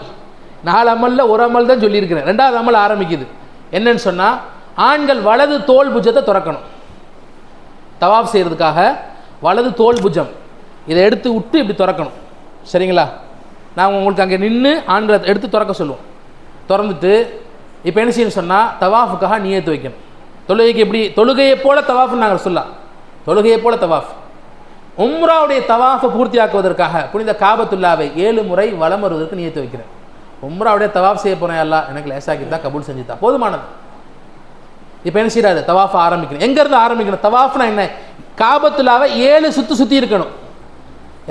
4 அமலில் ஒரு அமல் தான் சொல்லியிருக்கிறேன். 2வது அமல் ஆரம்பிக்குது. என்னன்னு சொன்னால், ஆண்கள் வலது தோல் புஜத்தை திறக்கணும். தவாஃப் செய்கிறதுக்காக வலது தோல் புஜம் இதை எடுத்து விட்டு இப்படி திறக்கணும். சரிங்களா? நான் உங்களுக்கு அங்கே நின்று ஆண்களை எடுத்து திறக்க சொல்லுவோம். திறந்துட்டு இப்போ என்ன செய்யணும் சொன்னால், தவாஃபுக்காக நியத்து வைக்கணும். தொழுகைக்கு எப்படி? தொழுகையை போல தவாஃப்னு நாங்கள் சொல்லலாம். தொழுகையை போல தவாஃப். உம்ராவுடைய தவாஃபை பூர்த்தியாக்குவதற்காக புனித காபத்துல்லாவை 7 முறை வலம் வருவதற்கு நியத்து வைக்கிறேன். உம்ராவுடைய தவாஃப் செய்ய போகிறேன், அல்லாஹ் எனக்கு லேசாக்கிட்டா, கபூல் செஞ்சுட்டா, போதுமானது. இப்போ என்ன செய்யறாரு? தவாஃபை ஆரம்பிக்கணும். எங்கேருந்து ஆரம்பிக்கணும்? தவாஃப்னா என்ன? காபத்துல்லாவை 7 சுற்று சுற்றி இருக்கணும்.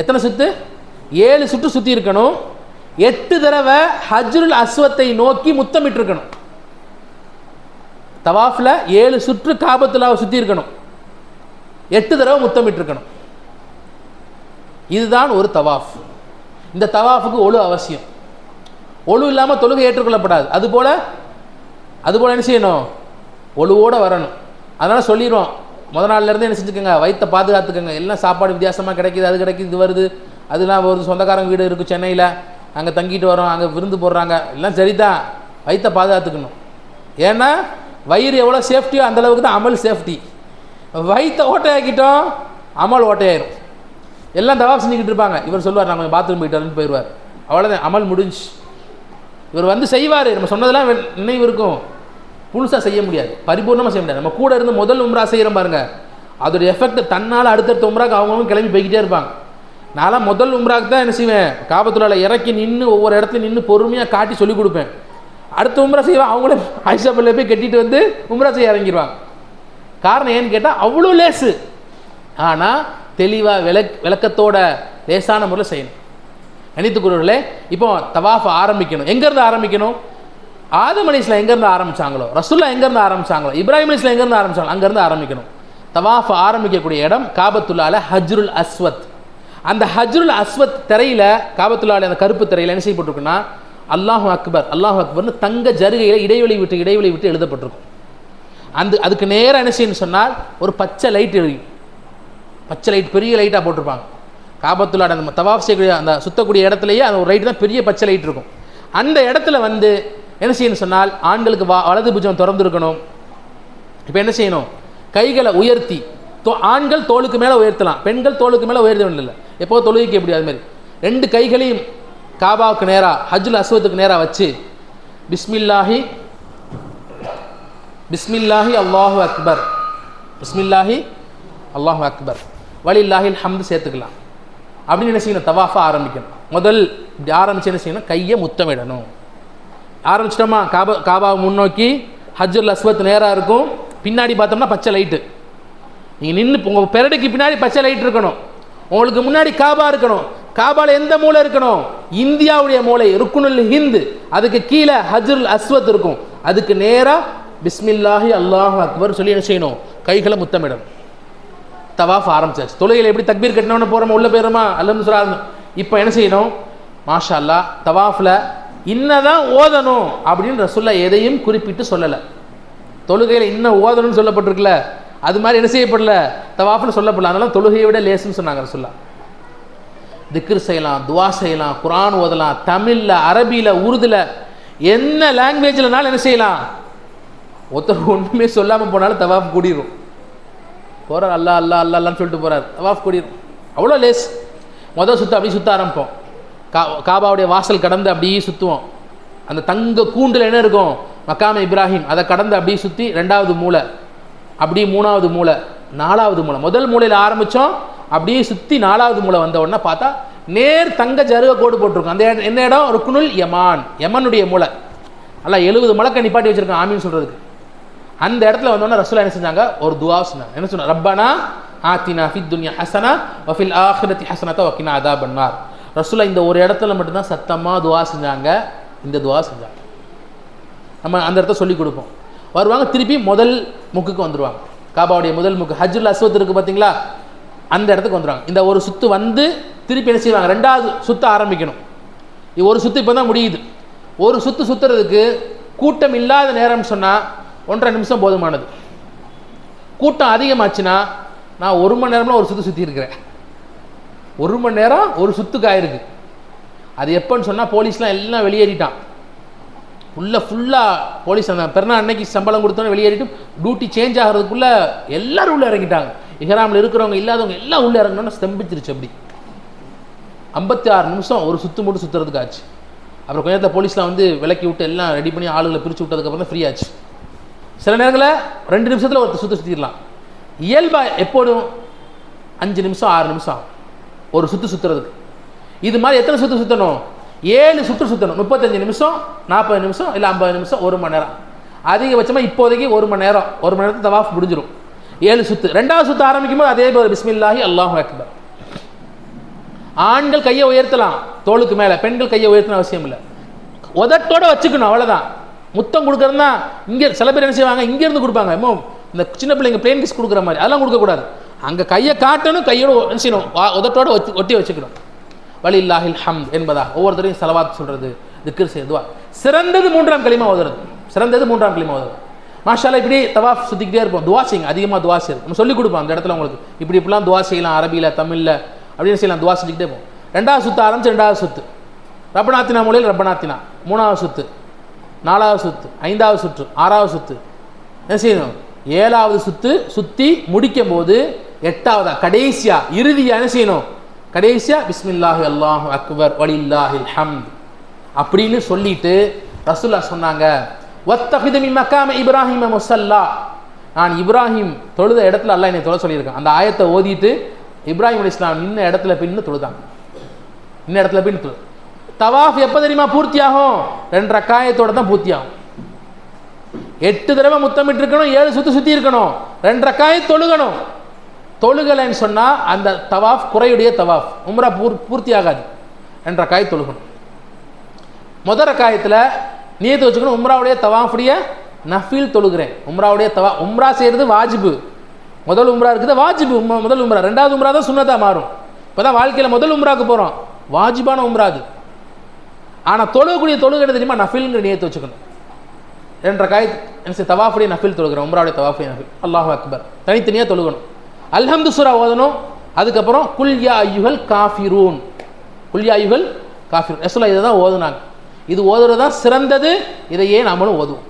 எத்தனை சுற்று? 7 சுற்று சுற்றி இருக்கணும். 8 தடவை ஹஜ்ருல் அஸ்வத்தை நோக்கி முத்தமிட்டு இருக்கணும். தவாஃபில் 7 சுற்று காபத்துல்லாவை சுற்றி இருக்கணும். 8 தடவை முத்தமிட்டு இருக்கணும். இதுதான் ஒரு தவாஃப். இந்த தவாஃபுக்கு ஒழு அவசியம். ஒழு இல்லாமல் தொழுகை ஏற்றுக்கொள்ளப்படாது. அதுபோல் என்ன செய்யணும்? ஒழுவோடு வரணும். அதனால் சொல்லிடுவோம், முதல் நாள்லேருந்து என்ன செஞ்சுக்கோங்க? வயிற்றை பாதுகாத்துக்கோங்க. எல்லாம் சாப்பாடு வித்தியாசமாக கிடைக்கிது, அது கிடைக்கிது, இது வருது, அதெல்லாம் வருது. சொந்தக்காரங்க வீடு இருக்குது சென்னையில், அங்கே தங்கிட்டு வரோம், அங்கே விருந்து போடுறாங்க, எல்லாம் சரிதான். வயிற்றை பாதுகாத்துக்கணும். ஏன்னா வயிறு எவ்வளோ சேஃப்டியோ அந்தளவுக்கு தான் அமல் சேஃப்டி. வயிற்றை ஓட்டையாக்கிட்டோம், அமல் ஓட்டையாயிரும். எல்லாம் தவாஃப் செஞ்சுக்கிட்டு இருப்பாங்க. இவர் சொல்லுவார், நான் கொஞ்சம் பாத்ரூம் போயிட்டு வரேன்னு போயிடுவார். அவ்வளோதான், அமல் முடிஞ்சு. இவர் வந்து செய்வார், நம்ம சொன்னதெல்லாம் நினைவு இருக்கும். புதுசாக செய்ய முடியாது, பரிபூர்ணமாக செய்ய முடியாது. நம்ம கூட இருந்து முதல் உம்ரா செய்கிறோம் பாருங்க, அதோடைய எஃபெக்ட் தன்னால் அடுத்தடுத்த உம்ராக்கு அவங்களும் கிளம்பி போய்கிட்டே இருப்பாங்க. நான்லாம் முதல் உம்ராக்கு தான் என்ன செய்வேன்? காபத்துல்லாவில் இறக்கி நின்று ஒவ்வொரு இடத்துல நின்று பொறுமையாக காட்டி சொல்லிக் கொடுப்பேன். அடுத்த உம்ரா செய்வேன், அவங்களே ஆயிஷா பள்ளியில் போய் கட்டிட்டு வந்து உம்ரா செய்ய இறங்கிடுவாங்க. காரணம் ஏன்னு கேட்டால் அவ்வளோ லேசு, ஆனால் தெளிவாக விளக்கத்தோட லேசான முறையில் செய்யணும். கணித்துக்குரியவர்களே, இப்போ தவாஃப் ஆரம்பிக்கணும். எங்கேருந்து ஆரம்பிக்கணும்? ஆதம் அலைஹிஸ்ஸலாம் எங்கேருந்து ஆரம்பித்தாங்களோ, ரசூல்லா எங்கேருந்து ஆரம்பித்தாங்களோ, இப்ராஹிம் அலைஹிஸ்ஸலாம் எங்கேருந்து ஆரம்பித்தாங்களோ அங்கேருந்து ஆரம்பிக்கணும். தவாஃப் ஆரம்பிக்கக்கூடிய இடம் காபத்துல்லால ஹஜ்ருல் அஸ்வத். அந்த ஹஜ்ருல் அஸ்வத் திரையில், காபத்துல்லால அந்த கருப்பு திரையில் என்ன செய்யப்பட்டிருக்குன்னா, அல்லாஹு அக்பர் அல்லாஹு அக்பர்னு தங்க ஜருகையில் இடைவெளி விட்டு எழுதப்பட்டிருக்கும். அதுக்கு நேராக என்ன செய்யணும்னு சொன்னால், ஒரு பச்சை லைட் எரியும். பச்சை லைட் பெரிய லைட்டாக போட்டிருப்பாங்க. காபத்துல்லாட அந்த தவாஃப் செய்யக்கூடிய அந்த சுத்தக்கூடிய இடத்துலையே அந்த ஒரு லைட் தான் பெரிய பச்சை லைட் இருக்கும். அந்த இடத்துல வந்து என்ன செய்யணும் சொன்னால், ஆண்களுக்கு வலது புஜம் திறந்துருக்கணும், இப்போ என்ன செய்யணும்? கைகளை உயர்த்தி, ஆண்கள் தோளுக்கு மேலே உயர்த்தலாம், பெண்கள் தோளுக்கு மேலே உயர்த்த வேண்டியதில்லை. எப்போ தொழுகைக்கு எப்படி அது மாதிரி 2 கைகளையும் காபாவுக்கு நேராக, ஹஜ்ஜுல் அஸ்வத்துக்கு நேராக வச்சு பிஸ்மில்லாஹி பிஸ்மில்லாஹி அல்லாஹு அக்பர், பிஸ்மில்லாஹி அல்லாஹு அக்பர், வலில்லாஹில் ஹம்து சேர்த்துக்கலாம். அப்படின்னு என்ன செய்யணும்? தவாஃபை ஆரம்பிக்கணும். முதல் இப்படி ஆரம்பிச்சு என்ன செய்யணும்? கையை முத்தமிடணும். ஆரம்பிச்சிட்டோமா? காபாவை முன்னோக்கி ஹஜ்ஜுல் அஸ்வத் நேராக இருக்கும். பின்னாடி பார்த்தோம்னா பச்சை லைட்டு. நீங்கள் நின்று உங்கள் பெரடுக்கு பின்னாடி பச்சை லைட் இருக்கணும். உங்களுக்கு முன்னாடி காபா இருக்கணும். காபாவில் எந்த மூலை இருக்கணும்? இந்தியாவுடைய மூலை, ருக்குனுல் ஹிந்து. அதுக்கு கீழே ஹஜ்ருல் அஸ்வத் இருக்கும். அதுக்கு நேராக பிஸ்மில்லாஹி அல்லாஹு அக்பர் சொல்லி என்ன செய்யணும்? கைகளை முத்தமிடணும். தவாஃப் ஆரம்பிச்சாச்சு. தொழுகையில் எப்படி தக்பீர் கட்டினோன்னு போகிறோமா, உள்ளே போயிடுமா, அல்லன்னு சொல்கிறாங்க. இப்போ என்ன செய்யணும்? மாஷா அல்லாஹ், தவாஃபில் இன்னதான் ஓதணும் அப்படின்னு ரசூலுல்லாஹ் எதையும் குறிப்பிட்டு சொல்லலை. தொழுகையில் இன்னும் ஓதணும்னு சொல்லப்பட்டிருக்குல்ல, அது மாதிரி என்ன செய்யப்படல? தவாஃப்னு சொல்லப்படல. அதனால தொழுகையை விட லேசுன்னு சொன்னாங்க ரசூலுல்லாஹ். திக்ர் செய்யலாம், துவா செய்யலாம், குர்ஆன் ஓதலாம், தமிழில், அரபியில், உருதுல, என்ன லாங்குவேஜ்லனாலும் என்ன செய்யலாம். ஒருத்தர் ஒன்றுமே சொல்லாமல் போனாலும் தவாஃப் கூடிரும். போகிறார், அல்லா அல்லா அல்லா அல்லான்னு சொல்லிட்டு போகிறார், தவாஃப் கூடிரும். அவ்வளோ லேஸ். முதல் சுற்று அப்படியே சுற்ற ஆரம்பிப்போம். காபாவுடைய வாசல் கடந்து அப்படியே சுற்றுவோம். அந்த தங்க கூண்டில் என்ன இருக்கும்? மக்காம இப்ராஹிம். அதை கடந்து அப்படியே சுற்றி 2வது மூலை, அப்படியே 3வது மூலை, 4வது மூலை. முதல் மூலையில் ஆரம்பித்தோம், அப்படியே சுற்றி 4வது மூலை வந்த உடனே பார்த்தா நேர் தங்க ஜருக கோடு போட்டிருக்கோம். அந்த என்ன இடம்? ருக்குனுல் யமான், யமனுடைய மூலை. அல்ல 70 மலக்க நிப்பாட்டி வச்சிருக்கான் ஆமீன் சொல்கிறதுக்கு. அந்த இடத்துல வந்தோடனே ரசூலுல்லாஹ் என்ன செஞ்சாங்க? ஒரு துவா சொன்னாங்க. என்ன சொன்னாங்க? ரப்பனா ஆத்தினா ஃபித் துன்யா ஹஸனா வ ஃபில் ஆখিরাতি ஹஸனத வ கினா அஸாபன்னார். ரசூலுல்லாஹ் இந்த ஒரு இடத்துல மட்டும்தான் சத்தமாக துவா செஞ்சாங்க. இந்த துவா செஞ்சாங்க. நம்ம அந்த இடத்த சொல்லி கொடுப்போம். வருவாங்க, திருப்பி முதல் முக்குக்கு வந்துடுவாங்க. காபாவுடைய முதல் முக்கு ஹஜ்ருல் அஸ்வத் இருக்குது பார்த்தீங்களா, அந்த இடத்துக்கு வந்துடுவாங்க. இந்த ஒரு சுற்று வந்து திருப்பி என்ன செய்வாங்க? 2வது சுற்று ஆரம்பிக்கணும். ஒரு சுற்று இப்போ தான் முடியுது. ஒரு சுற்று சுற்றுறதுக்கு கூட்டம் இல்லாத நேரம்னு சொன்னால் 1.5 நிமிஷம் போதுமானது. கூட்டம் அதிகமாச்சுன்னா நான் 1 மணி நேரம்லாம் ஒரு சுற்று சுற்றி இருக்கிறேன். 1 மணி நேரம் ஒரு சுற்றுக்கு ஆயிருக்கு. அது எப்போன்னு சொன்னால் போலீஸ்லாம் எல்லாம் வெளியேறிட்டான். ஃபுல்லாக போலீஸ் அந்த பெருநாள் அன்னைக்கு சம்பளம் கொடுத்தோன்னு வெளியேறிட்டு டியூட்டி சேஞ்ச் ஆகிறதுக்குள்ளே எல்லோரும் உள்ளே இறங்கிட்டாங்க. இஹ்ராமில் இருக்கிறவங்க இல்லாதவங்க எல்லாம் உள்ளே இறங்கினோன்னு ஸ்தம்பிச்சிருச்சு. அப்படி 56 நிமிஷம் ஒரு சுற்று மட்டும் சுற்றுறதுக்கு ஆச்சு. அப்புறம் கொஞ்ச நேரத்தில் போலீஸ்லாம் வந்து விலக்கி விட்டு எல்லாம் ரெடி பண்ணி ஆளுகளை பிரித்து விட்டதுக்கப்புறம் தான் ஃப்ரீ ஆச்சு. சில நேரங்களில் 2 நிமிஷத்தில் ஒரு சுற்றிடலாம். இயல்பாக எப்போதும் 5 நிமிஷம் 6 நிமிஷம் ஒரு சுற்று சுற்றுறதுக்கு. இது மாதிரி எத்தனை சுற்று சுற்றணும்? 7 சுற்று சுற்றணும். 35 நிமிஷம், 40 நிமிஷம், இல்லை 50 நிமிஷம், 1 மணி நேரம். அதிகபட்சமாக இப்போதைக்கு 1 மணி நேரம். 1 மணி நேரத்துக்கு தவாஃப் முடிஞ்சிடும். 7 சுற்று. 2வது சுற்று ஆரம்பிக்கும் போது அதே போல் பிஸ்மில்லாஹி அல்லாஹு அக்பர். ஆண்கள் கையை உயர்த்தலாம் தோளுக்கு மேலே, பெண்கள் கையை உயர்த்தணும் அவசியம் இல்லை. உதட்டோட வச்சுக்கணும், அவ்வளோதான். முத்தம் கொடுக்குறதுனா இங்கே சில பேர் என்ன செய்வாங்க? இங்கேருந்து கொடுப்பாங்க. இந்த சின்ன பிள்ளைங்க பிளேன் கிஸ் கொடுக்குற மாதிரி அதெல்லாம் கொடுக்கக்கூடாது. அங்கே கையை காட்டணும், கையோட என்ன செய்யணும்? உதட்டோட ஒட்டி வச்சுக்கணும். வலில்லாஹில் ஹம்த் என்பதா ஒவ்வொருத்தரையும் ஸலவாத் சொல்கிறது, திக்ர் செய்துவா. சிறந்தது 3ஆம் கலிமா ஓதுறது. சிறந்தது 3ஆம் கலிமா ஓதுறது. மாஷா அல்லாஹ். இப்படி தவாஃப் சுற்றிக்கிட்டே இருப்போம். துவா செய்யுங்க, அதிகமாக துவா செய்யுது. நம்ம சொல்லிக் கொடுப்போம் அந்த இடத்துல உங்களுக்கு. இப்படிலாம் துவா செய்யலாம், அரபியில், தமிழில் அப்படின்னு செய்யலாம். துவா செஞ்சுக்கிட்டே போவோம். 2வது சுற்று ஆரம்பிச்சு 2வது சுற்று ரப்பனாத்தினா மூலையில் ரப்பனாத்தினா, 3வது சுற்று, 4வது சுற்று, 5வது சுற்று, 6வது சுற்று. என்ன செய்யணும்? 7வது சுற்று சுற்றி முடிக்கும் போது 8வது கடைசியா இறுதியா என்ன செய்யணும்? கடைசியா பிஸ்மில்லாஹி அல்லாஹு அக்பர் வலில்லாஹில் ஹம்த் அப்படின்னு சொல்லிட்டு ரசூலுல்லாஹ் சொன்னாங்க, வத்தஹிது மின் மகாம இப்ராஹிம முஸல்லா. நான் இப்ராஹிம் தொழுத இடத்துல அல்லாஹ் என்னை தொழ சொல்லியிருக்கேன். அந்த ஆயத்தை ஓதிட்டு இப்ராஹிம் அலைஹிஸ்ஸலாம் நின்ன இடத்துல பின்னு தொழுதாங்க. இன்ன இடத்துல பின்னு தொழு. தவாஃப் எப்போ தெரியுமா பூர்த்தியாகும்? 2 ரக்காயத்தோட தான் பூர்த்தியாகும். 8 தடவை முத்தமிட்டு இருக்கணும், 7 சுற்றி சுற்றி இருக்கணும், 2 ரக்காயத் தொழுகணும். தொழுகலைன்னு சொன்னால் அந்த தவாஃப் குறையுடைய தவாஃப், உம்ரா பூர்த்தி ஆகாது. 2 ரக்காயத் தொழுகணும். முதல் ரக்காயத்தில் நியத்து வச்சுக்கணும், உம்ராவுடைய தவாஃபுடைய நஃபீல் தொழுகிறேன். உம்ராவுடைய உம்ரா செய்கிறது வாஜிபு. முதல் உம்ரா இருக்குது வாஜிபு, முதல் உம்ரா. 2வது உம்ரா தான் சுன்னதாக மாறும். இப்போ தான் வாழ்க்கையில் முதல் உம்ராவுக்கு போகிறோம், வாஜிபான உம்ரா அது. ஆனால் தொழுகக்கூடிய தொழுகை தெரியுமா? நஃபீல்ங்கிற நியத்து வச்சுக்கணும். 2 ரக்காயத் என்ன தவாஃபுடைய நஃபீல் தொழுகிறேன், உம்ராவுடைய தவாஃபுடைய நஃபீல். அல்லாஹு அக்பர் தனித்தனியாக தொழுகணும். அல்ஹம்து சூரா ஓதணும். அதுக்கப்புறம் குல் யா அய்யுஹல் காஃபிரூன், குல் யா அய்யுஹல் காஃபிரூன். ரசூலுல்லாஹ் இதை தான் ஓதுனாங்க. இது ஓதுறது தான் சிறந்தது. இதையே நாமளும் ஓதுவோம்.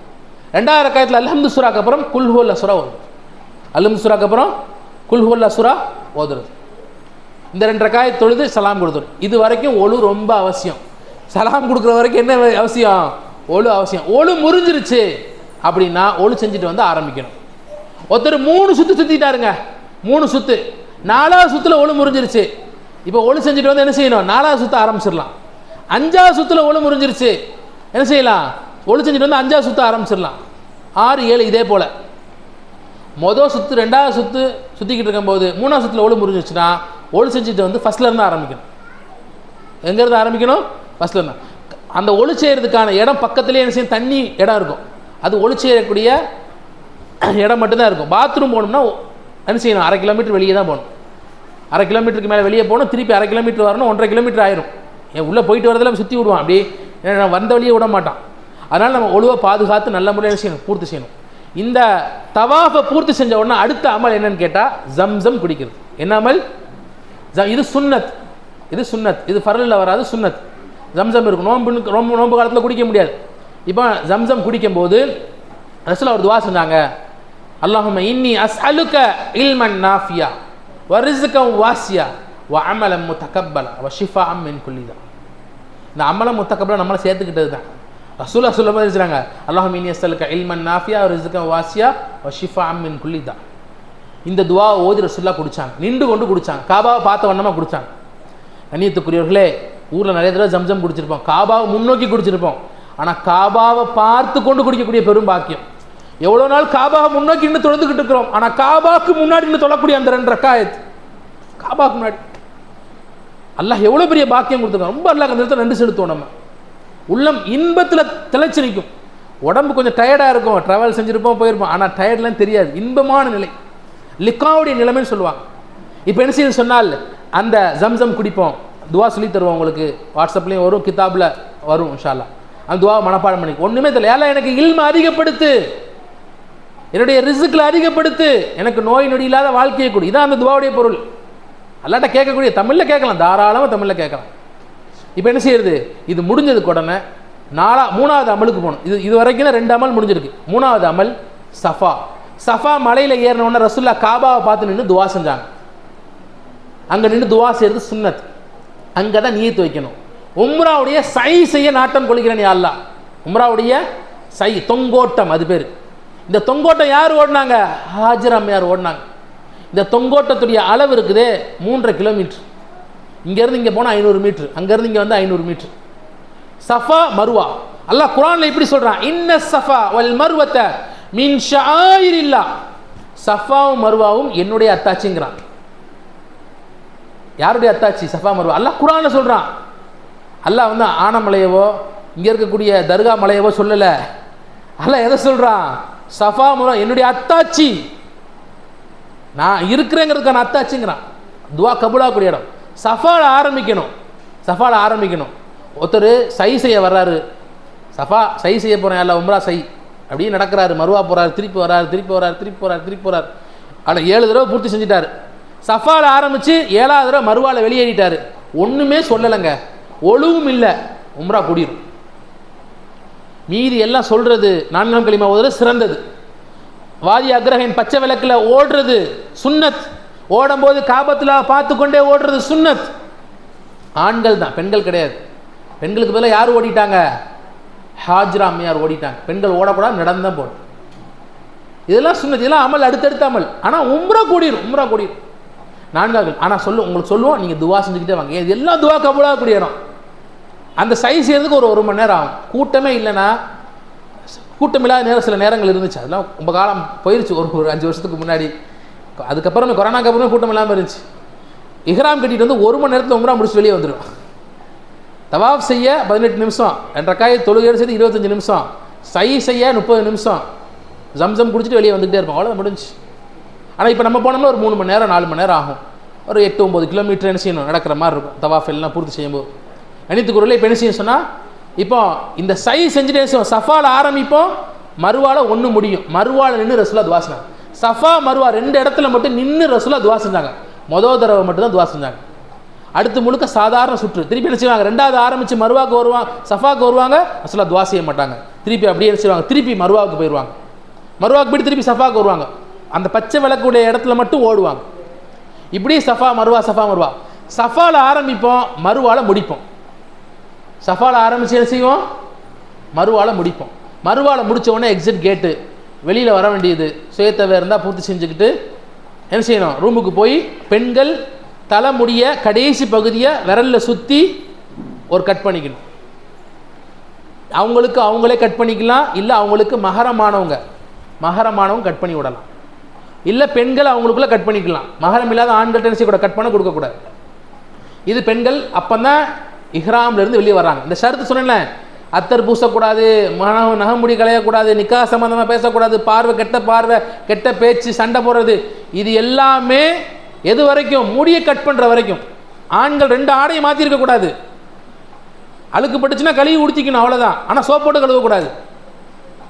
ரெண்டாவது ரக்காயத்தில் அல்ஹம்து சூராக்கு அப்புறம் குல் ஹுவல்லா சூரா ஓதுறது. அல்ஹம்து சூராக்கு அப்புறம் குல் ஹுவல்லா சூரா ஓதுறது. இந்த 2 ரக்காயத் தொழுது சலாம் கொடுத்துரு. இது வரைக்கும் ஒழு ரொம்ப அவசியம். சலாம் கொடுக்குற வரைக்கும் என்ன அவசியம்? ஒழு அவசியம். ஒழு முறிஞ்சிருச்சு அப்படின்னா ஒழு செஞ்சுட்டு வந்து ஆரம்பிக்கணும். ஒருத்தர் 3 சுற்று சுற்றிட்டாருங்க, 3 சுற்று, 4வது சுற்றுல ஒழு முறிஞ்சிருச்சு. இப்போ ஒழு செஞ்சுட்டு வந்து என்ன செய்யணும்? 4வது சுற்று ஆரம்பிச்சிடலாம். 5வது சுற்றுல ஒழு முறிஞ்சிருச்சு, என்ன செய்யலாம்? ஒழு செஞ்சுட்டு வந்து 5வது சுற்று ஆரம்பிச்சிடலாம். 6, 7 இதே போல். மொதல் சுற்று 2வது சுற்று சுற்றிக்கிட்டு இருக்கும்போது 3வது சுற்றுல ஒழு முறிஞ்சிருச்சுன்னா ஒழு செஞ்சுட்டு வந்து ஃபஸ்ட்லேருந்து ஆரம்பிக்கணும். எங்கேருந்து ஆரம்பிக்கணும்? ஃபஸ்ட்லேருந்து. அந்த ஒழு செய்கிறதுக்கான இடம் பக்கத்துலேயே என்ன செய்யும்? தண்ணி இடம் இருக்கும். அது ஒழு செய்யக்கூடிய இடம் மட்டும்தான் இருக்கும். பாத்ரூம் போகணும்னா என்ன செய்யணும்? 1/2 கிலோமீட்டர் வெளியே தான் போகணும். 1/2 கிலோமீட்டருக்கு மேலே வெளியே போகணும். திருப்பி 1/2 கிலோமீட்டர் வரணும். 1.5 கிலோமீட்டர் ஆயிரும். உள்ளே போயிட்டு வரதில் சுற்றி விடுவான், அப்படியே வந்த வழியே விட மாட்டான். அதனால் நம்ம ஒழுவை பாதுகாத்து நல்ல முறையில் என்ன செய்யணும்? பூர்த்தி செய்யணும். இந்த தவாஃபை பூர்த்தி செஞ்ச உடனே அடுத்த அமல் என்னன்னு கேட்டால் ஜம்சம் குடிக்கிறது. என்ன அமல்? இது சுன்னத். இது சுன்னத். இது ஃபர்லில் வராது, சுன்னத். ஜம்சம் இருக்கும். நோன்பு காலத்தில் குடிக்க முடியாது. இப்போ ஜம்சம் குடிக்கும்போது ரசூலுல்லாஹ் ஒரு துவா செஞ்சாங்க. அல்லாஹும்ம இன்னி அஸ்அலுக இல்மன் நாஃபியா வ ரிஸ்கன் வாசியா வ அமலன் முத்தகப்பலா வ ஷிஃபாஅம் மின் குல்லி தா. இந்த அமலம் முத்தகப்பலா நம்மளை சேர்த்துக்கிட்டது தான். ரசூலுல்லாஹ் சொல்ல மாதிரி இருக்கிறாங்க, அல்லாஹும்ம இன்னி அஸ்அலுக இல்மன் நாஃபியா வ ரிஸ்கன் வாசியா வ ஷிஃபாஅம் மின் குல்லி தா. இந்த துவா ஓதி ரசூலுல்லாஹ் குடிச்சாங்க. நின்று கொண்டு குடிச்சாங்க. காபாவை பார்த்த வண்ணமாக குடிச்சாங்க. கண்ணியத்துக்குரியவர்களே, ஊரில் நிறைய தடவை ஜம்சம் குடிச்சிருப்போம், காபாவை முன்னோக்கி குடிச்சிருப்போம். ஆனால் காபாவை பார்த்து கொண்டு குடிக்கக்கூடிய பெரும் பாக்கியம். எவ்வளோ நாள் காபாவை முன்னோக்கி இன்னும் தொழுதுகிட்டு இருக்கிறோம், ஆனால் காபாவுக்கு முன்னாடி இன்னும் தொழக்கூடிய அந்த 2 ரக்காயத் காபாவுக்கு முன்னாடி அல்லாஹ் எவ்வளோ பெரிய பாக்கியம் கொடுத்துருக்கோம். ரொம்ப அல்லாஹ் அந்த இடத்துல நன்றி செலுத்துவோம். நம்ம உள்ளம் இன்பத்தில் திளைச்சி நிற்கும். உடம்பு கொஞ்சம் டயர்டாக இருக்கும், ட்ராவல் செஞ்சுருப்போம், போயிருப்போம், ஆனால் டயர்ட்லாம் தெரியாது. இன்பமான நிலை, லிக்காவுடைய நிலைமைன்னு சொல்லுவாங்க. இப்போ என்ன செய்ய சொன்னால் அந்த ஜம்சம் குடிப்போம். துவா சொல்லி தருவோம். உங்களுக்கு வாட்ஸ்அப்லேயும் வரும், கிதாபில் வரும் இன்ஷா அல்லாஹ். அந்த துவாவை மனப்பாடம் பண்ணி ஒன்றுமே தெரியல, ஏன்னா எனக்கு இல்ம அதிகப்படுத்து, என்னுடைய ரிஸ்கில் அதிகப்படுத்து, எனக்கு நோய் நொடி இல்லாத வாழ்க்கையை கொடு. இதான் அந்த துவாவுடைய பொருள். அல்லாட்ட கேட்கக்கூடிய தமிழில் கேட்கலாம், தாராளமாக தமிழில் கேட்கலாம். இப்போ என்ன செய்யறது? இது முடிஞ்சதுக்கு உடனே 3வது அமலுக்கு போகணும். இது வரைக்கும் 2 அமல் முடிஞ்சிருக்கு. 3வது அமல் சஃபா. சஃபா மலையில் ஏறின உடனே ரசூலுல்லாஹ் காபாவை பார்த்து நின்று துவா செஞ்சாங்க. அங்கே நின்று துவா செய்கிறது சுன்னத். அங்கே தான் நியத்து வைக்கணும். உம்ராவுடைய சை செய்ய நாட்டம் கொள்கிறேன் யா அல்லாஹ். உம்ராவுடைய சை, தொங்கோட்டம் அது பேர். இந்த தொங்கோட்டம் யார் ஓடினாங்க? ஹாஜர் அம்மையார் ஓடினாங்க. இந்த தொங்கோட்டத்துடைய அளவு இருக்குது 3.5 கிலோமீட்டர். இங்கேருந்து இங்கே போனால் 500 மீட்ரு, அங்கேருந்து இங்கே வந்து 500 மீட்ரு. சஃபா மருவா. அல்லாஹ் குர்ஆன்ல இப்படி சொல்கிறான், இன்ன சஃபா வல் மருவத மின் ஷஆயிரில்லாஹ். சஃபாவும் மருவாவும் என்னுடைய அத்தாட்சிங்கிறான். யாருடைய அத்தாட்சி? சஃபா மருவா. அல்லாஹ் குர்ஆன்ல சொல்கிறான். அல்லாஹ் வந்து ஆனமலையவோ இங்கே இருக்கக்கூடிய தர்கா மலையவோ சொல்லலை. அல்லாஹ் எதை சொல்கிறான்? சஃபா மருவா என்னுடைய அத்தாட்சி, நான் இருக்கிறேங்கிறதுக்கான அத்தாட்சிங்கிறான். துவா கபூலாக்கூடிய இடம். சஃபால ஆரம்பிக்கணும். சஃபால ஆரம்பிக்கணும். ஒருத்தர் சை செய்ய வர்றாரு, சஃபா சை செய்ய போகிறேன், அல்ல உம்ரா சை அப்படியே நடக்கிறாரு. மருவா போகிறாரு, திருப்பி வர்றாரு, திருப்பி வர்றாரு, திருப்பி போகிறார், திருப்பி போகிறார். ஆனால் 7 தடவை பூர்த்தி செஞ்சுட்டார். சஃபால ஆரம்பித்து 7வது தடவை மருவால வெளியேறிட்டார். ஒன்றுமே சொல்லலைங்க, ஒழுவும் இல்லை, உம்ரா கூடிரும். மீதி எல்லாம் சொல்கிறது 4ஆம் கலிமா ஓதுறது சிறந்தது. வாதி அக்ரஹின் பச்சை விளக்கில் ஓடுறது சுன்னத். ஓடும்போது காபத்தில் பார்த்து கொண்டே ஓடுறது சுன்னத். ஆண்கள் தான், பெண்கள் கிடையாது. பெண்களுக்கு பதிலாக யார் ஓடிட்டாங்க? ஹாஜ்ரா அம்மையார் ஓடிட்டாங்க. பெண்கள் ஓடக்கூடாது, நடந்தான் போடும். இதெல்லாம் சுன்னத், இதெல்லாம் அமல், அடுத்தடுத்த அமல். ஆனால் உம்ரா கூடிரும், உம்ரா கூடிரும் 4ஆவது. ஆனால் உங்களுக்கு சொல்லுவோம், நீங்கள் துவா செஞ்சுக்கிட்டே வாங்க. இது எல்லாம் துவா கபூலாக கூடிய இடம். அந்த சை செய்யறதுக்கு ஒரு 1 மணி நேரம் ஆகும். கூட்டமே இல்லைன்னா, கூட்டம் இல்லாத நேரம் சில நேரங்கள் இருந்துச்சு. அதெல்லாம் ரொம்ப காலம் போயிருச்சு, ஒரு 5 வருஷத்துக்கு முன்னாடி. அதுக்கப்புறமே கொரோனாக்கு அப்புறமே கூட்டம் இல்லாமல் இருந்துச்சு. இஹ்ராம் கட்டிட்டு வந்து 1 மணி நேரத்தில் உம்ரா முடிச்சு வெளியே வந்துடும். தவாஃப் செய்ய 18 நிமிஷம், 2 ரக்காயத் தொழுகை செய்து 25 நிமிஷம், சை செய்ய 30 நிமிஷம், ஜம்சம் குடிச்சிட்டு வெளியே வந்துகிட்டே இருப்போம். அவ்வளோதான் முடிஞ்சு. ஆனால் இப்போ நம்ம போனோம்னா ஒரு 3 மணி நேரம் 4 மணி நேரம் ஆகும். ஒரு 8-9 கிலோமீட்டர் என்ன செய்யணும், நடக்கிற மாதிரி இருக்கும் தவாஃப் எல்லாம் பூர்த்தி செய்யும்போது. அனைத்துக்குள்ள இப்போ என்ன செய்ய சொன்னால், இப்போ இந்த சை செஞ்சுட்டே செய்வோம். சஃபாவில் ஆரம்பிப்போம், மருவால 1 முடியும். மருவால நின்று ரசூலுல்லாஹ் துவா செஞ்சாங்க. சஃபா மருவா 2 இடத்துல மட்டும் நின்று ரசூலுல்லாஹ் துவா செஞ்சாங்க. மொதல் தடவை மட்டும் தான் துவா செஞ்சாங்க. அடுத்து முழுக்க சாதாரண சுற்று. திருப்பி என்ன செய்வாங்க? 2வது ஆரம்பித்து மருவாக்கு வருவாங்க, சஃபாவுக்கு வருவாங்க, ரசூலுல்லாஹ் துவா செய்ய மாட்டாங்க. திருப்பி அப்படியே செய்வாங்க, திருப்பி மருவாவுக்கு போயிடுவாங்க. மருவாவுக்கு போய்ட்டு திருப்பி சஃபாவுக்கு வருவாங்க. அந்த பச்சை விளக்குடைய இடத்துல மட்டும் ஓடுவாங்க. இப்படியே சஃபா மருவா சஃபா மருவா. சஃபாவில் ஆரம்பிப்போம், மருவாவில் முடிப்போம். சஃபாவில் ஆரம்பித்து என்ன செய்வோம், மருவாவில் முடிப்போம். மருவாவில் முடித்த உடனே எக்ஸிட் கேட்டு வெளியில் வர வேண்டியது. சுயத்தவை இருந்தால் பூர்த்தி செஞ்சுக்கிட்டு என்ன செய்யணும், ரூமுக்கு போய் பெண்கள் தலைமுடிய கடைசி பகுதியை விரலில் சுற்றி ஒரு கட் பண்ணிக்கணும். அவங்களுக்கு அவங்களே கட் பண்ணிக்கலாம், இல்லை அவங்களுக்கு மகரமானவங்க கட் பண்ணி விடலாம், இல்லை பெண்கள் அவங்களுக்குள்ள கட் பண்ணிக்கலாம். மகரம் இல்லாத ஆண்கள் டென்சி கூட கட் பண்ண கொடுக்கக்கூடாது. இது பெண்கள் அப்போதான் இஹ்ராம்லேருந்து வெளியே வர்றாங்க. இந்த ஷரத்து சொன்னேன்ல, அத்தர் பூசக்கூடாது, நகமுடி களையக்கூடாது, நிக்கா சம்பந்தமாக பேசக்கூடாது, பார்வை கெட்ட பேச்சு, சண்டை போடுறது, இது எல்லாமே எது வரைக்கும், முடியை கட் பண்ணுற வரைக்கும். ஆண்கள் 2 ஆடையை மாற்றி இருக்கக்கூடாது. அழுக்கு பட்டுச்சுன்னா கழுவி உடுத்திக்கணும், அவ்வளோதான். ஆனால் சோப் போட்டு கழுவக்கூடாது.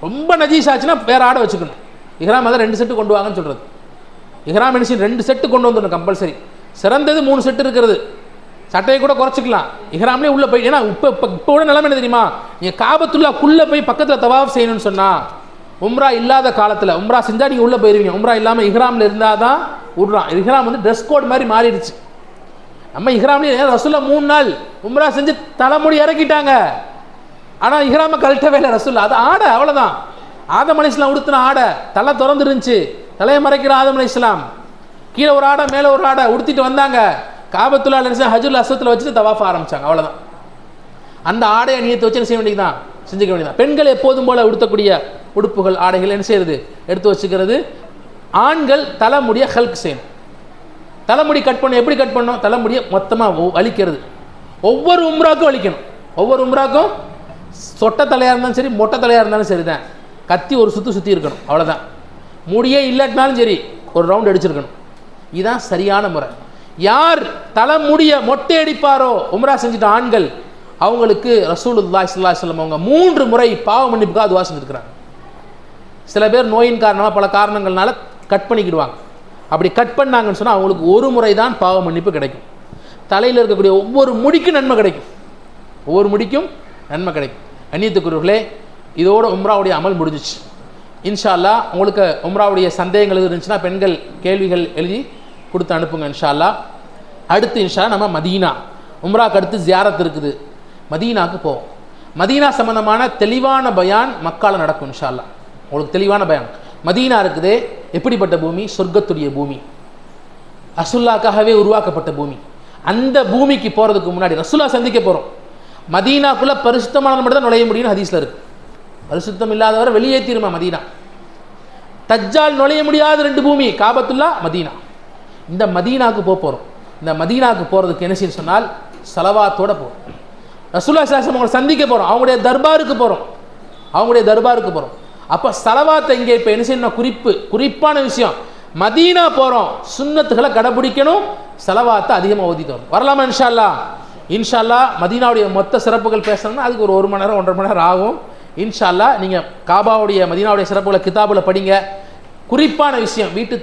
ரொம்ப நஜீஸ் ஆச்சுன்னா வேறு ஆடை வச்சுக்கணும். இஹ்ராம் அதை 2 செட்டு கொண்டு வாங்கன்னு சொல்கிறது. இஹ்ராம் என்ன 2 செட்டு கொண்டு வந்துடணும் கம்பல்சரி. சிறந்தது 3 செட்டு இருக்கிறது. சட்டையை கூட குறைச்சிக்கலாம். இஹ்ராம்லேயே உள்ளே போய், ஏன்னா இப்போ நிலைமை என்ன தெரியுமா, நீங்கள் காபத்துல்லாக்குள்ளே போய் பக்கத்தில் தவாஃப் செய்யணும்னு சொன்னால், உம்ரா இல்லாத காலத்தில் உம்ரா செஞ்சால் நீங்கள் உள்ளே போயிருவீங்க. உம்ரா இல்லாமல் இஹ்ராமில் இருந்தால் தான் விட்றான். இஹ்ராம் வந்து ட்ரெஸ் கோட் மாதிரி மாறிடுச்சு. நம்ம இஹ்ராம்லேயே ரசூலுல்லாஹ் 3 நாள் உம்ரா செஞ்சு தலைமுடி இறக்கிட்டாங்க. ஆனால் இஹ்ராமை கழட்டவே இல்லை ரசூலுல்லாஹ். அது ஆடை, அவ்வளோதான். ஆதம் அலைஹிஸ்ஸலாம் உடுத்தின ஆடை, தலை திறந்து இருந்துச்சு, தலையை மறைக்கிற ஆதம் அலைஹிஸ்ஸலாம். கீழே ஒரு ஆடை மேலே ஒரு ஆடை உடுத்திட்டு வந்தாங்க. காபத்துல்லா ஹஜ்ருல் அஸ்வத்தில் வச்சுட்டு தவாஃப் ஆரம்பித்தாங்க, அவ்வளோதான். அந்த ஆடையை நியத்தை வச்சு என்ன செய்ய வேண்டியதுதான், செஞ்சுக்க வேண்டியதான். பெண்கள் எப்போதும் போல் உடுத்தக்கூடிய உடுப்புகள் ஆடைகள் என்ன செய்யறது, எடுத்து வச்சுக்கிறது. ஆண்கள் தலைமுடியை ஹல்க் செய்யணும். தலைமுடி கட் பண்ணணும். எப்படி கட் பண்ணணும், தலைமுடியை மொத்தமாக வலிக்கிறது. ஒவ்வொரு உம்ராக்கும் வலிக்கணும். ஒவ்வொரு உம்ராக்கும் சொட்டை தலையாக இருந்தாலும் சரி, மொட்டை தலையாக இருந்தாலும் சரி தான், கத்தி ஒரு சுற்றி இருக்கணும், அவ்வளோதான். முடியே இல்லாட்டினாலும் சரி ஒரு ரவுண்ட் அடிச்சிருக்கணும். இதுதான் சரியான முறை. யார் தலைமுடிய மொட்டை அடிப்பாரோ உம்ரா செஞ்சுட்ட ஆண்கள், அவங்களுக்கு ரசூலுல்லாஹி ஸல்லல்லாஹு அலைஹி வஸல்லம் அவங்க 3 முறை பாவ மன்னிப்புக்காக துஆ செஞ்சுருக்கிறாங்க. சில பேர் நோயின் காரணமாக பல காரணங்கள்னால கட் பண்ணிக்கிடுவாங்க. அப்படி கட் பண்ணாங்கன்னு சொன்னால் அவங்களுக்கு 1 முறை தான் பாவ மன்னிப்பு கிடைக்கும். தலையில் இருக்கக்கூடிய ஒவ்வொரு முடிக்கும் நன்மை கிடைக்கும். ஒவ்வொரு முடிக்கும் நன்மை கிடைக்கும். அந்நியத்துக்குரியவர்களே, இதோட உம்ராவுடைய அமல் முடிஞ்சிச்சு. இன்ஷா அல்லாஹ் உங்களுக்கு உம்ராவுடைய சந்தேகங்கள் எது இருந்துச்சுன்னா பெண்கள் கேள்விகள் எழுதி கொடுத்து அனுப்புங்க இன்ஷா அல்லாஹ். அடுத்து இன்ஷா நம்ம மதீனா, உம்ராக்கு அடுத்து ஜியாரத் இருக்குது, மதீனாவுக்கு போவோம். மதீனா சம்பந்தமான தெளிவான பயான் மக்கால நடக்கும் இன்ஷா அல்லாஹ். உங்களுக்கு தெளிவான பயான். மதீனா இருக்குதே எப்படிப்பட்ட பூமி, சொர்க்கத்துடைய பூமி, ரசூலுல்லாஹ்க்காகவே உருவாக்கப்பட்ட பூமி. அந்த பூமிக்கு போகிறதுக்கு முன்னாடி ரசூலுல்லாஹ் சந்திக்க போகிறோம். மதீனாக்குள்ளே பரிசுத்தமானவன் மட்டும் தான் நுழைய முடியும்னு ஹதீஸில் இருக்குது. பரிசுத்தம் இல்லாதவரை வெளியேற்றிருமா மதீனா. தஜ்ஜால் நுழைய முடியாத 2 பூமி, காபத்துல்லா, மதீனா. இந்த மதீனாவுக்கு போகிறோம். இந்த மதீனாவுக்கு போகிறதுக்கு என்ன செய்ய சொன்னால் ஸலவாத்தோட போகிறோம். ரசூலுல்லாஹி ஸல்லல்லாஹு அலைஹி வஸல்லம் அவங்களை சந்திக்க போகிறோம். அவங்களுடைய தர்பாருக்கு போகிறோம். அப்போ ஸலவாத்தை இங்கே இப்போ என்ன செய்யணும், குறிப்பான விஷயம், மதீனா போகிறோம், சுன்னத்துகளை கடைபிடிக்கணும், ஸலவாத்தை அதிகமாக ஓதிட்டு வரும். வரலாமா இன்ஷா அல்லாஹ்? இன்ஷா அல்லாஹ் மதீனாவுடைய மொத்த சிறப்புகள் பேசணும்னா அதுக்கு ஒரு 1 மணி நேரம் 1.5 மணி நேரம் ஆகும். இன்ஷா அல்லாஹ் நீங்கள் காபாவுடைய மதீனாவுடைய சிறப்புகளை கிதாபில் படிங்க. குறிப்பான விஷயம், வீட்டு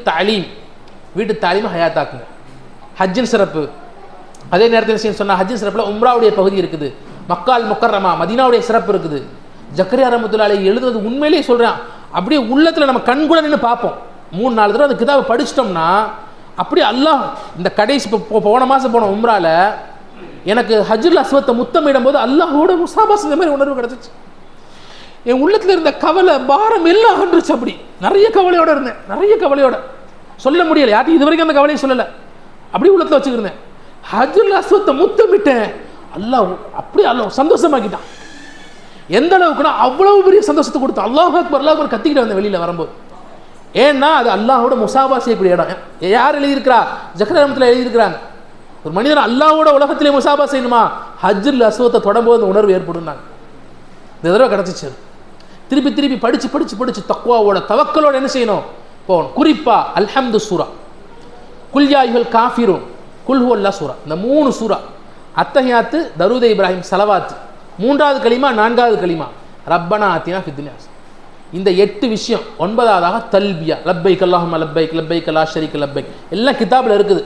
தாலீமை ஹயாத்தாக்குங்க. ஹஜ்ஜின் சிறப்பு, அதே நேரத்தில் சொன்னால் ஹஜ்ஜின் சிறப்பில் உம்ராவுடைய பகுதி இருக்குது, மக்கால் முக்கர்ரமா மதீனாவுடைய சிறப்பு இருக்குது. ஜக்கரியா ரஹ்மத்துல்லாஹி அலைஹி எழுதுறது உண்மையிலேயே சொல்கிறேன், அப்படியே உள்ளத்தில் நம்ம கண்கூட நின்று பார்ப்போம். 3-4 தடவை அந்த கிதாபை படிச்சிட்டோம்னா அப்படியே அல்லாஹ் இந்த கடைசி போன மாதம் போன உம்ராவில் எனக்கு ஹஜ்ருல் அஸ்வத்தை முத்தமிடும் போது அல்லாஹோட முசாபா செஞ்ச மாதிரி உணர்வு கிடச்சிச்சு. என் உள்ளத்தில் இருந்த கவலை பாரம் எல்லாம் அகன்றுச்சு. அப்படி நிறைய கவலையோடு இருந்தேன், சொல்ல முடியலை யார்ட்டும் இது வரைக்கும் அந்த கவலையை சொல்லலை. அப்படி உள்ளத்தில் வச்சுக்கிருந்தேன். ஹஜ்ருல் அஸ்வத்தை முத்தமிட்டேன், அல்லாஹ் சந்தோஷமாக்கிட்டான். எந்த அளவுக்குன்னா அவ்வளவு பெரிய சந்தோஷத்தை கொடுத்தான். அல்லாஹ் அக்பர் கத்திக்கிட்டு வந்தேன் வெளியில் வரும்போது. ஏன்னா அது அல்லாஹோட முசாபா செய்யக்கூடிய இடம். யார் எழுதியிருக்கிறா? ஜக்கரியா ரஹ்மத்துல்லாஹி எழுதியிருக்கிறாங்க. ஒரு மனிதன் அல்லாஹோட உலகத்திலே முசாபா செய்யணுமா, ஹஜ்ருல் அஸ்வத்தை தொடரும்போது அந்த உணர்வு ஏற்படுனாங்க. இந்த தடவை கிடச்சிச்சு. திருப்பி படிச்சு தக்வாவோட தவக்கலோட என்ன செய்யணும், போகணும். குறிப்பாக அல்ஹம்து சூரா, குல் யா அய்யுஹல் காஃபிரூன், குல் ஹுவல்லாஹ் சூரா, இந்த 3 சூரா, அத்தஹியாத்து, தரூத் இப்ராஹிம், ஸலவாத், 3வது கலிமா, 4வது கலிமா ரப்பனா ஆத்தினா ஃபித் துன்யா. இந்த 8 விஷயம். 9வதாக தல்பியா, லப்பைக் அல்லாஹும்ம லப்பைக், லப்பைக் லா ஷரீக லப்பைக், எல்லாம் கிதாபில் இருக்குது.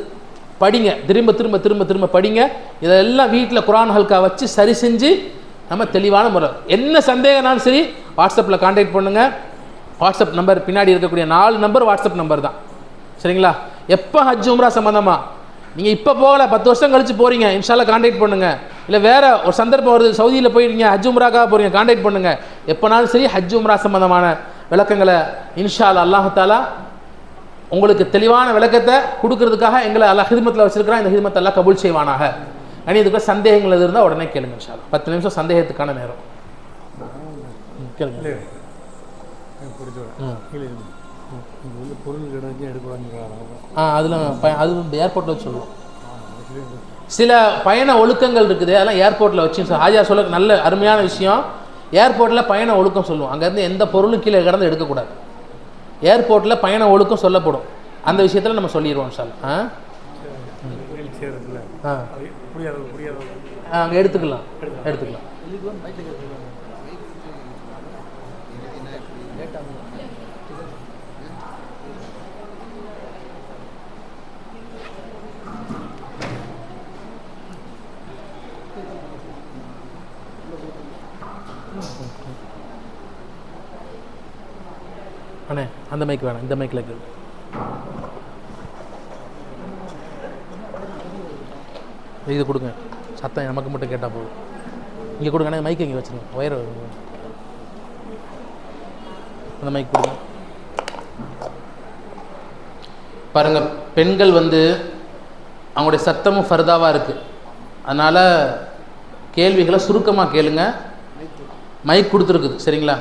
படிங்க, திரும்ப படிங்க. இதெல்லாம் வீட்டில் குர்ஆன் ஹல்கா வச்சு சரி செஞ்சு நம்ம தெளிவான முறை, என்ன சந்தேகம்னாலும் சரி வாட்ஸ்அப்பில் கான்டாக்ட் பண்ணுங்கள். வாட்ஸ்அப் நம்பர் பின்னாடி இருக்கக்கூடிய 4 நம்பர் வாட்ஸ்அப் நம்பர் தான். சரிங்களா? எப்போ ஹஜ் உம்ரா சம்மந்தமாக நீங்கள் இப்போ போகல, 10 வருஷம் கழிச்சு போகிறீங்க, இன்ஷால்லா கான்டாக்ட் பண்ணுங்கள். இல்லை வேறு ஒரு சந்தர்ப்பம் வருது, சவுதியில் போயிருக்கீங்க, ஹஜ் உம்ராக்காக போகிறீங்க, கான்டாக்ட் பண்ணுங்கள். எப்போனாலும் சரி ஹஜ் உம்ரா சம்மந்தமான விளக்கங்களை இன்ஷா அல்லாஹ் தஆலா உங்களுக்கு தெளிவான விளக்கத்தை கொடுக்கறதுக்காக எங்களை அல்லாஹ் ஹிதமத்தில் வச்சிருக்கிறான். இந்த ஹிதமத்தை எல்லாம் கபூல் செய்வானாக. இதுக்கு சந்தேகங்கள் இருந்தால் உடனே கேளுங்க இன்ஷா அல்லாஹ். 10 நிமிஷம் சந்தேகத்துக்கான நேரம். கேளுங்க. அதில் அது ஏர்போர்ட்டில் வச்சு சொல்லுவோம். சில பயண ஒழுக்கங்கள் இருக்குது, அதெல்லாம் ஏர்போர்ட்டில் வச்சு ஹாஜியார் சொல்ல நல்ல அருமையான விஷயம். ஏர்போர்ட்டில் பயண ஒழுக்கம் சொல்லுவோம். அங்கேருந்து எந்த பொருளும் கீழே கிடந்து எடுக்கக்கூடாது. ஏர்போர்ட்டில் பயண ஒழுக்கம் சொல்லப்படும். அந்த விஷயத்தில் நம்ம சொல்லிடுவோம் சார். அங்கே எடுத்துக்கலாம். அண்ணே அந்த மைக் வேணாம், இந்த மைக்கில் இருக்குது. இது கொடுங்க, சத்தம் நமக்கு மட்டும் கேட்டால் போதும். இங்கே கொடுங்க அண்ணே, மைக் இங்கே வச்சுருங்க, ஒயர் அந்த மைக் கொடுங்க. பாருங்கள், பெண்கள் அவங்களுடைய சத்தமும் ஃபர்தாவாக இருக்குது. அதனால் கேள்விகளை சுருக்கமாக கேளுங்க. மைக் கொடுத்துருக்குது. சரிங்களா?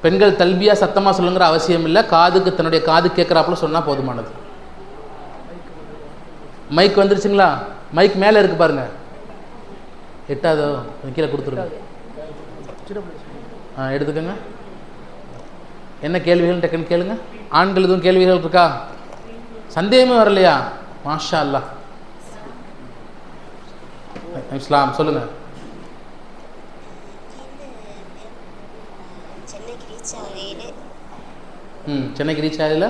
பெண்கள் தல்பியா சத்தமாக சொல்லுங்கிற அவசியம் இல்லை. காதுக்கு தன்னுடைய காது கேட்குறாப்புல சொன்னால் போதுமானது. மைக் வந்துருச்சுங்களா? மைக் மேலே இருக்கு பாருங்க, எட்டாதோ கீழே கொடுத்துருங்க. எடுத்துக்கோங்க. என்ன கேள்விகள் டக்குன்னு கேளுங்க. ஆண்கள் எதுவும் கேள்விகள் இருக்கா? சந்தேகமே வரலையா? மாஷா அல்லாஹ். இஸ்லாம் சொல்லுங்க. சென்னைக்கு ரீச் ஆகல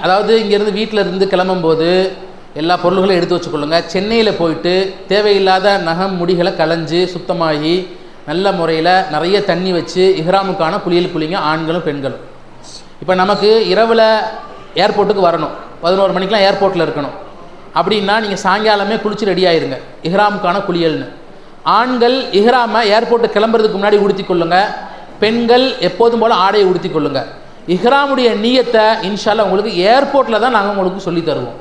அதாவது இங்கேருந்து வீட்டில் இருந்து கிளம்பும்போது எல்லா பொருள்களும் எடுத்து வச்சுக்கொள்ளுங்க. சென்னையில் போயிட்டு தேவையில்லாத நகம் முடிகளை களைஞ்சு சுத்தமாகி நல்ல முறையில் நிறைய தண்ணி வச்சு இஹ்ராமுக்கான குளியல் குளிங்க, ஆண்களும் பெண்களும். இப்போ நமக்கு இரவில் ஏர்போர்ட்டுக்கு வரணும், 11 மணிக்கெலாம் ஏர்போர்ட்டில் இருக்கணும். அப்படின்னா நீங்கள் சாயங்காலமே குளிச்சு ரெடி ஆயிருங்க இஹ்ராமுக்கான குளியல்னு. ஆண்கள் இஹ்ராமை ஏர்போர்ட்டு கிளம்புறதுக்கு முன்னாடி உடுத்தி கொள்ளுங்க. பெண்கள் எப்போதும் போல் ஆடையை உடுத்தி கொள்ளுங்க. இஹ்ராமுடைய நியத்தை இன்ஷால்லா உங்களுக்கு ஏர்போர்ட்டில் தான் நாங்கள் உங்களுக்கு சொல்லி தருவோம்.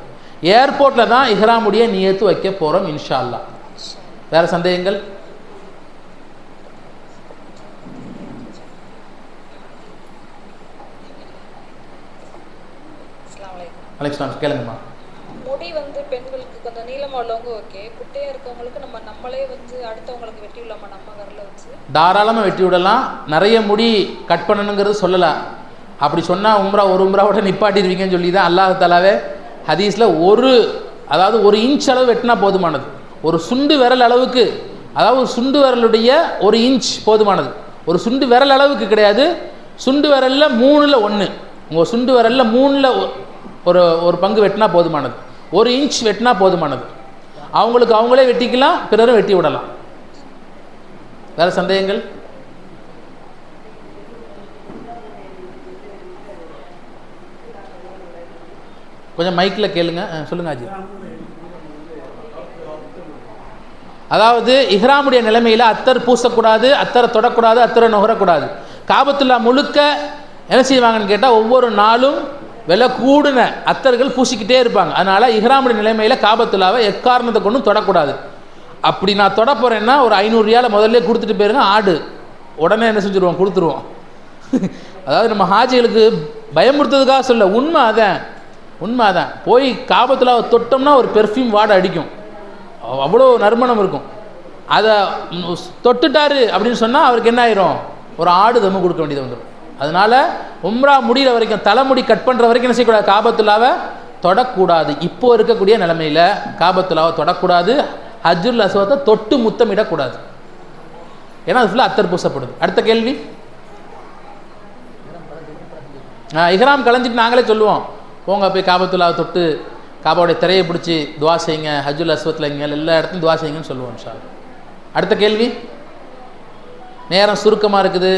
ஏர்போர்ட்டில் தான் இஹ்ராமுடைய நியத்து வைக்க போகிறோம் இன்ஷா அல்லாஹ். வேறு சந்தேகங்கள்? அலெக்ஸ் கேளுங்கம்மா. முடி பெண்களுக்கு கொஞ்சம் நீளமாக உள்ளவங்க ஓகே, குட்டையாக இருக்கவங்களுக்கு நம்மளே அடுத்தவங்களுக்கு வெட்டி விடலாமா? நம்ம கரில் வச்சு தாராளமாக வெட்டி விடலாம். நிறைய முடி கட் பண்ணணுங்கிறது சொல்லலாம். அப்படி சொன்னால் ஒரு உம்ராவோட நிப்பாட்டிடுவீங்கன்னு சொல்லி தான் அல்லாஹ் தஆலாவே ஹதீஸில் அதாவது 1 இன்ச் அளவு வெட்டினா போதுமானது. ஒரு சுண்டு விரல் அளவுக்கு, அதாவது சுண்டு விரலுடைய 1 இன்ச் போதுமானது. ஒரு சுண்டு விரல் அளவுக்கு கிடையாது, சுண்டு விரலில் 3ல் 1. உங்கள் சுண்டு விரலில் 3ல் ஒரு பங்கு வெட்டினா போதுமானது. 1 இன்ச் வெட்டினா போதுமானது. அவங்களுக்கு அவங்களே வெட்டிக்கலாம், பிறரும் வெட்டி விடலாம். வேறு சந்தேகங்கள்? கொஞ்சம் மைக்கில் கேளுங்க. சொல்லுங்க ஆஜி. அதாவது இஹ்ராமுடைய நிலைமையில் அத்தர் பூசக்கூடாது, அத்தரை தொடக்கூடாது, அத்தரை நுகரக்கூடாது. காபத்துல்லா முழுக்க என்ன செய்வாங்கன்னு கேட்டால் ஒவ்வொரு நாளும் விலை கூடின அத்தர்கள் பூசிக்கிட்டே இருப்பாங்க. அதனால் இஹ்ராமுடைய நிலைமையில் காபத்துல்லாவை எக்காரணத்தை கொண்டும் தொடக்கூடாது. அப்படி நான் தொட போகிறேன்னா ஒரு 500 ரியாலை முதல்ல கொடுத்துட்டு போயிருங்க. ஆடு உடனே என்ன செஞ்சுருவோம், கொடுத்துருவோம். அதாவது நம்ம ஹாஜிகளுக்கு பயமுறுத்ததுக்காக சொல்ல, உண்மை அதான். போய் காபத்துல்லாவை தொட்டோம்னா ஒரு பெர்ஃப்யூம் வாடை அடிக்கும், அவ்வளோ நறுமணம் இருக்கும். அதை தொட்டுட்டாரு அப்படின்னு சொன்னால் அவருக்கு என்ன ஆயிரும், ஒரு ஆடு தம்மு கொடுக்க வேண்டியது வந்துடும். அதனால் உம்ரா முடிகிற வரைக்கும், தலைமுடி கட் பண்ணுற வரைக்கும் என்ன செய்யக்கூடாது, காபத்துல்லாவை தொடக்கூடாது. இப்போ இருக்கக்கூடிய நிலைமையில் காபத்துல்லாவை தொடக்கூடாது. ஹஜ்ருல் அஸ்வத்தை தொட்டு முத்தமிடக்கூடாது, ஏன்னா அது ஃபுல்லாக அத்தர் பூசப்படுது. அடுத்த கேள்வி. இஹ்ராம் கலைஞ்சிட்டு நாங்களே சொல்லுவோம், போங்க போய் காபத்துல்லாவை தொட்டு காபாவுடைய திரையை பிடிச்சி துவா செய்யுங்க, ஹஜ்ஜுல் அஸ்வத்தில் இங்கே எல்லா இடத்துலையும் துவா செய்யுங்கன்னு சொல்லுவோம் இன்ஷா அல்லாஹ். அடுத்த கேள்வி. நேரம் சுருக்கமாக இருக்குது.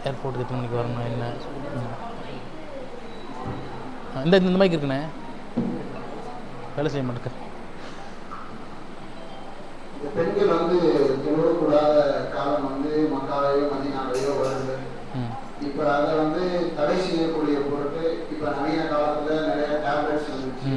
ஏர்போர்ட்டுக்கு எத்தனை மணிக்கு வரணும் என்ன? இந்த மாதிரி இருக்குண்ணே, வேலை செய்ய மாட்டேங்க. இந்த பெண்கள் வந்து தொழக்கூடாத காலம் வந்து மக்காவையோ மதீனாவையோ வருது. இப்போ அதை வந்து தடை செய்யக்கூடிய பொருட்டு இப்போ நவீன காலத்தில் நிறைய டேப்லெட்ஸ் வந்துச்சு,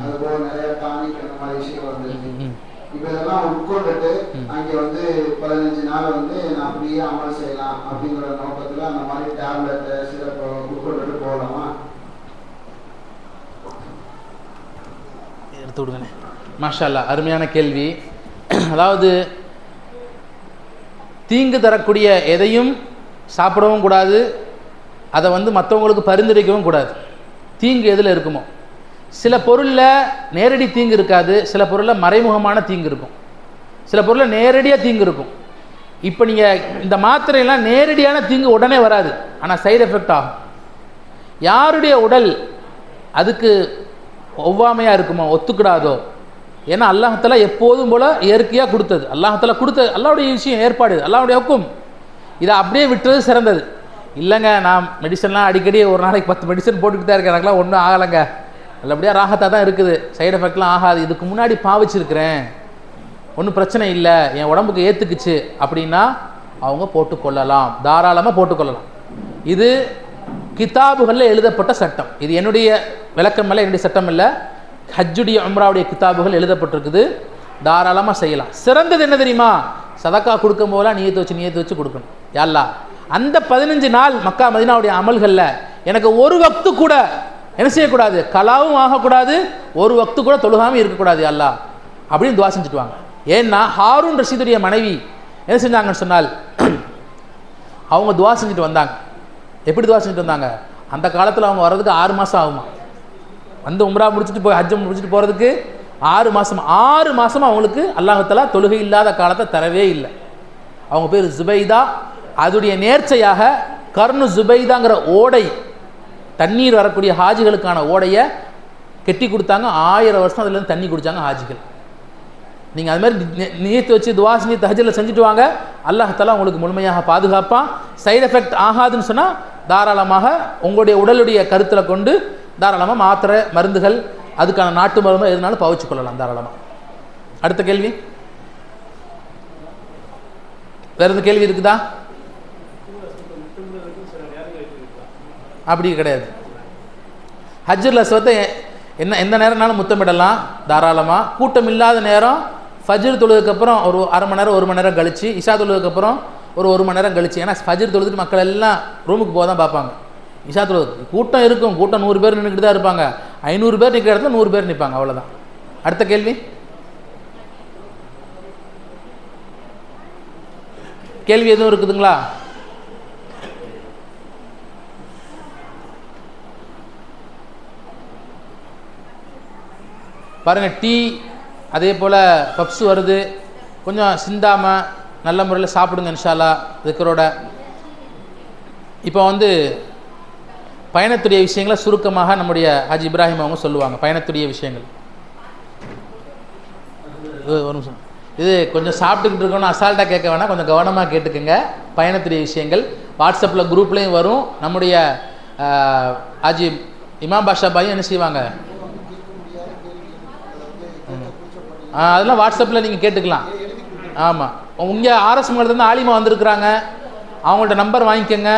அதுபோல நிறைய டானிக் அந்த மாதிரி விஷயம் வந்துருக்கு. இப்போ இதெல்லாம் உட்கொண்டுட்டு அங்கே வந்து 15 நாள் வந்து நான் அப்படியே அமல் செய்யலாம் அப்படிங்கிற நோக்கத்தில் அந்த மாதிரி டேப்லெட்டை சிறப்பு உட்கொண்டுட்டு போகலாமா? எடுத்து விடுங்கண்ணே. மாஷா அல்லாஹ், அருமையான கேள்வி. அதாவது தீங்கு தரக்கூடிய எதையும் சாப்பிடவும் கூடாது, அதை வந்து மற்றவங்களுக்கு பரிந்துரைக்கவும் கூடாது. தீங்கு எதில் இருக்குமோ, சில பொருளில் நேரடி தீங்கு இருக்காது, சில பொருளில் மறைமுகமான தீங்கு இருக்கும், சில பொருளில் நேரடியாக தீங்கு இருக்கும். இப்போ நீங்கள் இந்த மாத்திரையெல்லாம் நேரடியான தீங்கு உடனே வராது, ஆனால் சைடு எஃபெக்ட் ஆகும். யாருடைய உடல் அதுக்கு ஒவ்வாமையாக இருக்குமோ, ஒத்துக்கிடாதோ, ஏன்னா அல்லாஹ்தாலா எப்போதும் போல் இயற்கையாக கொடுத்தது, அல்லாஹ்தாலா கொடுத்தது, அல்லாஹ்வுடைய விஷயம், ஏற்பாடு, அல்லாஹ்வுடைய ஹுக்கும். இதை அப்படியே விட்டுறது சிறந்தது. இல்லைங்க நான் மெடிசன்லாம் அடிக்கடி ஒரு நாளைக்கு 10 மெடிசன் போட்டுக்கிட்டு தான் இருக்கேன், எனக்குலாம் ஒன்றும் ஆகலைங்க, நல்லபடியாக ராகத்தாக தான் இருக்குது, சைடு எஃபெக்ட்லாம் ஆகாது, இதுக்கு முன்னாடி பாவிச்சிருக்கிறேன், ஒன்றும் பிரச்சனை இல்லை, என் உடம்புக்கு ஏற்றுக்குச்சு அப்படின்னா அவங்க போட்டுக்கொள்ளலாம், தாராளமாக போட்டுக்கொள்ளலாம். இது கிதாபுகளில் எழுதப்பட்ட சட்டம், இது என்னுடைய விளக்கம் இல்லை, என்னுடைய சட்டம் இல்லை, ஹஜ்ஜுடைய உம்ராவுடைய கிதாபுகள் எழுதப்பட்டிருக்குது, தாராளமாக செய்யலாம். சிறந்தது என்ன தெரியுமா, சதக்கா கொடுக்கும் போதெல்லாம் நியத்து வச்சு கொடுக்கணும். யா அல்லாஹ், அந்த 15 நாள் மக்கா மதீனாவுடைய அமல்களில் எனக்கு ஒரு வக்து கூட என்ன செய்யக்கூடாது, கலாவும் ஆகக்கூடாது, ஒரு வக்து கூட தொழுகாமல் இருக்கக்கூடாது யா அல்லாஹ் அப்படின்னு துவா செஞ்சுட்டு வாங்க. ஏன்னா ஹாரூன் ரஷீதுடைய மனைவி என்ன செஞ்சாங்கன்னு சொன்னால், அவங்க துவா செஞ்சுட்டு வந்தாங்க. எப்படி துவா செஞ்சுட்டு வந்தாங்க, அந்த காலத்தில் அவங்க வர்றதுக்கு 6 மாதம் ஆகுமா, வந்து உம்ரா முடிச்சுட்டு போய் ஹஜ்ஜை முடிச்சுட்டு போகிறதுக்கு 6 மாதம், 6 மாதம் அவங்களுக்கு அல்லாஹ் தஆலா தொழுகை இல்லாத காலத்தை தரவே இல்லை. அவங்க பேர் ஜுபைதா. அதுடைய நேர்ச்சையாக கர்னு ஜுபைதாங்கிற ஓடை, தண்ணீர் வரக்கூடிய ஹாஜிகளுக்கான ஓடையை கெட்டி கொடுத்தாங்க. 1000 வருஷம் அதுலேருந்து தண்ணி குடித்தாங்க ஹாஜிகள். நீங்கள் அது மாதிரி நியத்து வச்சு துவா செஞ்சு தஹஜ்ஜுல செஞ்சுட்டு வாங்க, அல்லாஹ் தஆலா உங்களுக்கு முழுமையாக பாதுகாப்பான். சைடு எஃபெக்ட் ஆகாதுன்னு சொன்னால் தாராளமாக உங்களுடைய உடலுடைய கருத்தில் கொண்டு தாராளமாக மாத்திரை மருந்துகள், அதுக்கான நாட்டு மருந்து எதுனாலும் பவிச்சு கொள்ளலாம் தாராளமாக. அடுத்த கேள்வி. வேறு எதுவும் கேள்வி இருக்குதா? அப்படி கிடையாது. ஹஜ்ஜுல் அஸ்வத்தை எந்த நேரம்னாலும் முத்தமிடலாம் தாராளமாக. கூட்டம் இல்லாத நேரம் ஃபஜ்ர் தொழுதுக்கப்புறம் ஒரு அரை மணி நேரம் 1 மணி நேரம் கழிச்சு, இஷா தொழுதுக்கப்புறம் ஒரு 1 மணி நேரம் கழிச்சு, ஏன்னா ஃபஜ்ர் தொழுதுட்டு மக்கள் எல்லாம் ரூமுக்கு போக தான் பார்ப்பாங்க. இஷா தொழுது கூட்டம் இருக்கும், கூட்டம் 100 பேர் நின்றுக்கிட்டு தான் இருப்பாங்க, 500 பேர் நிற்கிற இடத்துல 100 பேர் நிற்பாங்க, அவ்வளோதான். அடுத்த கேள்வி. கேள்வி எதுவும் இருக்குதுங்களா? பாருங்கள், டீ அதே போல் பப்ஸு வருது, கொஞ்சம் சிந்தாமல் நல்ல முறையில் சாப்பிடுங்க இன்ஷா அல்லாஹ் திக்ரோட. இப்போ வந்து பயணத்துடைய விஷயங்களை சுருக்கமாக நம்முடைய ஹாஜி இப்ராஹிம் அவங்க சொல்லுவாங்க. பயணத்துடைய விஷயங்கள் ஒரு நிமிஷம், இது கொஞ்சம் சாப்பிட்டுக்கிட்டு இருக்கோன்னு அசால்ட்டாக கேட்க வேணாம், கொஞ்சம் கவனமாக கேட்டுக்குங்க. பயணத்துடைய விஷயங்கள் வாட்ஸ்அப்பில் குரூப்லேயும் வரும். நம்முடைய ஹாஜி இமாம் பாஷா பாயும் என்ன செய்வாங்க, அதெல்லாம் வாட்ஸ்அப்பில் நீங்கள் கேட்டுக்கலாம். ஆமாம், இங்கே ஆர்எஸ் மங்கலத்துலேருந்து ஆலிமா வந்திருக்கிறாங்க, அவங்கள்ட்ட நம்பர் வாங்கிக்கோங்க.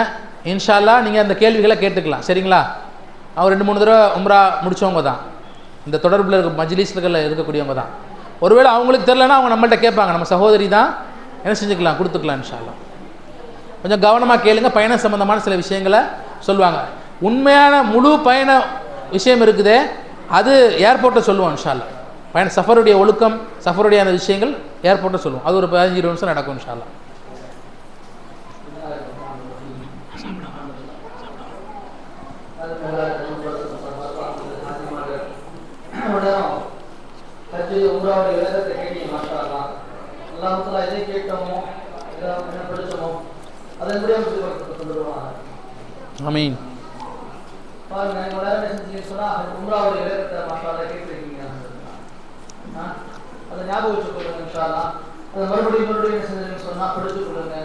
இன்ஷா அல்லாஹ் நீங்கள் அந்த கேள்விகளை கேட்டுக்கலாம். சரிங்களா? அவங்க 2-3 தடவை உம்ரா முடித்தவங்க தான், இந்த தொடர்பில் இருக்க மஜ்லிஸ்களில் இருக்கக்கூடியவங்க தான். ஒருவேளை அவங்களுக்கு தெரிலனா அவங்க நம்மள்ட்ட கேட்பாங்க, நம்ம சகோதரி தான், என்ன செஞ்சுக்கலாம், கொடுத்துக்கலாம் இன்ஷா அல்லாஹ். கொஞ்சம் கவனமாக கேளுங்க, பயணம் சம்மந்தமான சில விஷயங்களை சொல்லுவாங்க. உண்மையான முழு பயண விஷயம் இருக்குதே, அது ஏர்போர்ட்டை சொல்லுவோம் இன்ஷா அல்லாஹ். பயண சஃபருடைய ஒழுக்கம், சஃபருடைய அந்த விஷயங்கள் ஏர்போர்ட்டை சொல்லுவோம். அது ஒரு 15-20 நிமிஷம் நடக்கும் இன்ஷா அல்லாஹ். உம்ராவுடைய விளக்கத்தை கேட்டீங்க. மாஷா அல்லாஹ். அல்லாஹ் தஆலா எதை கேட்டோமோ என்ன படிச்சோமோ அதன்படி அவங்க சொல்லுவாங்க. ஆமீன். பாருங்க நீங்க வேற என்ன செஞ்சீங்க சொன்னா உம்ராவுடைய விளக்கத்தை மாஷாஅல்லாஹ் கேட்டிருக்கீங்க. அதை ஞாபகம் வச்சுக்கொள்ளுங்க இன்ஷா அல்லாஹ். அதை மறுபடியும் என்ன செஞ்சீங்கன்னு சொன்னா படிச்சு கொடுங்க.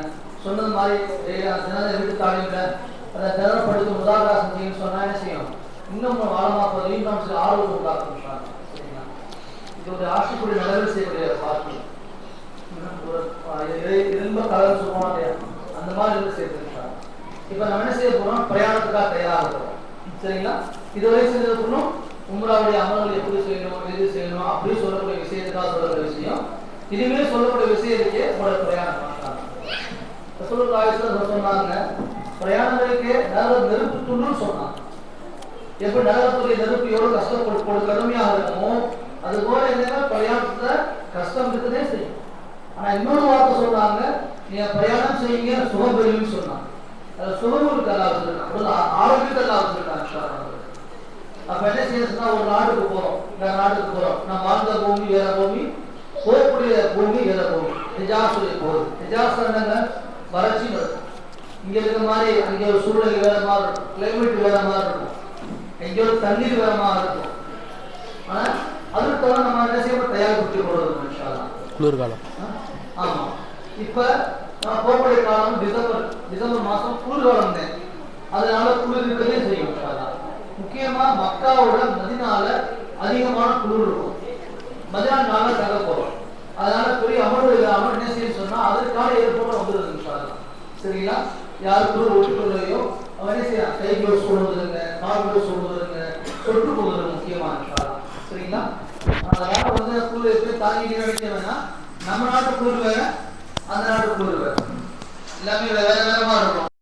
சொன்னது மாதிரி தினத்தை விட்டு தாழிங்க. அதை தினம் படித்து முதாகரா செஞ்சீங்கன்னு சொன்னா என்ன செய்யும், இன்னும் ஆழமாக இன்னும் சில ஆர்வம் உண்டாக்கும் இன்ஷா அல்லாஹ். சரிங்களா? இது ஒரு ஆட்சிக்குரிய நிலவில் செய்யக்கூடிய பார்க்கணும். ரொம்ப கலர் சொல்லுவோம் இல்லையா, அந்த மாதிரி இருந்து சேர்த்துருக்காங்க. இப்போ நம்ம என்ன செய்ய போறோம், பிரயாணத்துக்காக தயாராக போறோம். சரிங்களா? இதுவரை செஞ்சது போனோம் உம்ராவுடைய அமல்கள் எப்படி செய்யணும், எது செய்யணும் அப்படி சொல்லக்கூடிய விஷயத்துக்காக சொல்லக்கூடிய விஷயம். இதுவே சொல்லக்கூடிய விஷயத்துக்கே உங்களோட பிரயாணம் சொன்னாங்க. பிரயாணங்களுக்கு நெருப்பு துண்டுன்னு சொன்னாங்க. எப்படி நரகத்துடைய நெருப்பு எவ்வளவு கஷ்டப்பட்டு கடுமையாக இருக்குமோ அது போல என்னன்னா பிரயாணத்துல கஷ்டம் இருக்குதே செய்யும். ஆனா இன்னொரு வார்த்தை சொன்னாங்க, நீங்க பிரயாணம் செய்யுங்க சுகம் பெறுவீங்கன்னு சொன்னாங்க. அது சுகமுக்கு எல்லாம் வச்சிருக்காங்க, ஆரோக்கியத்தை எல்லாம் வச்சிருக்காங்க. அப்ப என்ன செய்யணும்னா ஒரு நாட்டுக்கு போறோம், இந்த நாட்டுக்கு போறோம், நம்ம வாழ்ந்த பூமி வேற பூமி, போகக்கூடிய பூமி வேற பூமி. ஹிஜாஸ் போகுது. ஹிஜாஸ் என்னங்க, வறட்சி இருக்கும். இங்க இருக்க மாதிரி அங்க ஒரு சூழ்நிலை வேற மாதிரி இருக்கும், கிளைமேட் வேற மாதிரி இருக்கும், இங்க ஒரு தண்ணீர் வேற மாதிரி இருக்கும். ஆனா அதுக்கு நம்ம என்ன செய்யணும், தயார்படுத்தி கொள்வது இன்ஷா அல்லாஹ். குளிர்காலம். ஆமா. இப்ப நம்ம போகக்கூடிய காலம் டிசம்பர் மாசம் குளிர்காலம் தான். அதனால குளிர் இருக்கவே செய்யும் இன்ஷா அல்லாஹ். முக்கியமா மக்காவோட மதீனால அதிகமான குளிர் இருக்கும். மதீனா நாள தங்க போறோம். அதனால பெரிய அமர்வு இல்லாம என்ன செய்ய சொன்னா அதற்கான ஏற்பாடு வந்துருது இன்ஷா அல்லாஹ். சரிங்களா? யார் குளிர் ஒட்டுக்கொள்ளையோ அவன் என்ன செய்யலாம், கை க்ளோஸ் போடுவதுங்க, கால் க்ளோஸ் போடுவதுங்க, சொட்டு போடுவது முக்கியமா இன்ஷா அல்லாஹ். சரிங்களா? அதனால வந்து குளிர் எப்படி தாங்கி நினைக்க வேணா, நம்ம நாட்டு குளிர் வேற அந்த நாட்டு குளிர் வேற, எல்லாமே வேற வேறமா இருக்கும்.